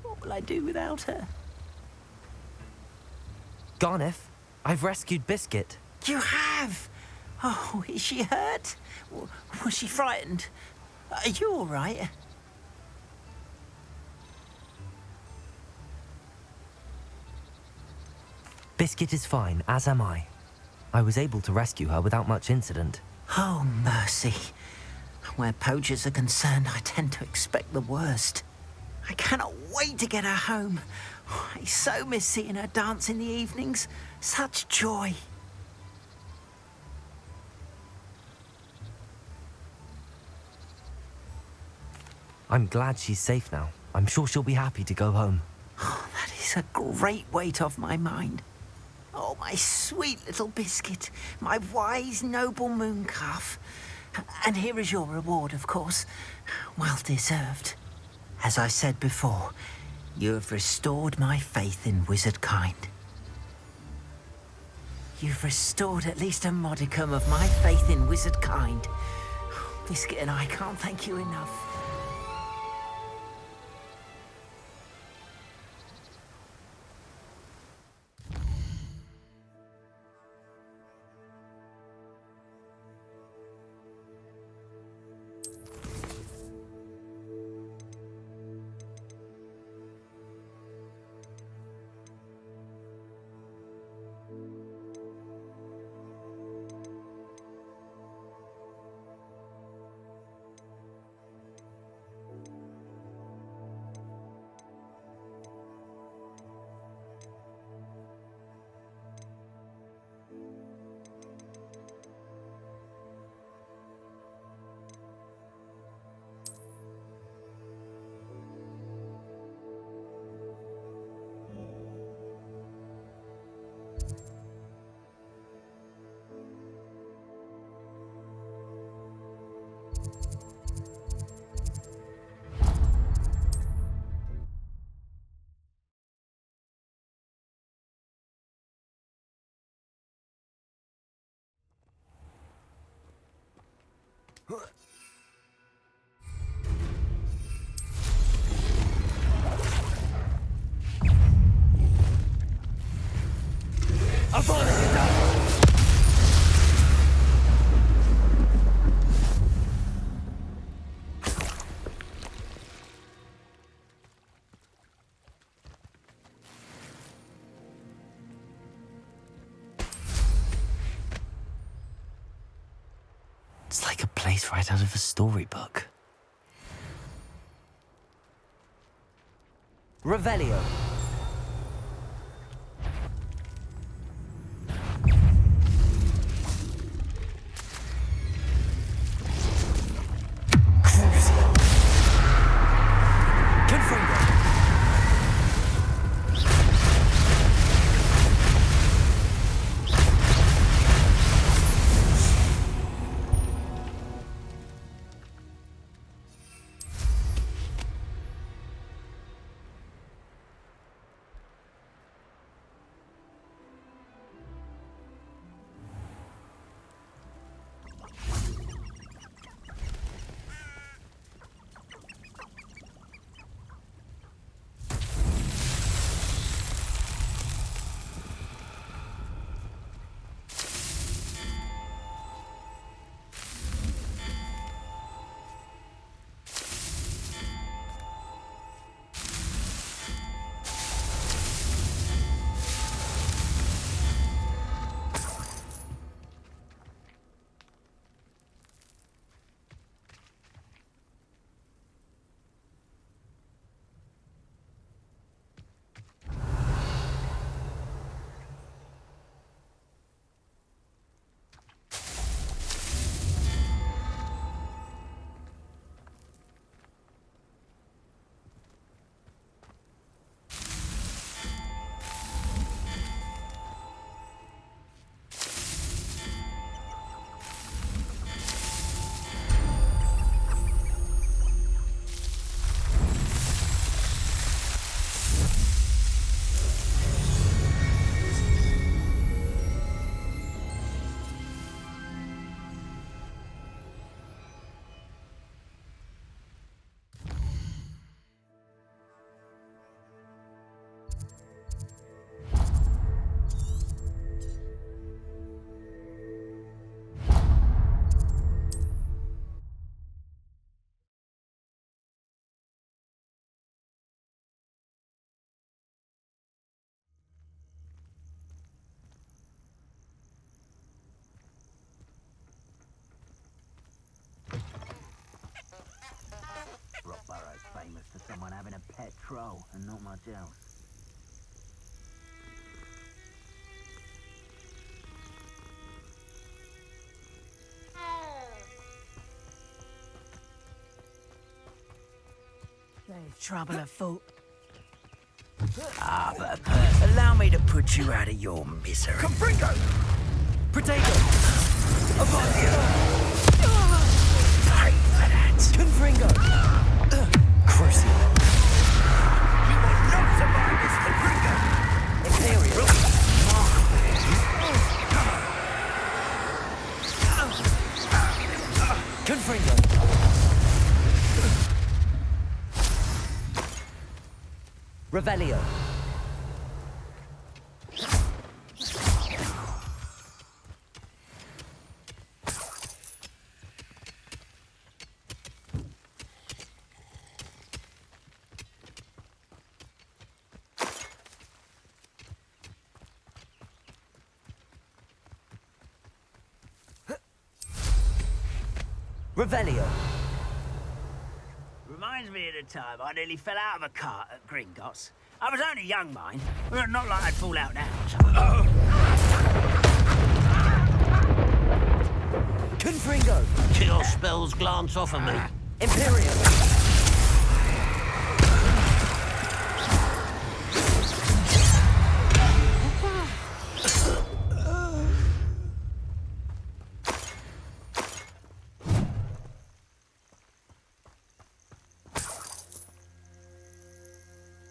What will I do without her? Garneth, I've rescued Biscuit. You have? Oh, is she hurt? Was she frightened? Are you all right? Biscuit is fine, as am I. I was able to rescue her without much incident. Oh, mercy. Where poachers are concerned, I tend to expect the worst. I cannot wait to get her home. I so miss seeing her dance in the evenings. Such joy. I'm glad she's safe now. I'm sure she'll be happy to go home. Oh, that is a great weight off my mind. Oh, my sweet little Biscuit, my wise, noble mooncalf. And here is your reward, of course. Well deserved. As I said before, you have restored my faith in wizard kind. You've restored at least a modicum of my faith in wizard kind. Biscuit and I can't thank you enough. It's like a place right out of a storybook. Revelio. and not much else. There's trouble afoot. Allow me to put you out of your misery. Confringo! Potato! Pay for that. Confringo! Crucial! You will not survive this, Confringo! Imperial! Confringo! Revelio! Revelio! Reminds me of the time I nearly fell out of a cart at Gringotts. I was only young, mind. Well, not like I'd fall out now. Confringo! Kill spells glance off of me. Imperial!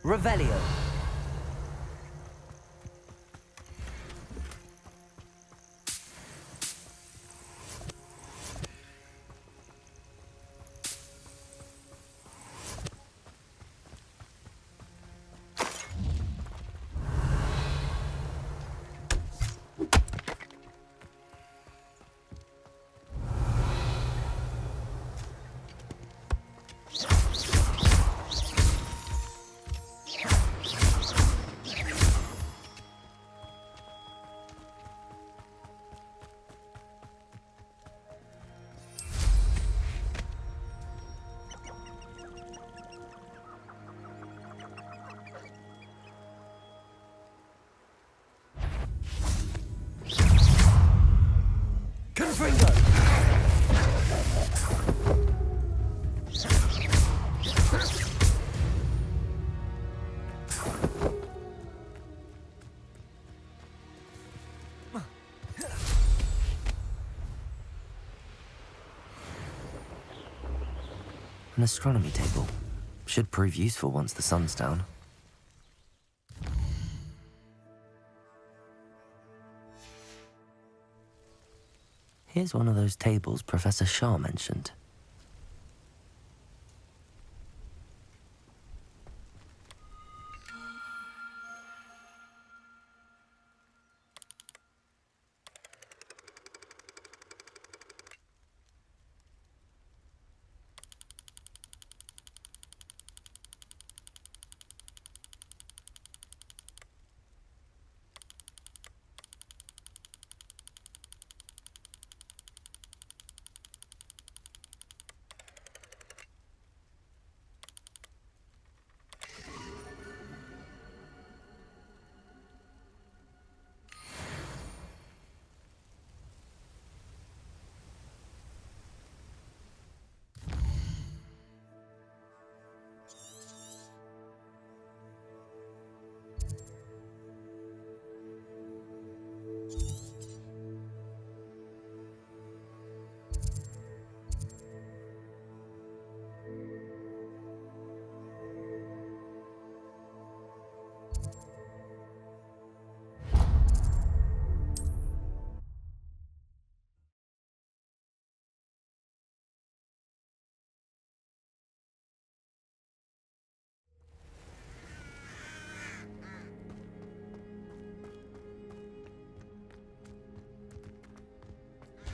Revelio. Confringo! An astronomy table. Should prove useful once the sun's down. Here's one of those tables Professor Shah mentioned.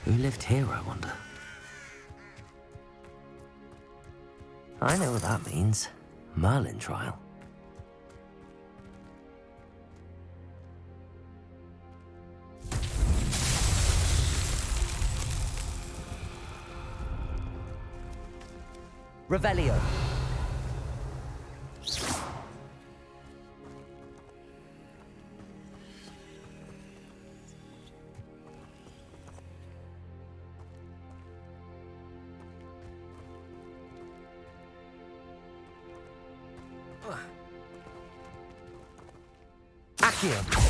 Who lived here, I wonder? I know what that means. Merlin trial. Revelio. Accio.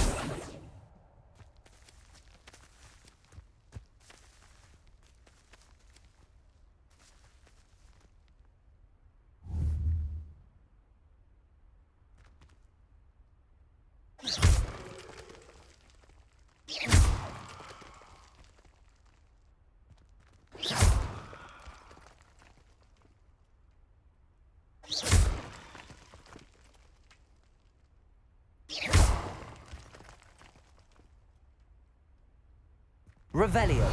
Revelio.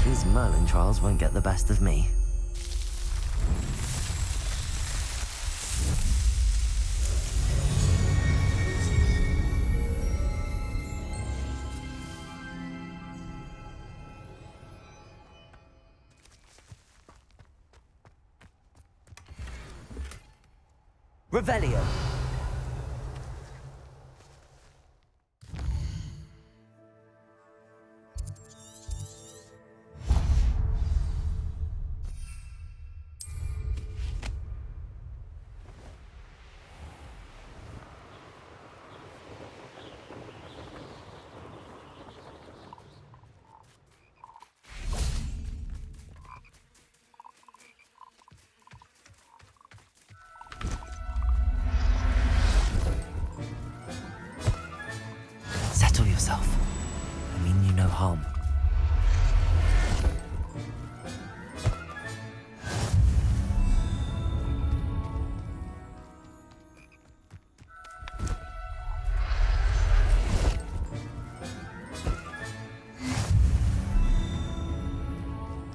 These Merlin trials won't get the best of me. Revelio. Settle yourself. I mean you no harm.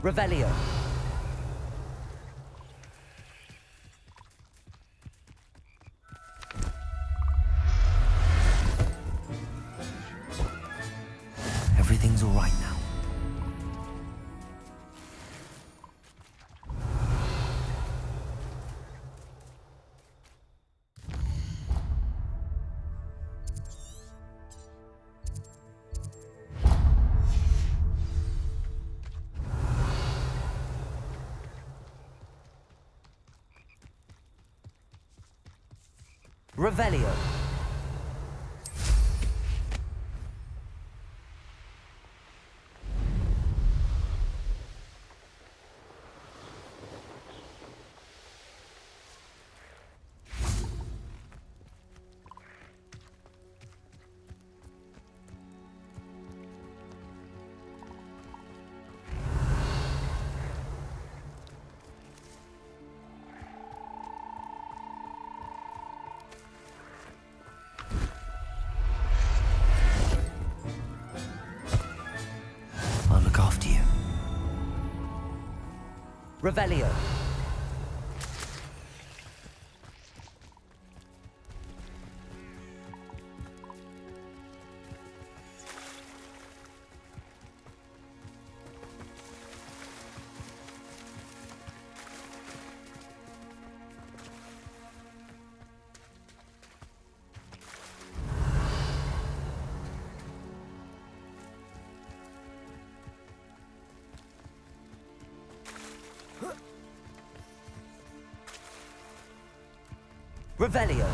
Revelio. Everything's all right now. Revelio. I'll look after you. Revelio. Revelio.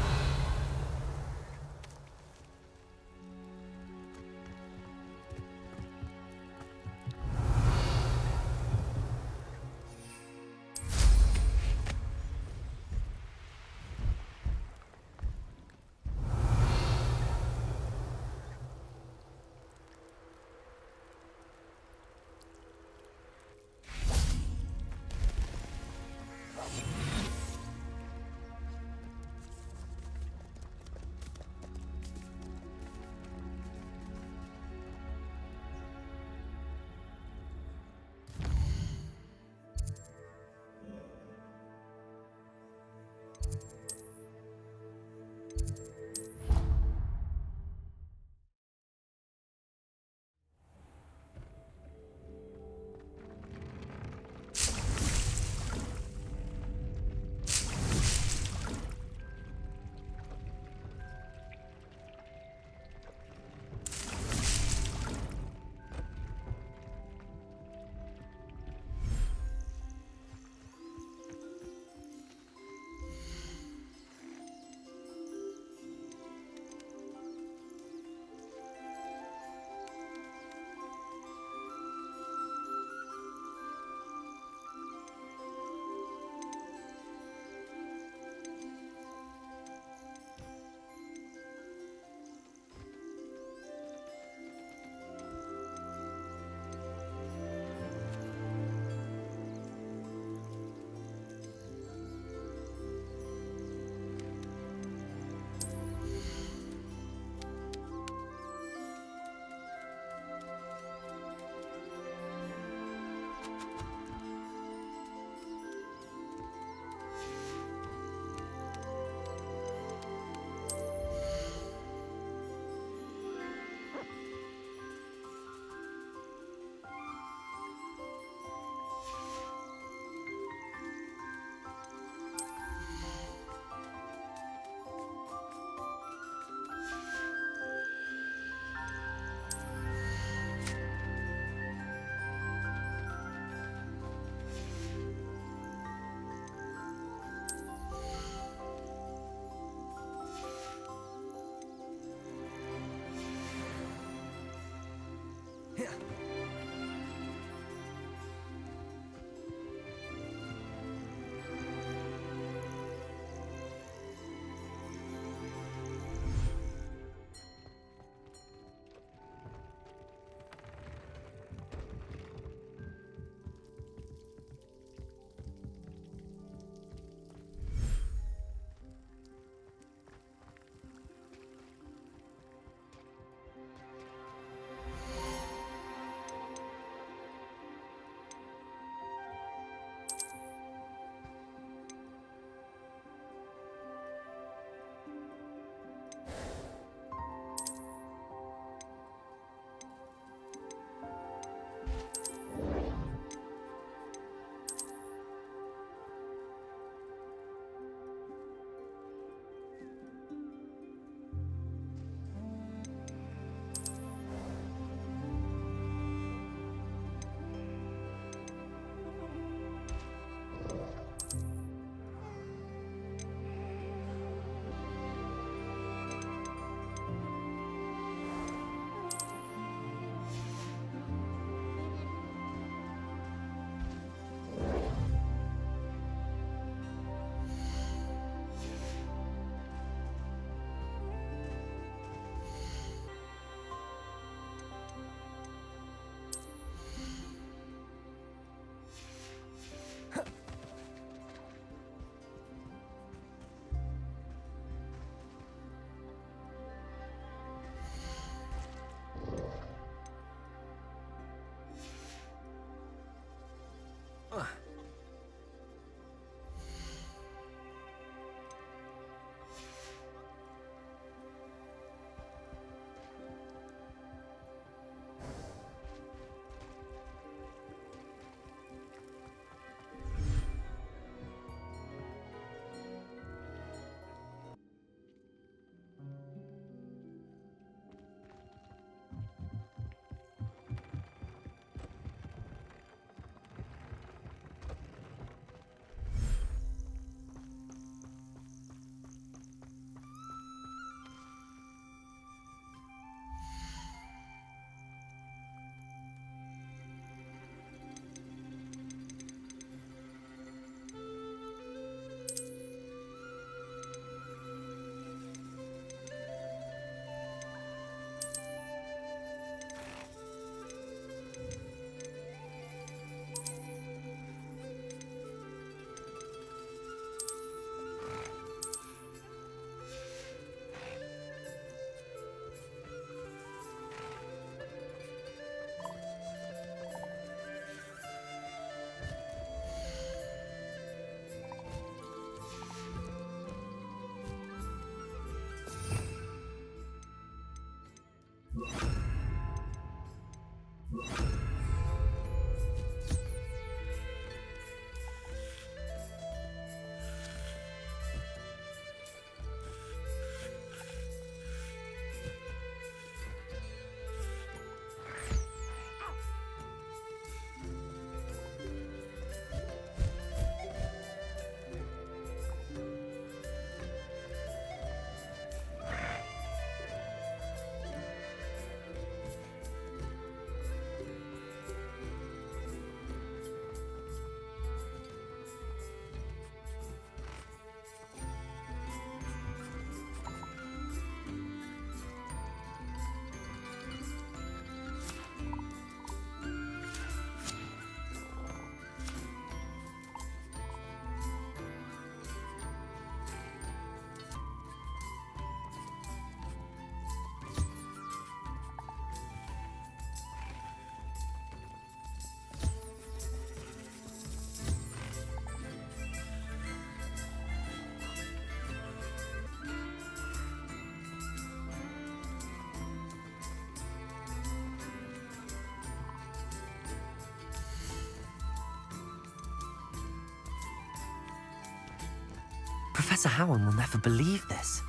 Professor Howard will never believe this.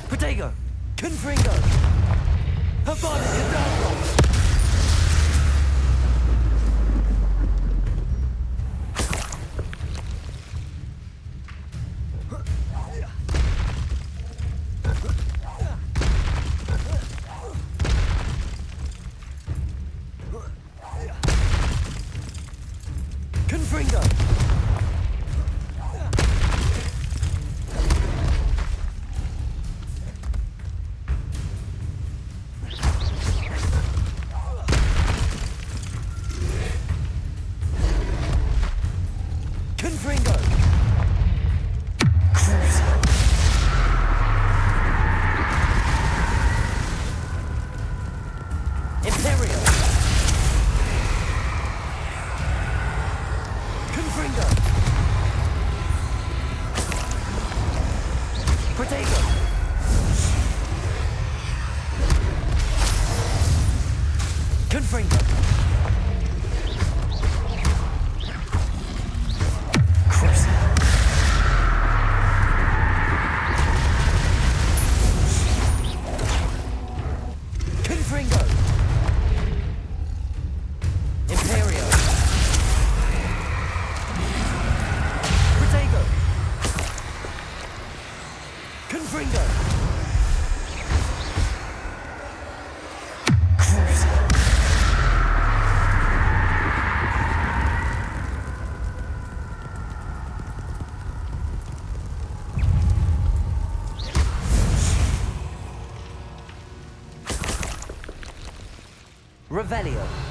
Protego! Confringo! Habana Cadabra! Confringo! Revelio.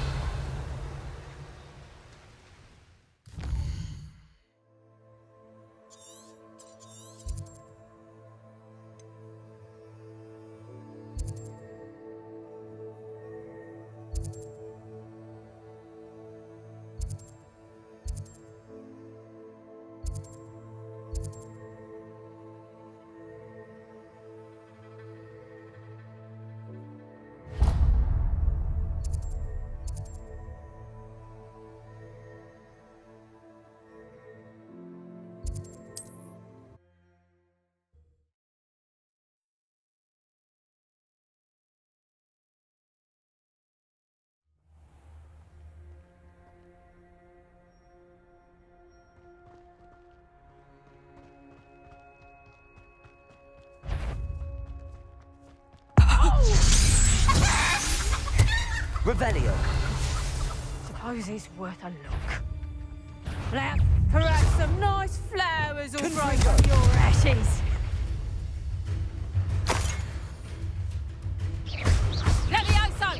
Revelio. Suppose he's worth a look. Now, perhaps some nice flowers will break up your ashes. Levioso!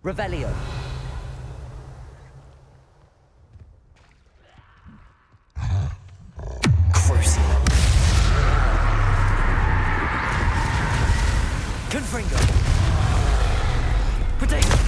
Revelio. Crucio. Confringo. Potato.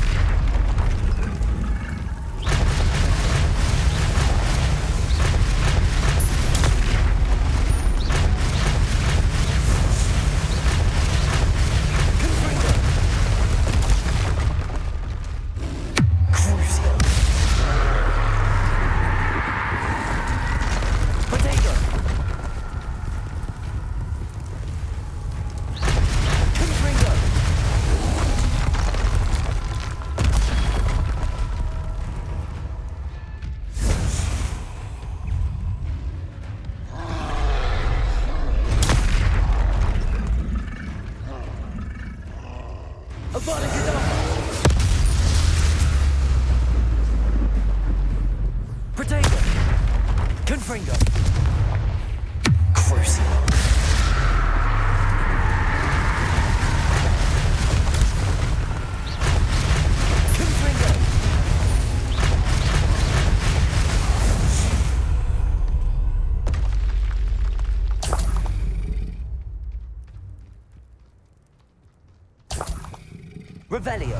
Revelio.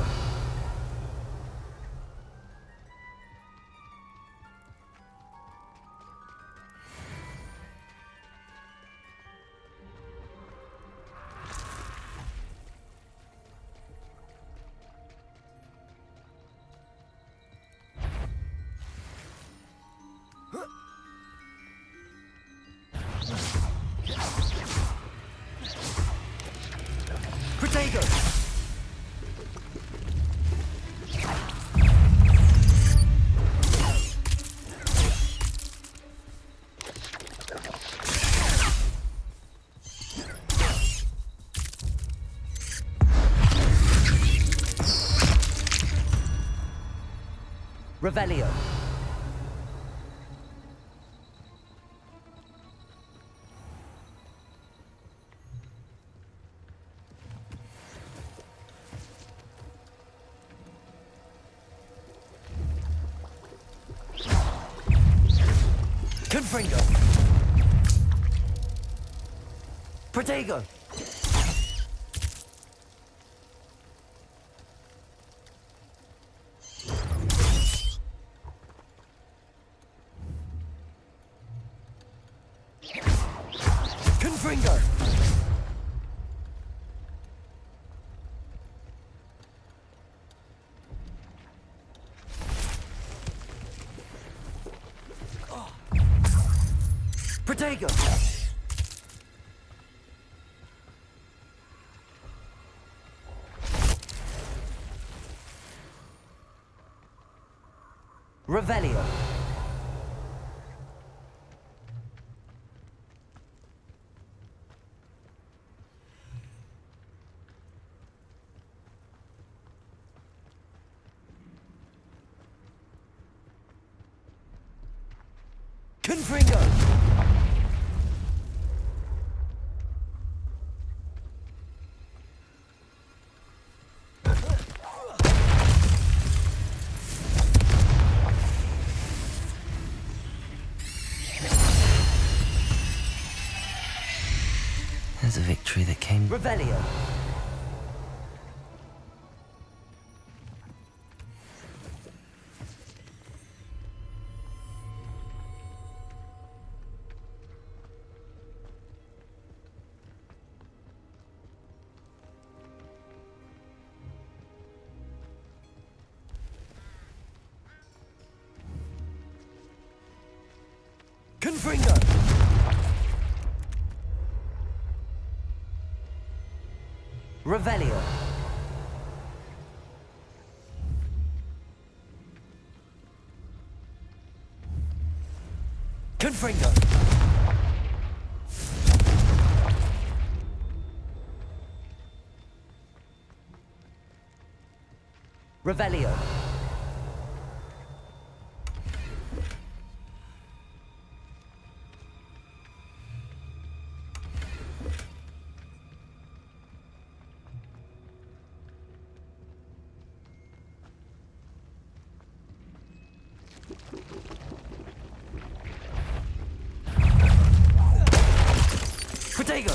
Protego. Revelio. Confringo. Protego. Confringo. Protego. Revelio. Confringo. There's a victory that came. Revelio. Confringo. Revelio. Confringo. Revelio. Protego.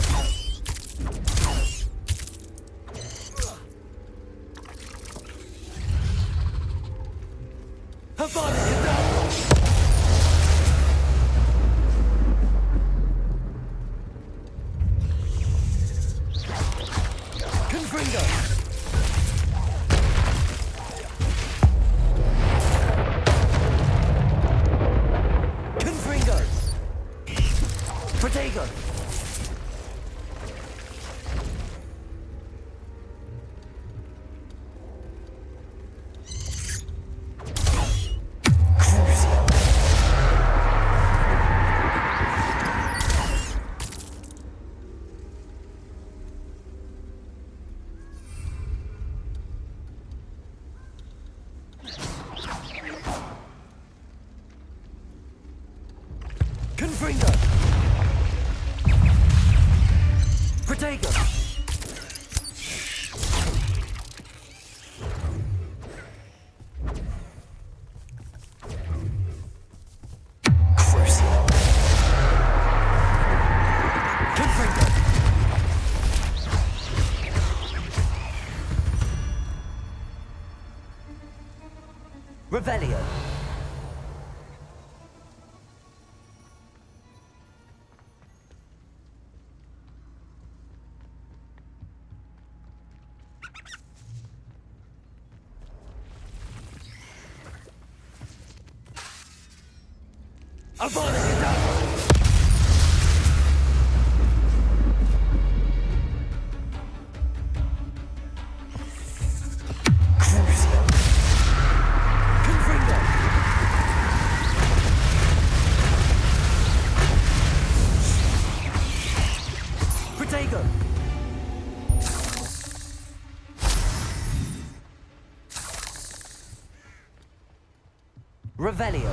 Confringo. Confringo. Protego. Confringo. Protego. Confringo. Revelio. Protego. Revelio.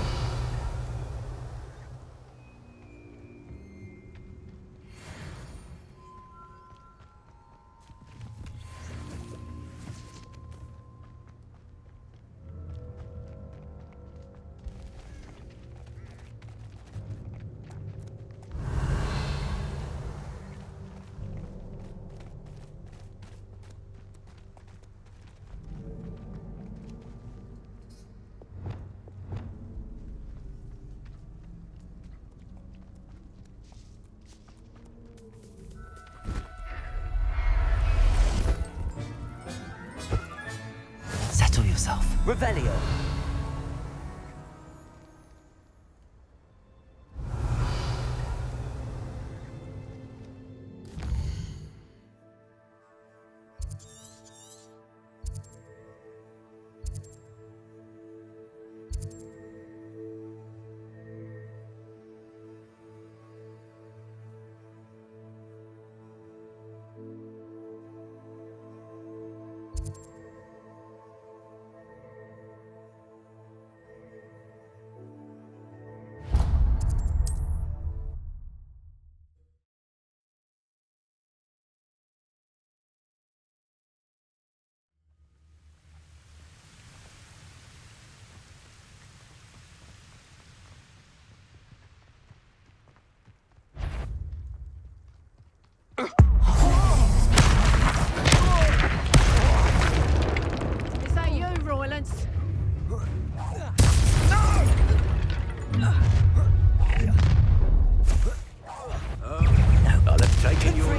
Settle yourself. Revelio. Is that you, Roylance? I'll have taken your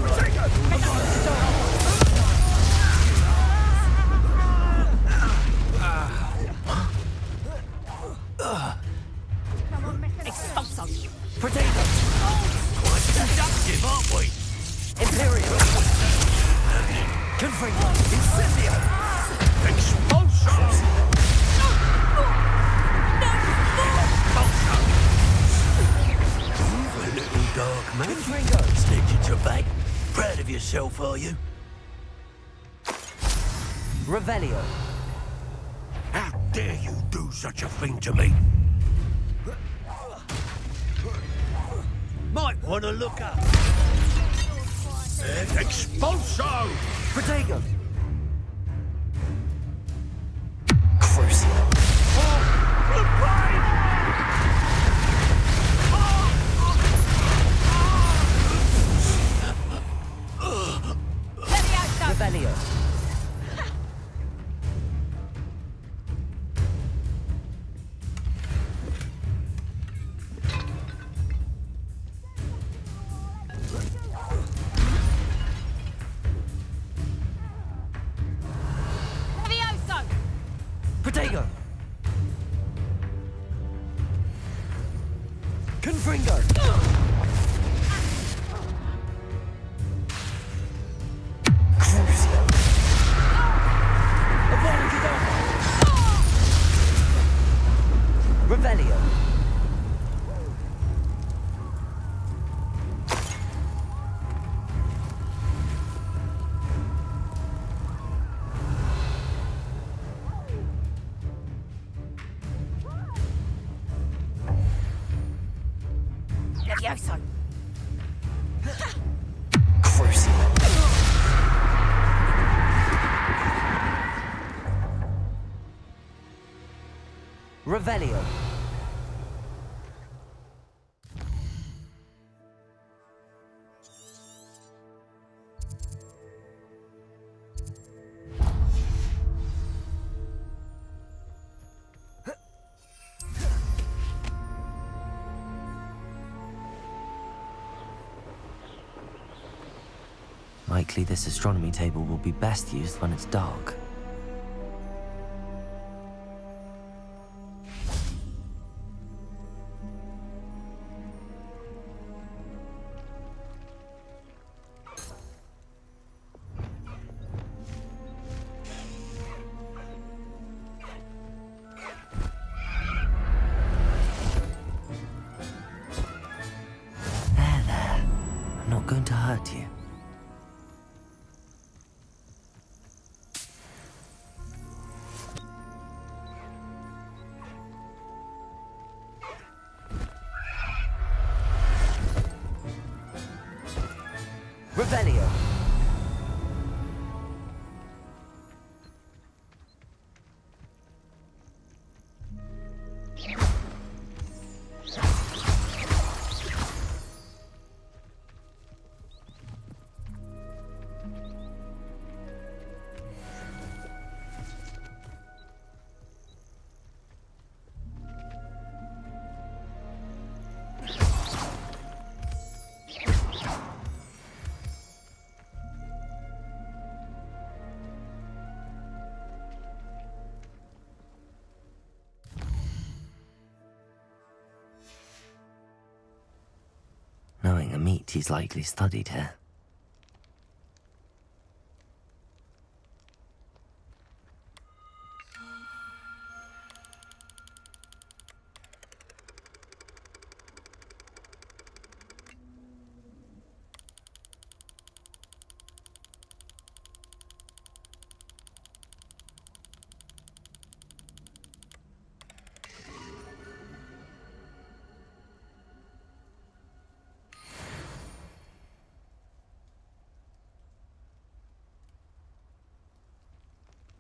Expulso. Protego. Quite seductive, aren't we? Imperial. Confringo! Incendio! Expulso! You're a little dark, man. Confringo! Sneaked into your bag. Proud of yourself, are you? Revelio. How dare you do such a thing to me? Might want to look up. Expulso! Protego. Crucio. Revelio. Levioso! Protego. Confringo. Crucio. Revelio. Levioso! Crucio. Revelio. Likely this astronomy table will be best used when it's dark. There. I'm not going to hurt you. Revelio. Knowing a meat, he's likely studied here.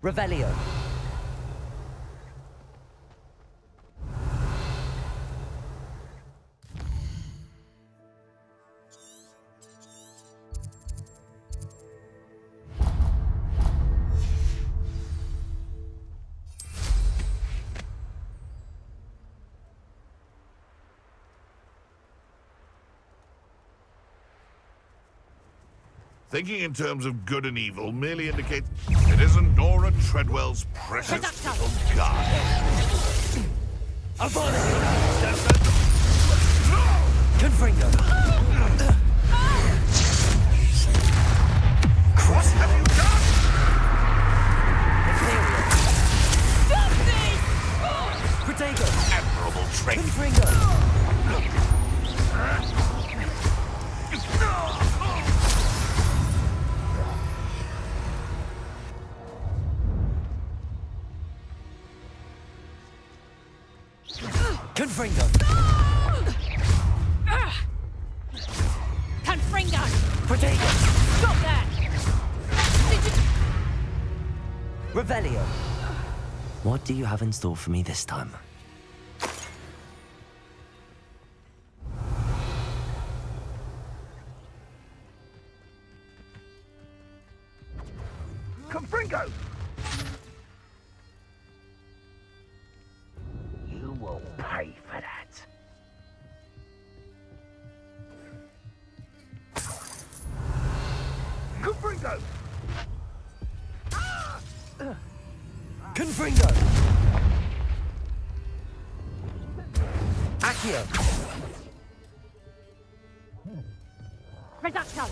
Revelio. Thinking in terms of good and evil merely indicates it isn't Nora Treadwell's precious little garden. Confringo. What have you done? Confringo! Confringo! Protego! Stop that! Revelio! What do you have in store for me this time? Confringo! You will pay for that. Confringo! Confringo! Accio! Reducto!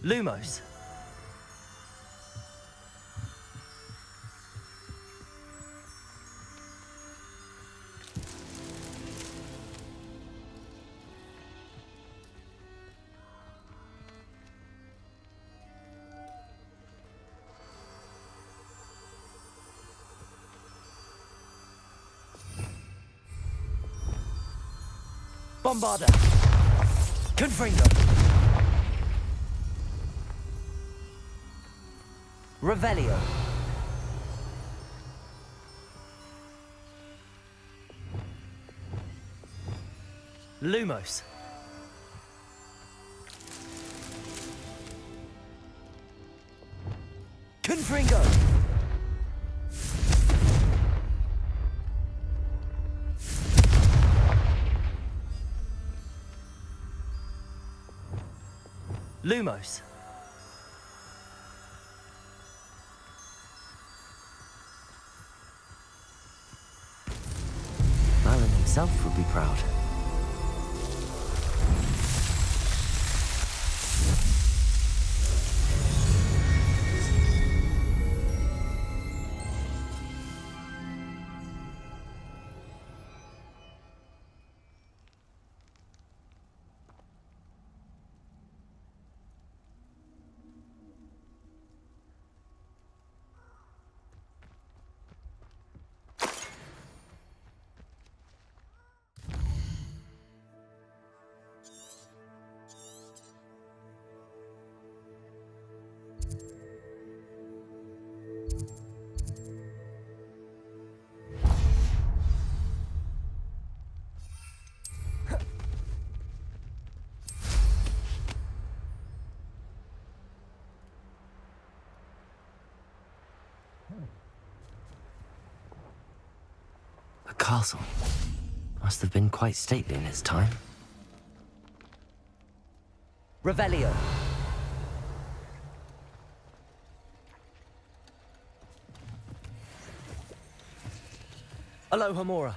Lumos! Bombarda! Confringo! Revelio! Lumos! Confringo! Lumos! Alan himself would be proud. The castle must have been quite stately in its time. Revelio! Alohomora!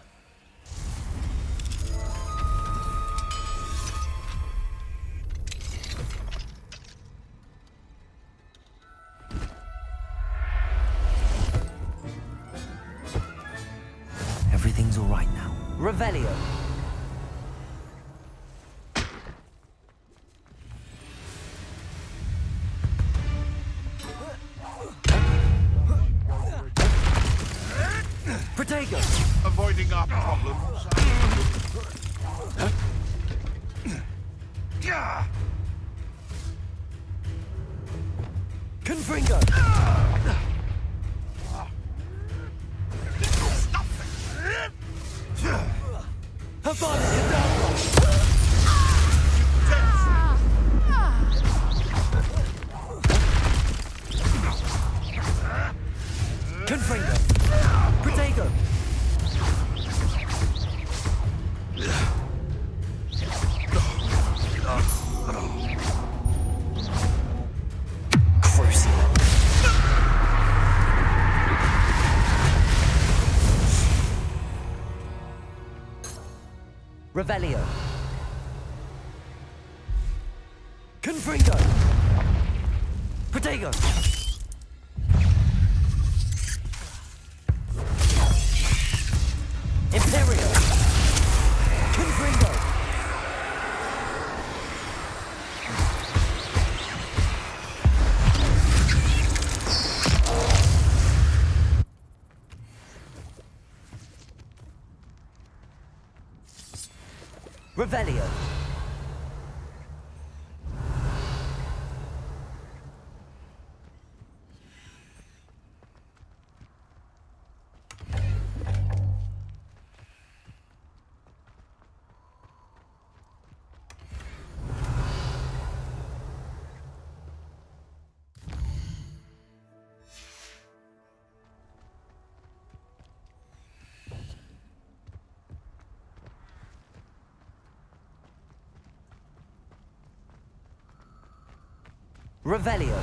Everything's all right now. Revelio! Protego! Avoiding our problems. Confringo! Confringo! Protego! Crucible! Revelio. Confringo. Protego. Imperio. Confringo. Revelio. Revelio.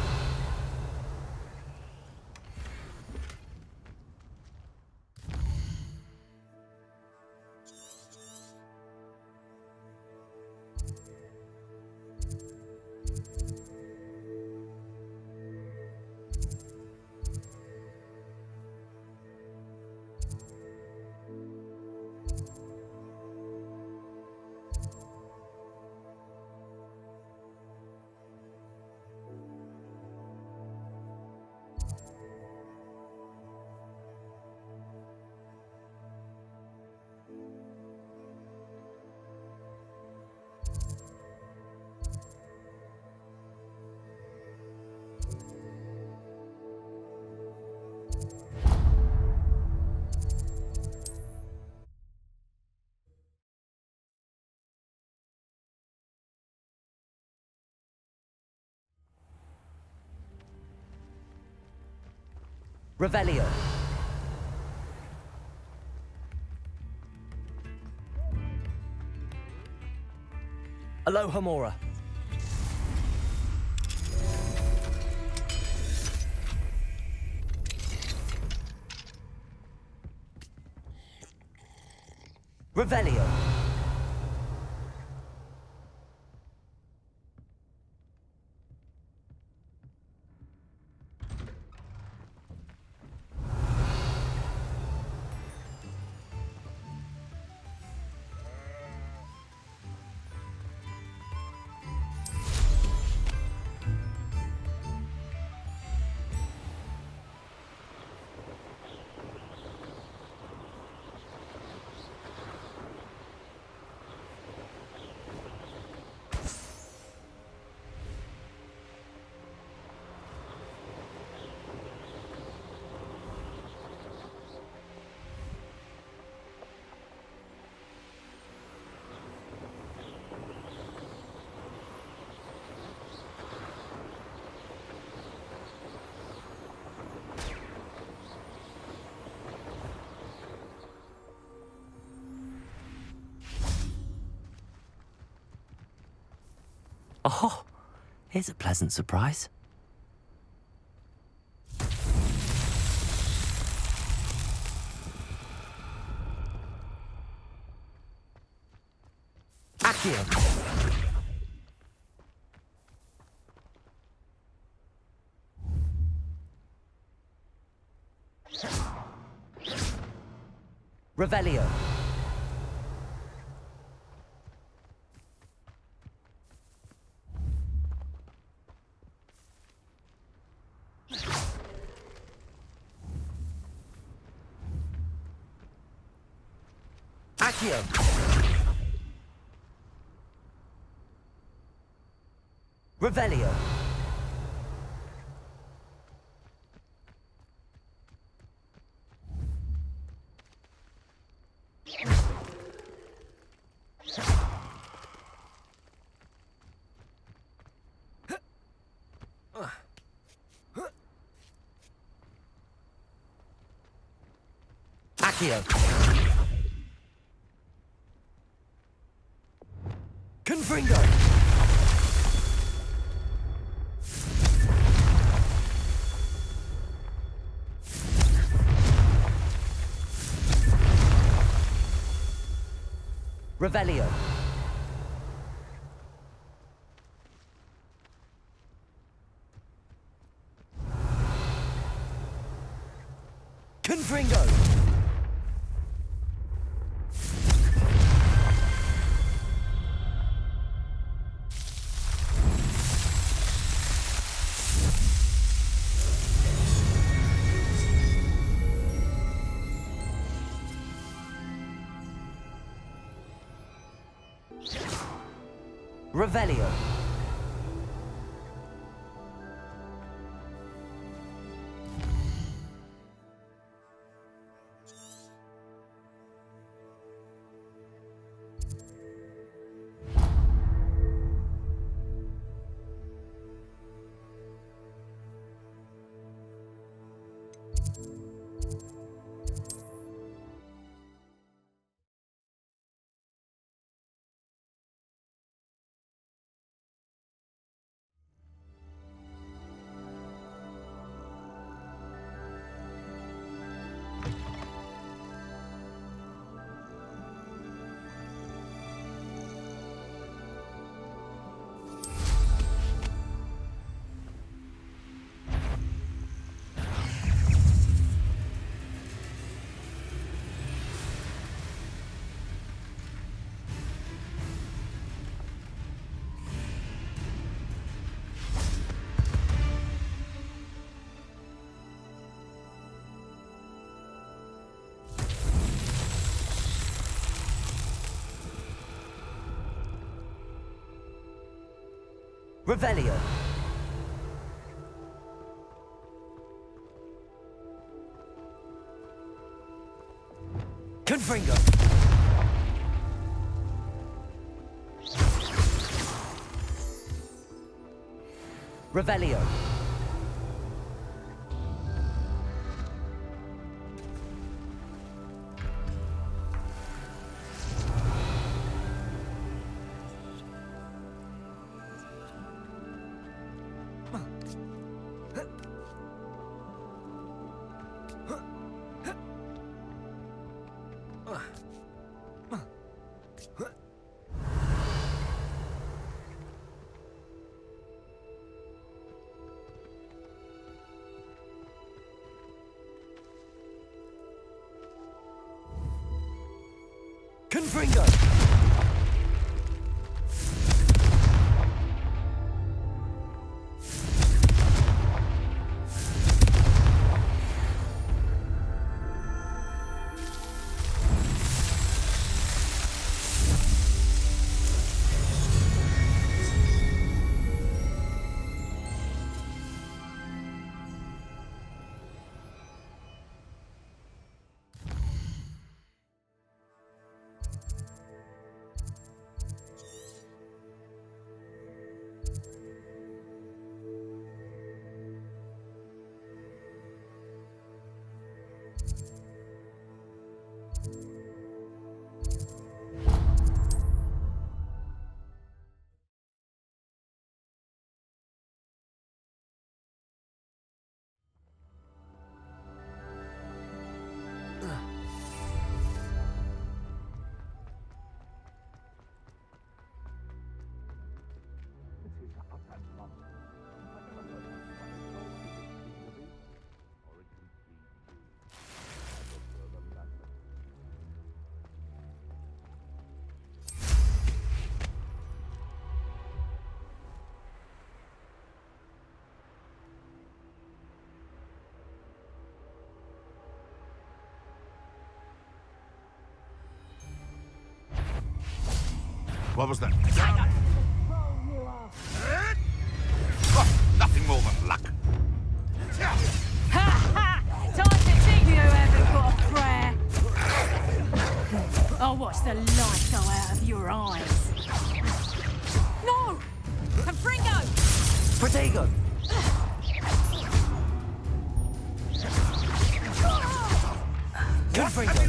Revelio. Aloha Mora. Revelio. Oh, here's a pleasant surprise. Accio. Revelio. Accio. Revelio. Accio. Confringo. Revelio. Confringo. Revelio. Revelio. Confringo. Revelio. Confringo! What was that? Oh, nothing more than luck. Ha ha! Time to cheat you haven't got a prayer. I'll watch the light go out of your eyes. No! Confringo! Protego! Confringo!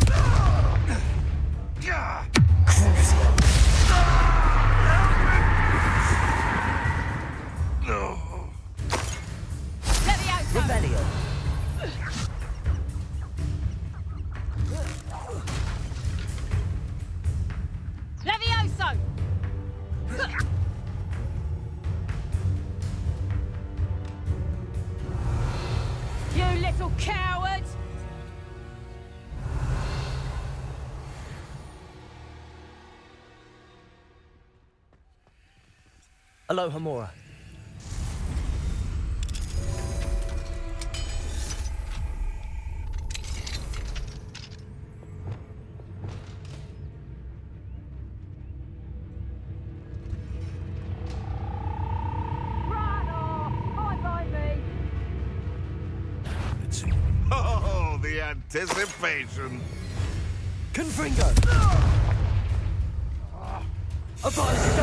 Revelio. coward! Aloha Mora. Oh, the anticipation. Confringo! Apologies,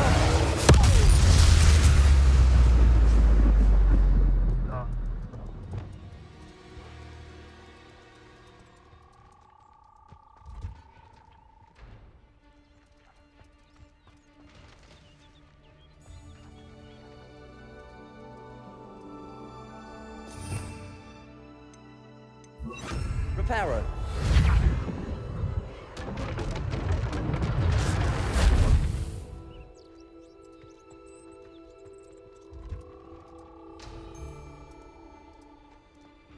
Reparo.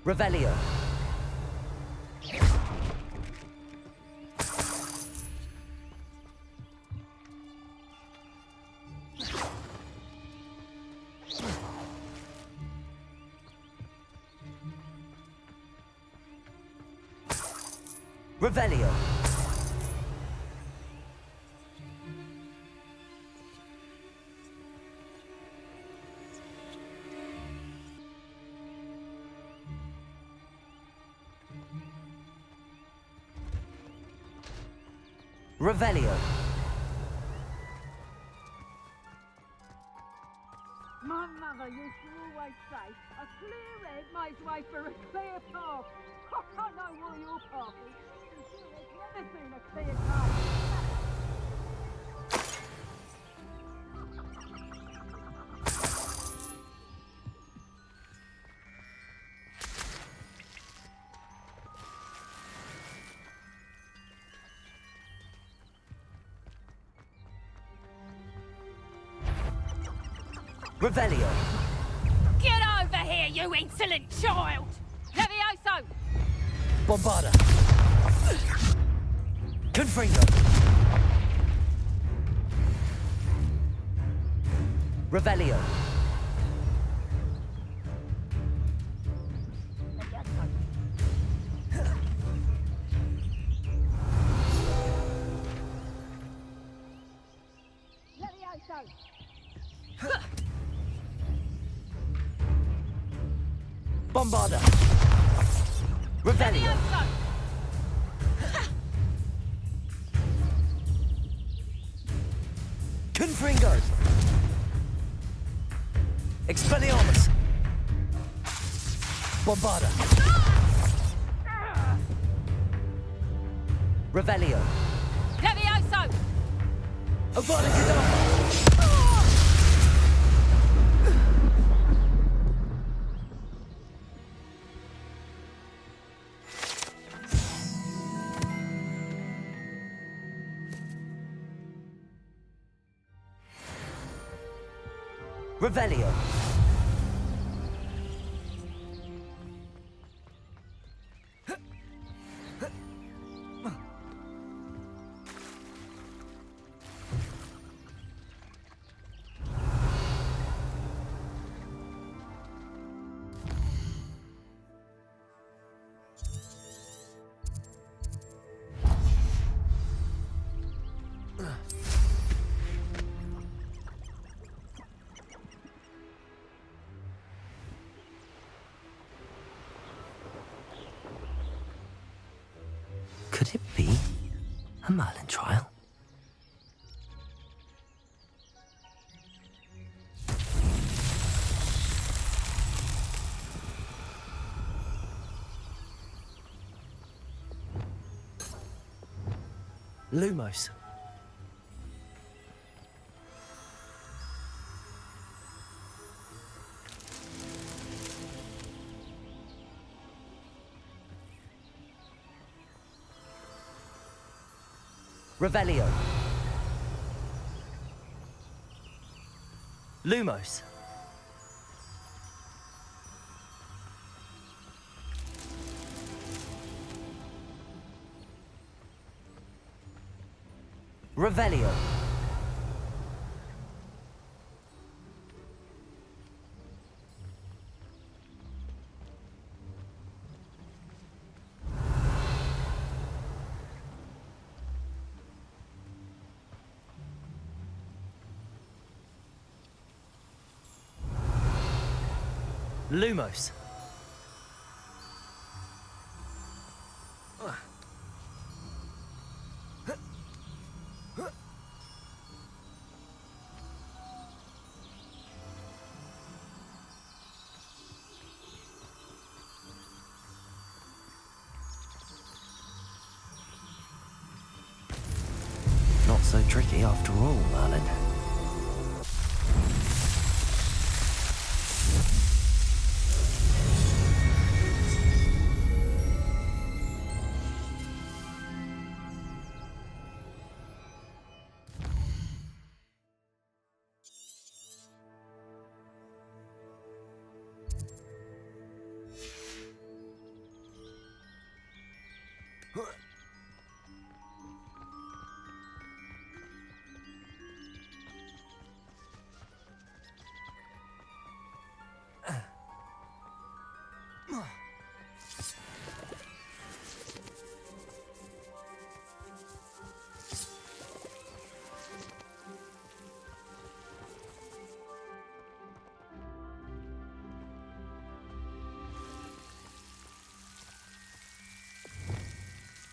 Revelio. Revelio. Revelio. My mother used to always say, a clear head makes way for a clear path. I don't know what your path is. There's never been a clear path. Revelio. Get over here, you insolent child! Levioso! Bombarda. Confringo. Revelio. Levioso! Bombarda. Revelio. Confringo. Expelliarmus. Bombarda. Revelio. Levioso! Avada Kedavra. Revelio. Could it be a Merlin trial? Lumos. Revelio. Lumos. Revelio. Lumos. Not so tricky after all, Merlin.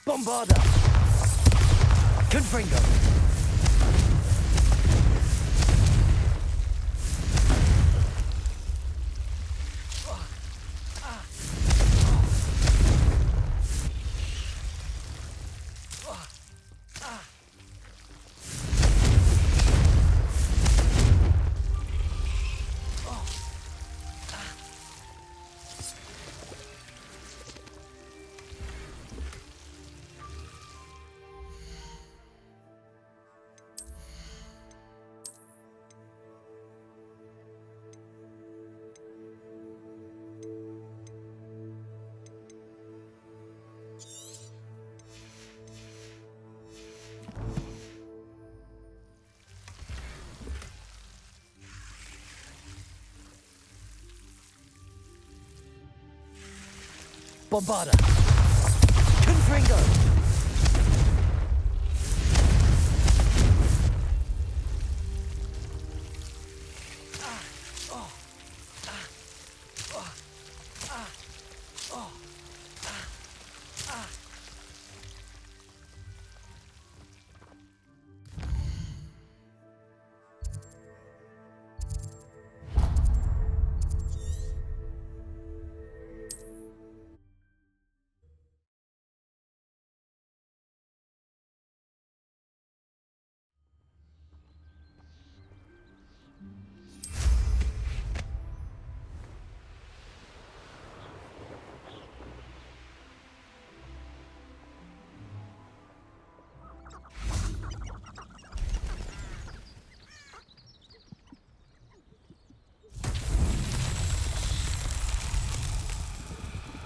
Bombarda! Confringo! Bombarda! Confringo!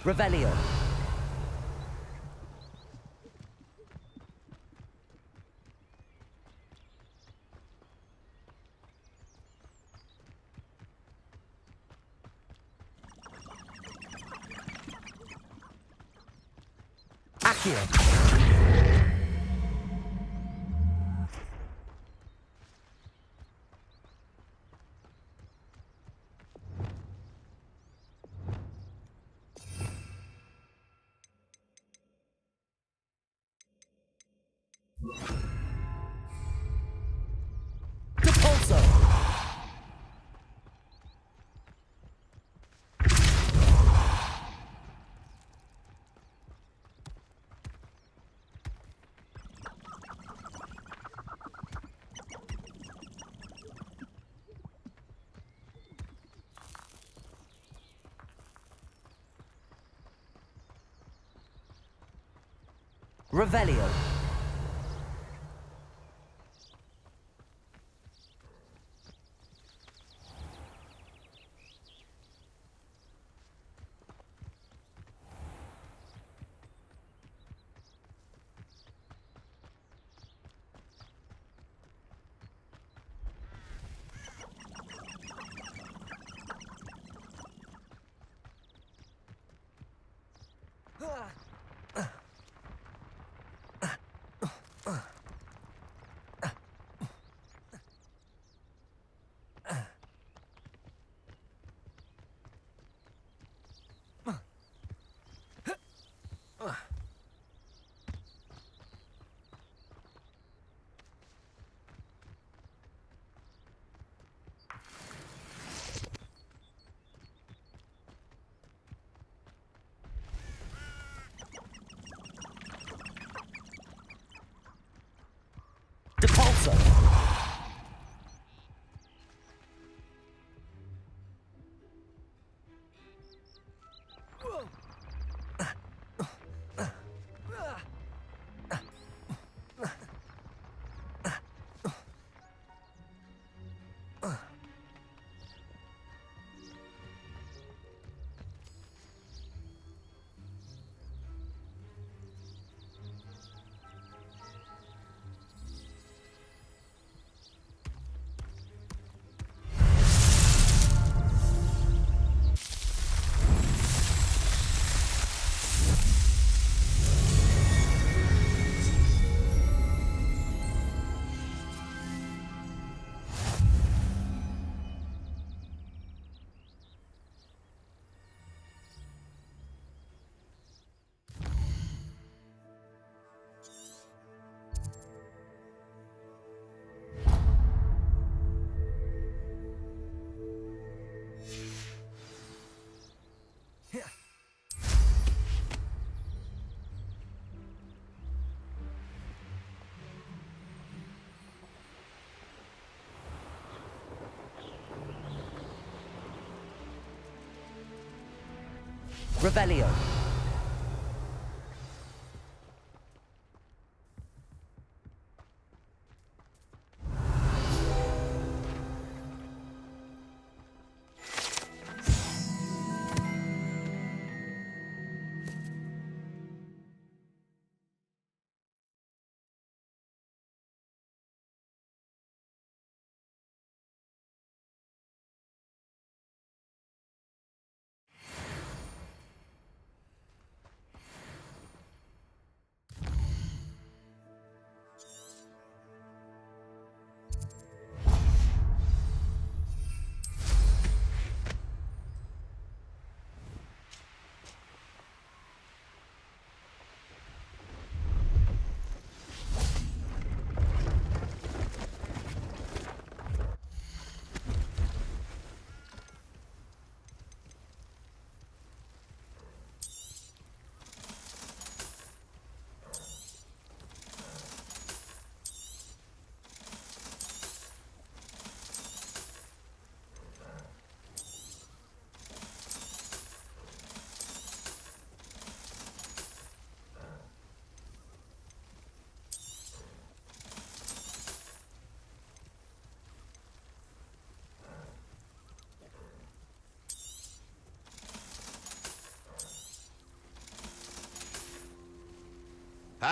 Revelio. Accio. Revelio. Depulso! Revelio.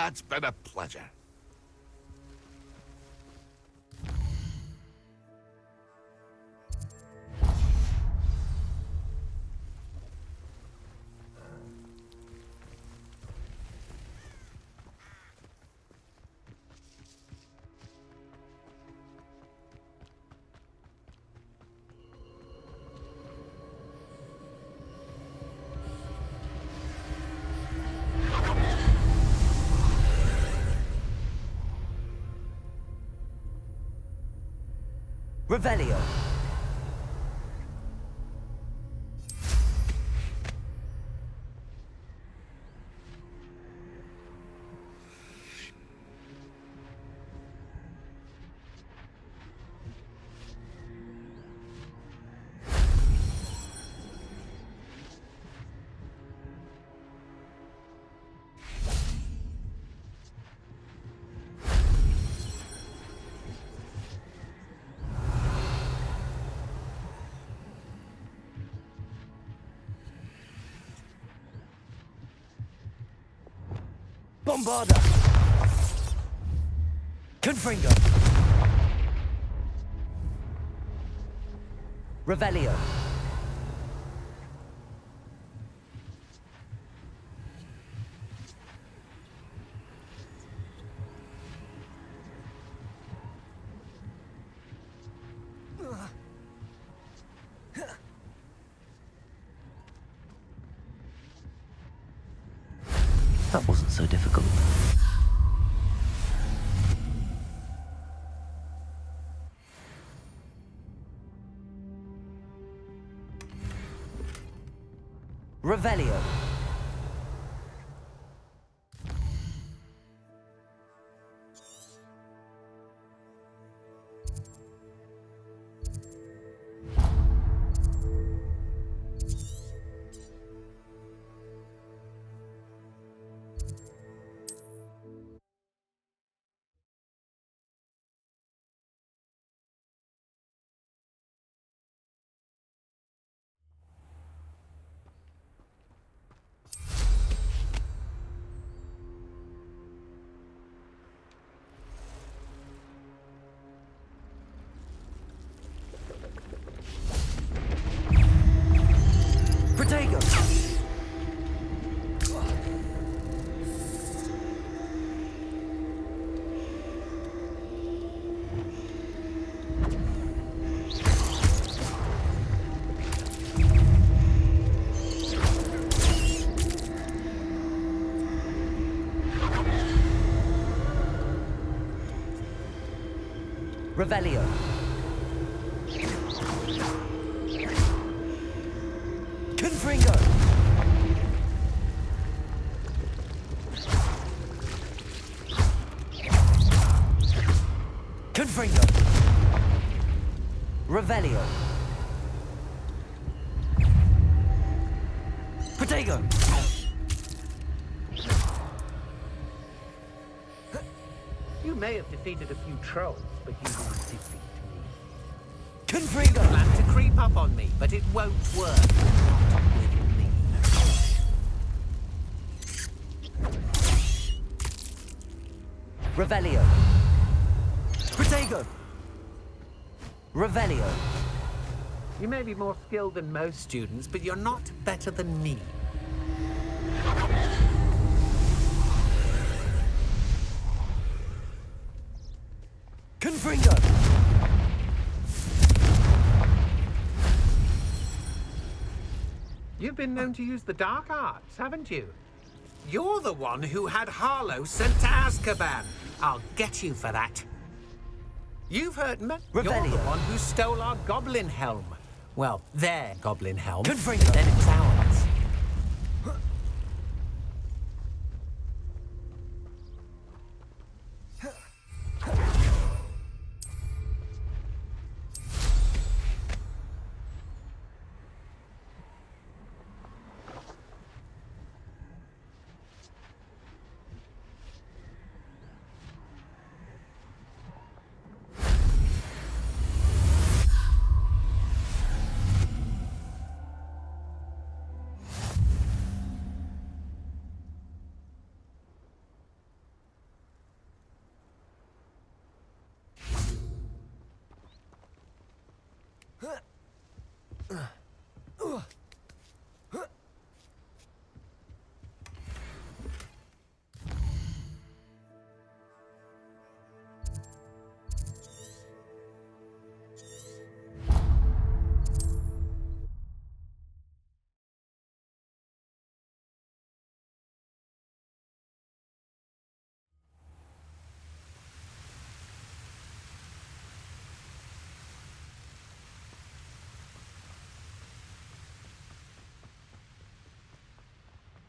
It's been a pleasure. Revelio. Bombarda! Confringo! Revelio! That wasn't so difficult. Revelio. Revelio. Confringo. Confringo. Revelio. Protego. You may have defeated a few trolls, but you won't defeat me. Confringo. You plan to creep up on me, but it won't work. Not with me. Revelio. Protego. Revelio. You may be more skilled than most students, but you're not better than me. Confringo. You've been known to use the dark arts, haven't you? You're the one who had Harlow sent to Azkaban. I'll get you for that. You've hurt me. You're the one who stole our goblin helm. Well, their goblin helm. Confringo. Then it was ours.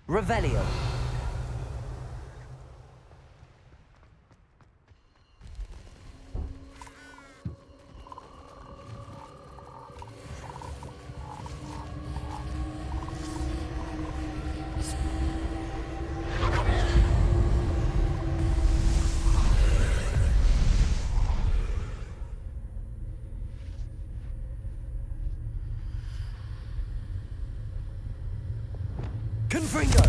Revelio. Confringo.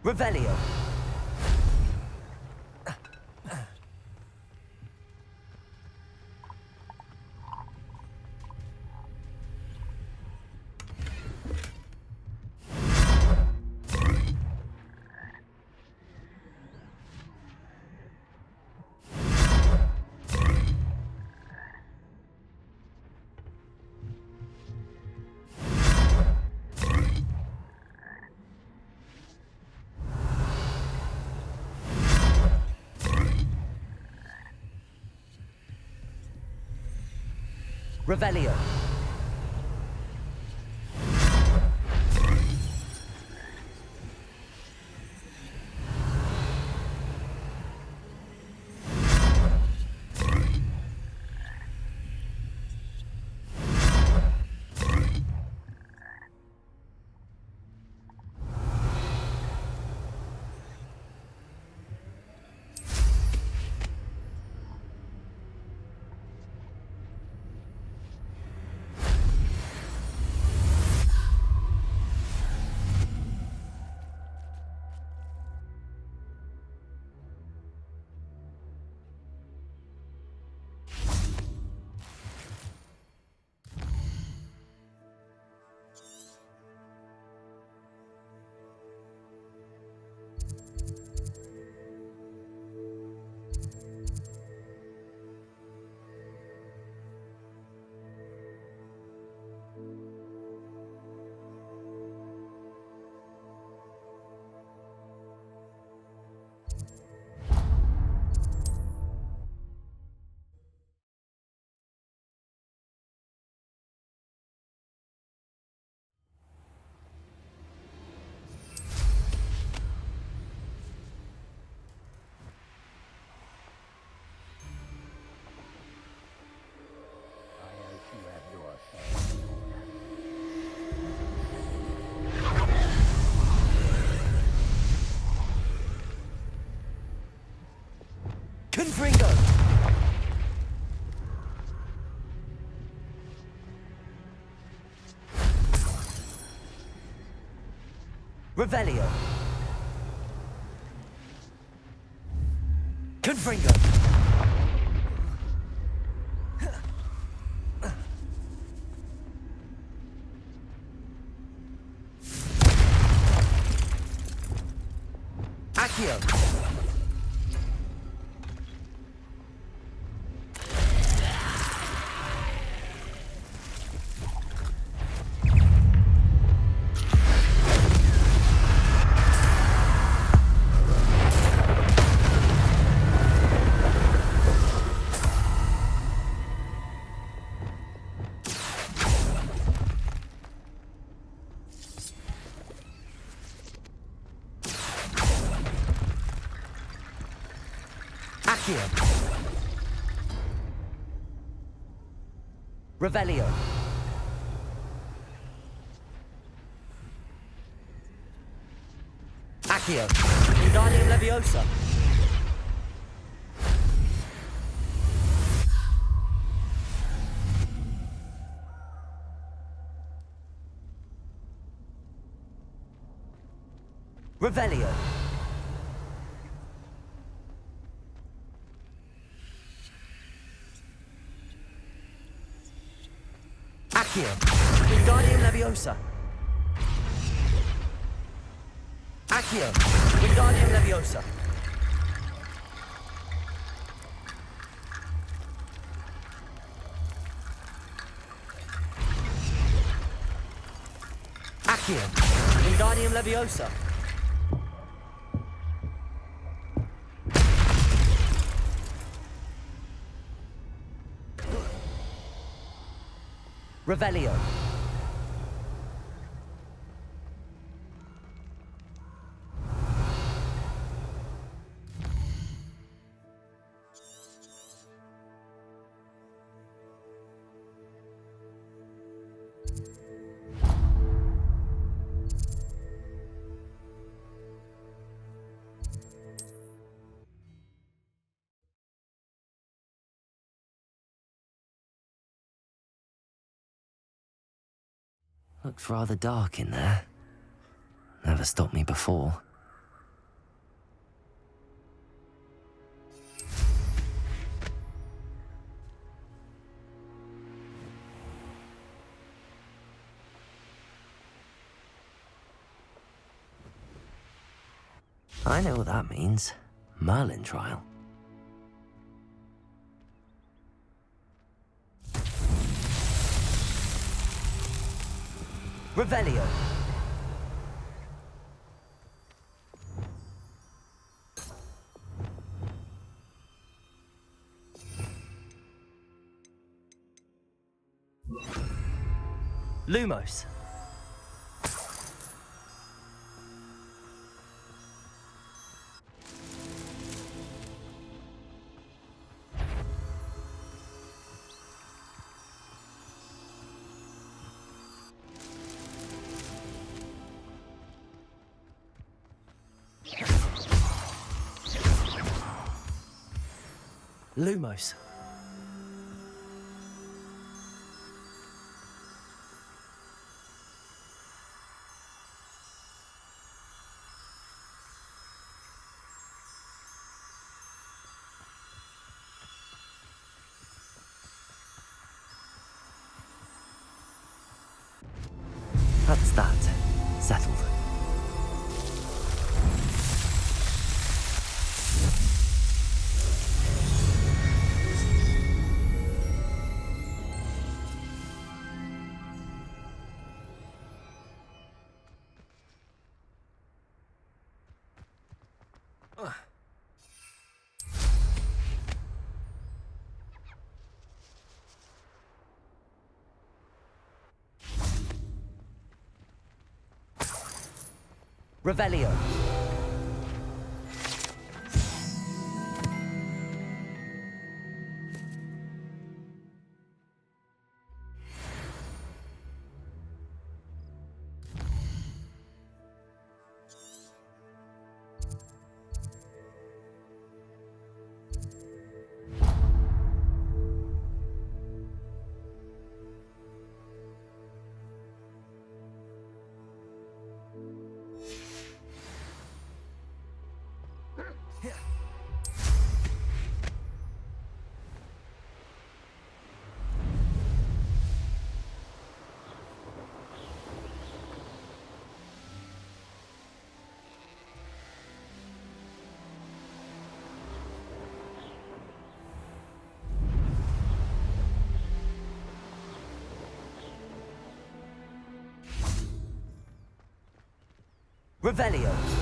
Revelio. Revelio. Confringo! Revelio! Confringo! Accio! Accio! Revelio! Accio! Wingardium Leviosa! Revelio! Accio! Wingardium Leviosa! Accio! Wingardium Leviosa! Accio! Wingardium Leviosa! Revelio! Looks rather dark in there. Never stopped me before. I know what that means. Merlin trial. Revelio! Lumos! Lumos. That's that. Settled. Revelio. Revelio.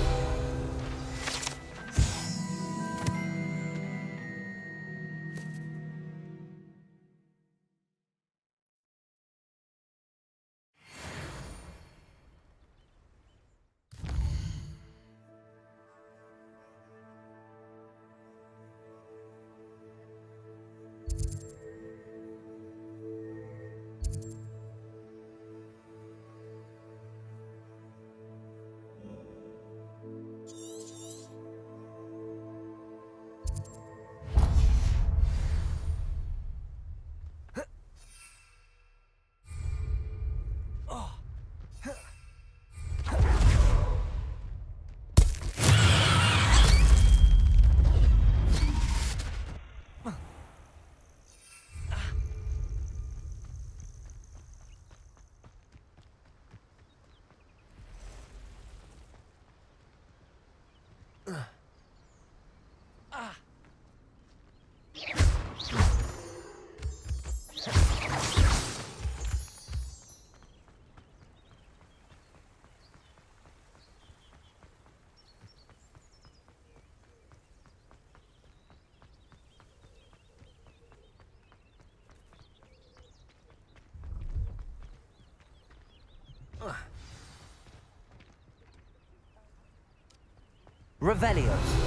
Revelio.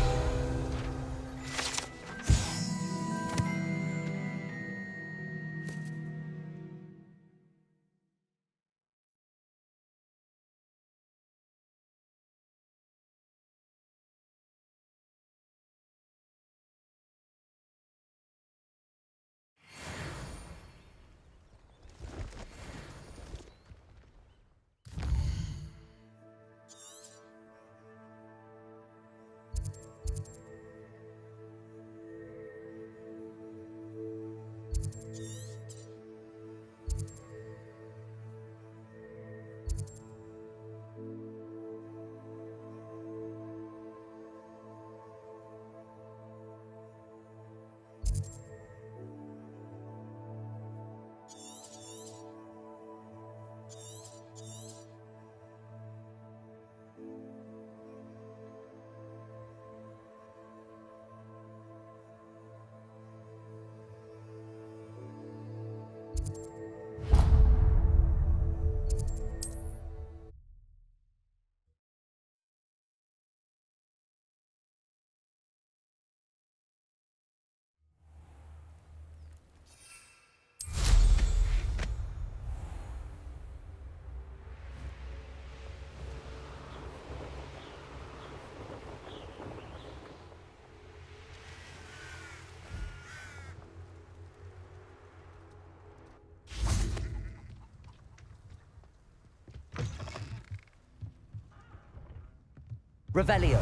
Revelio.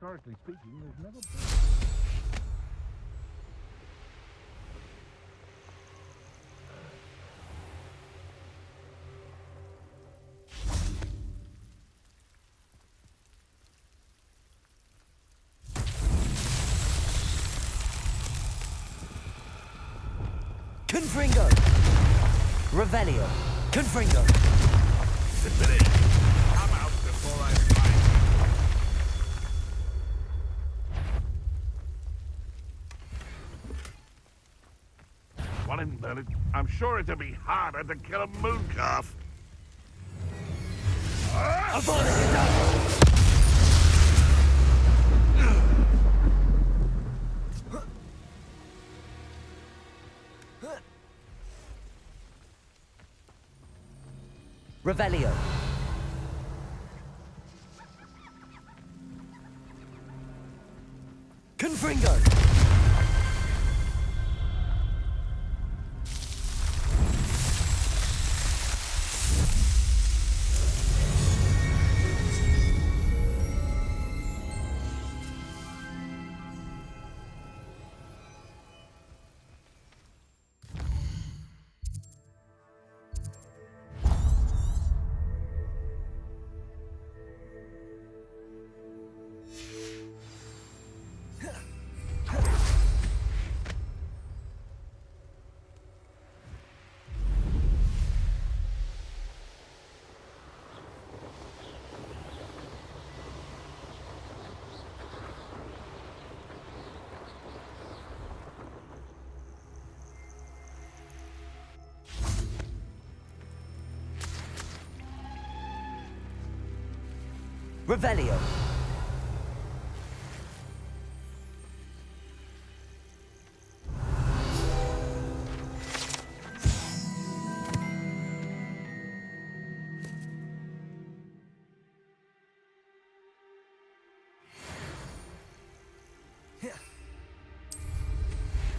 Historically speaking, there's never been... Confringo! Revelio! Confringo! Come out before I fight. What in the... I'm sure it'd be harder to kill a moon calf. Revelio! Confringo! Revelio!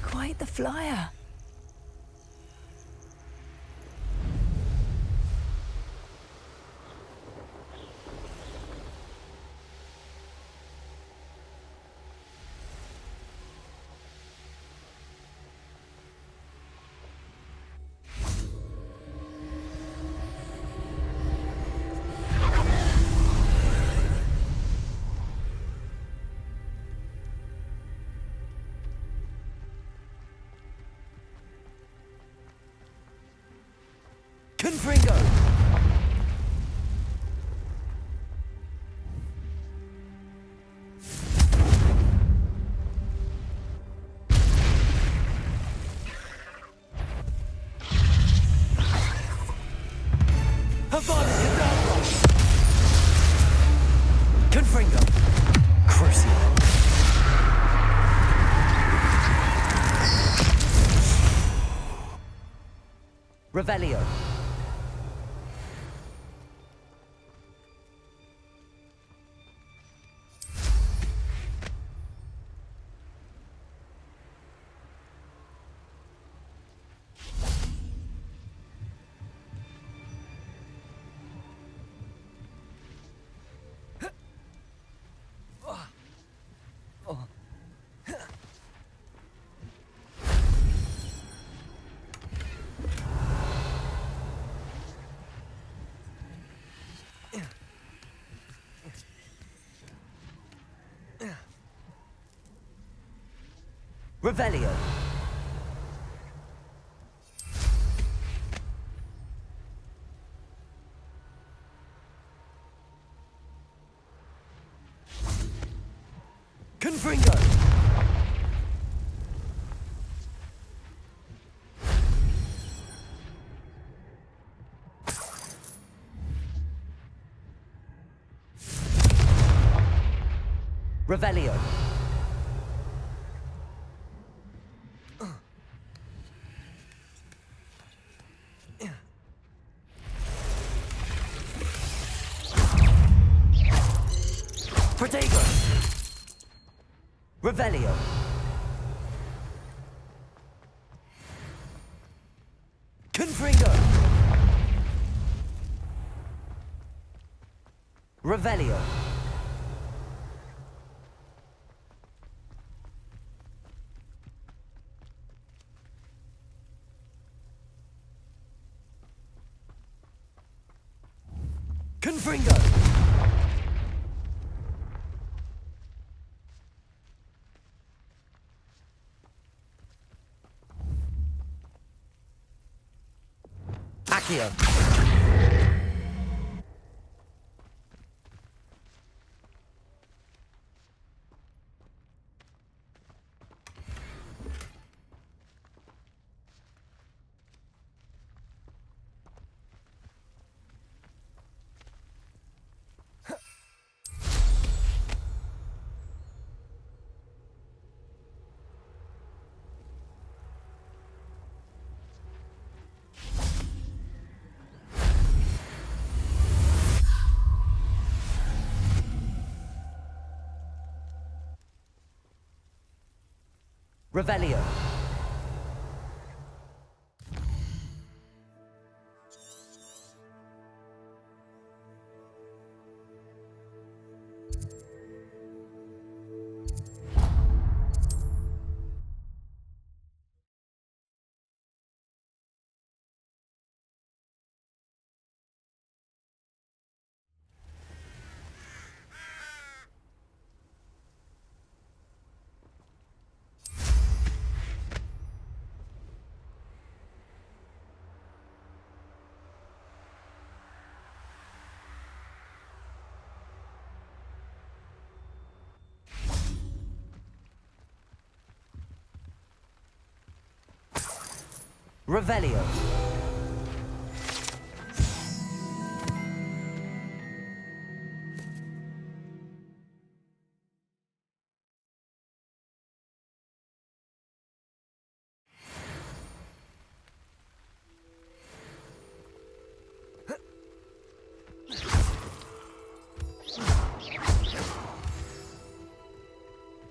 Quite the flyer. Confringo! Havana Kedavra! Confringo! Crucio! Revelio! Revelio! Confringo! Revelio! Protego! Revelio! Confringo! Revelio! Confringo! Accio. Revelio. Revelio.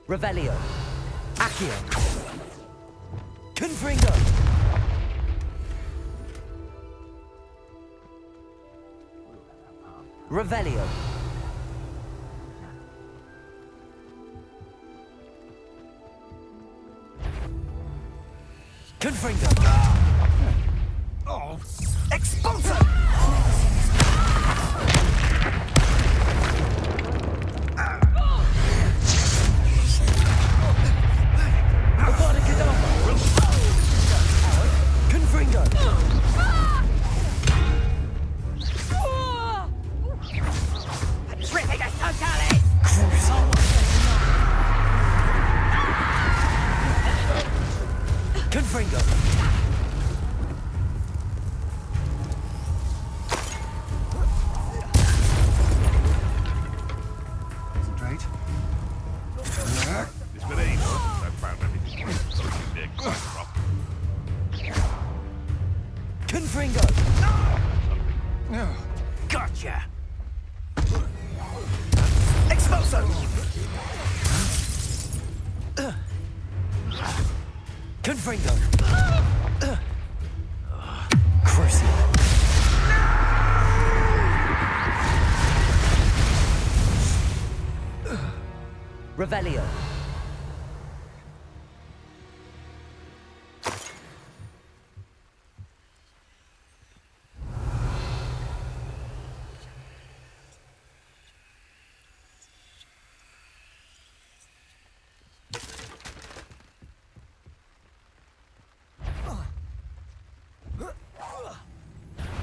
Revelio. Accio. Confringo. Revelio. Confringo. Oh, expulso! Confringo. Tripping totally! Confringo. Concentrate. It's been ages since I found anything big drop. Confringo. Gotcha! Expulso! Confringo. Crucio. Revelio.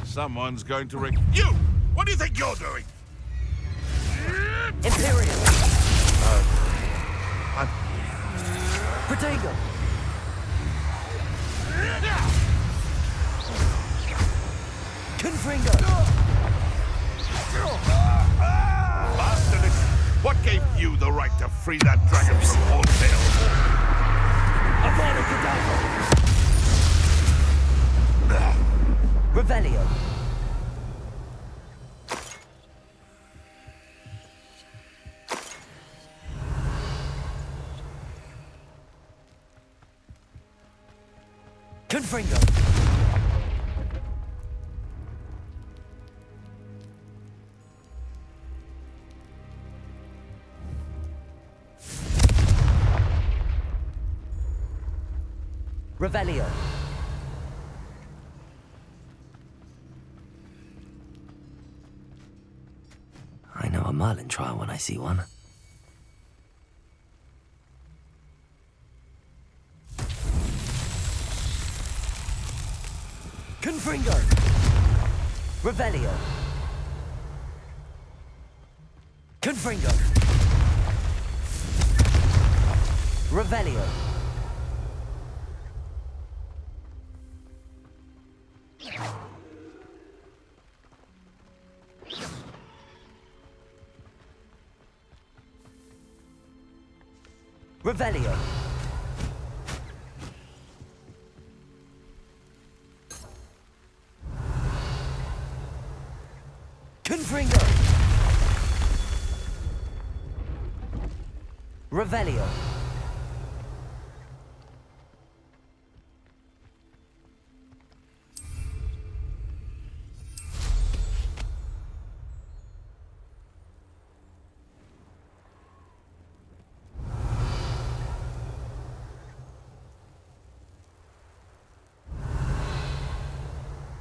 Someone's going to You! What do you think you're doing? Imperium. Protego. Confringo. Bastard! What gave you the right to free that dragon from Horntail? Revelio. Confringo. Revelio. I know a Merlin trial when I see one. Confringo. Revelio. Confringo. Revelio. Revelio. Confringo. Revelio.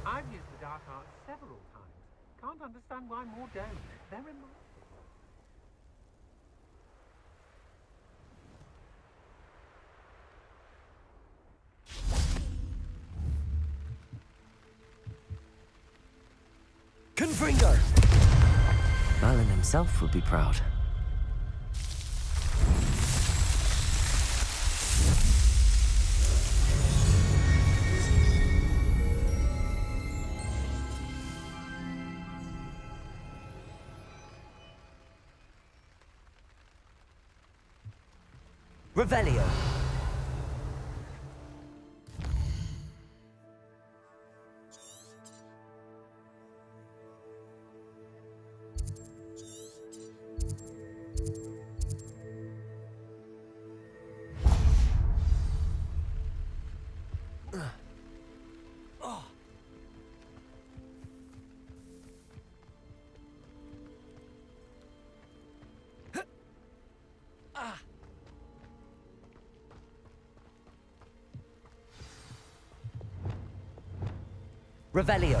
I've used the dark arts several times. Can't understand why more don't. They're remarkable. Confringo! Merlin himself would be proud. Revelio. Revelio.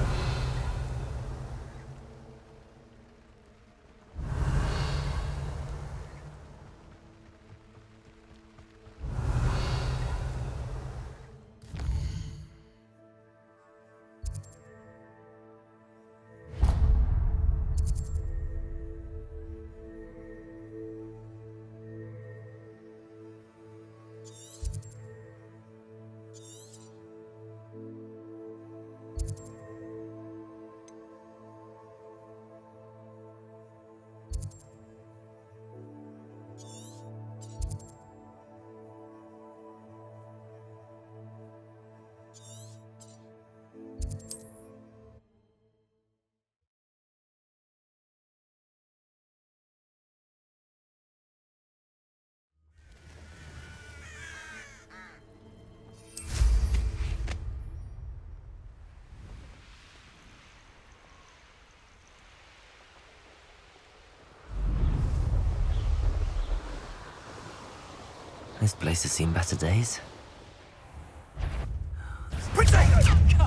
This place has seen better days.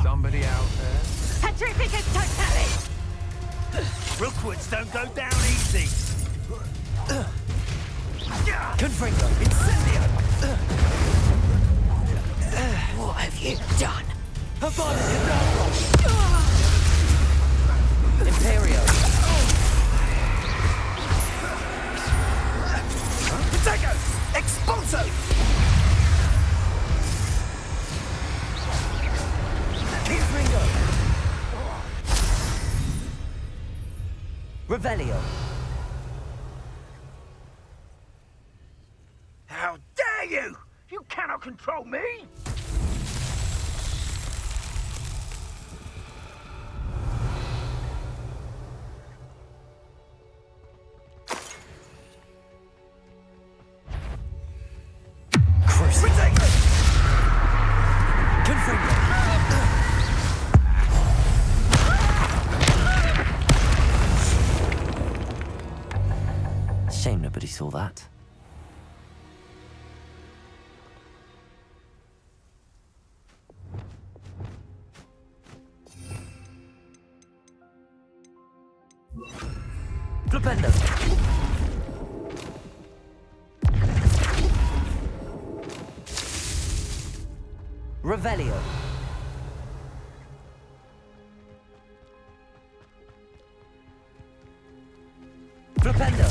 Somebody out there? Petrificus totalis! Rookwoods don't go down easy. Confringo. Incendio. What have you done? Imperio. Potato! Expulso! Confringo. Revelio. How dare you! You cannot control me! Shame nobody saw that. Flipendo. Revelio. Flipendo!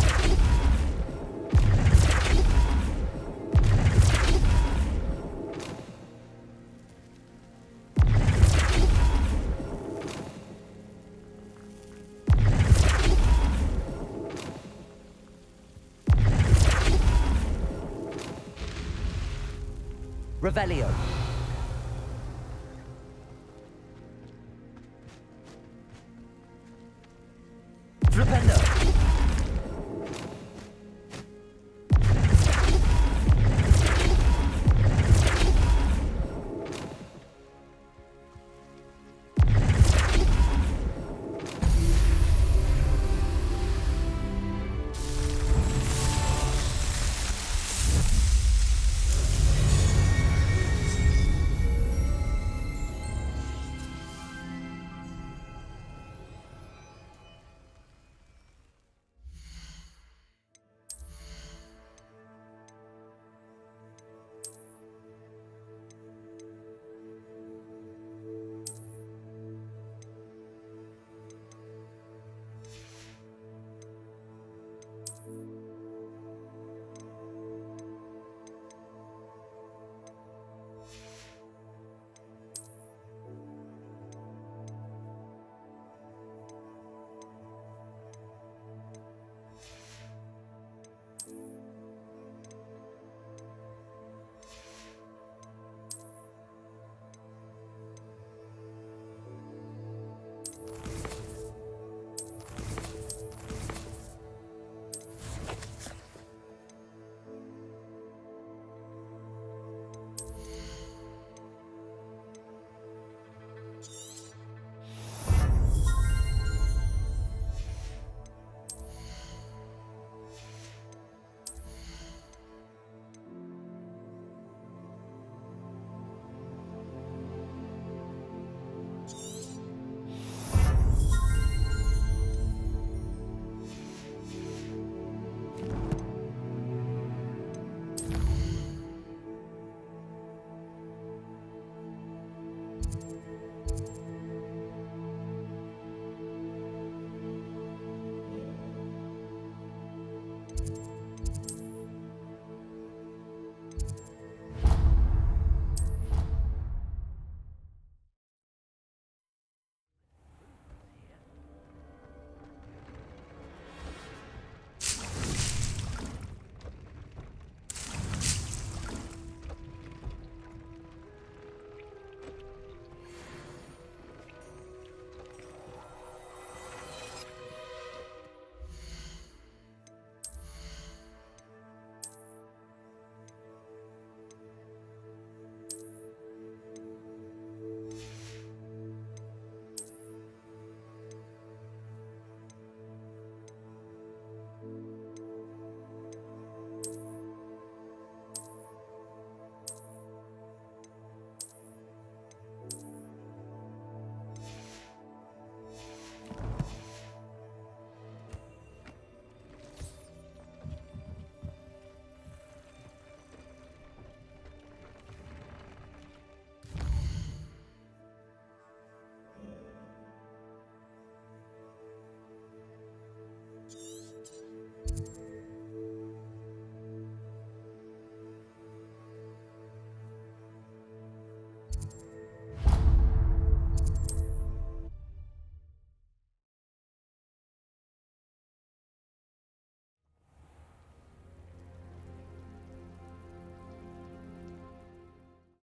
Revelio. Flipendo.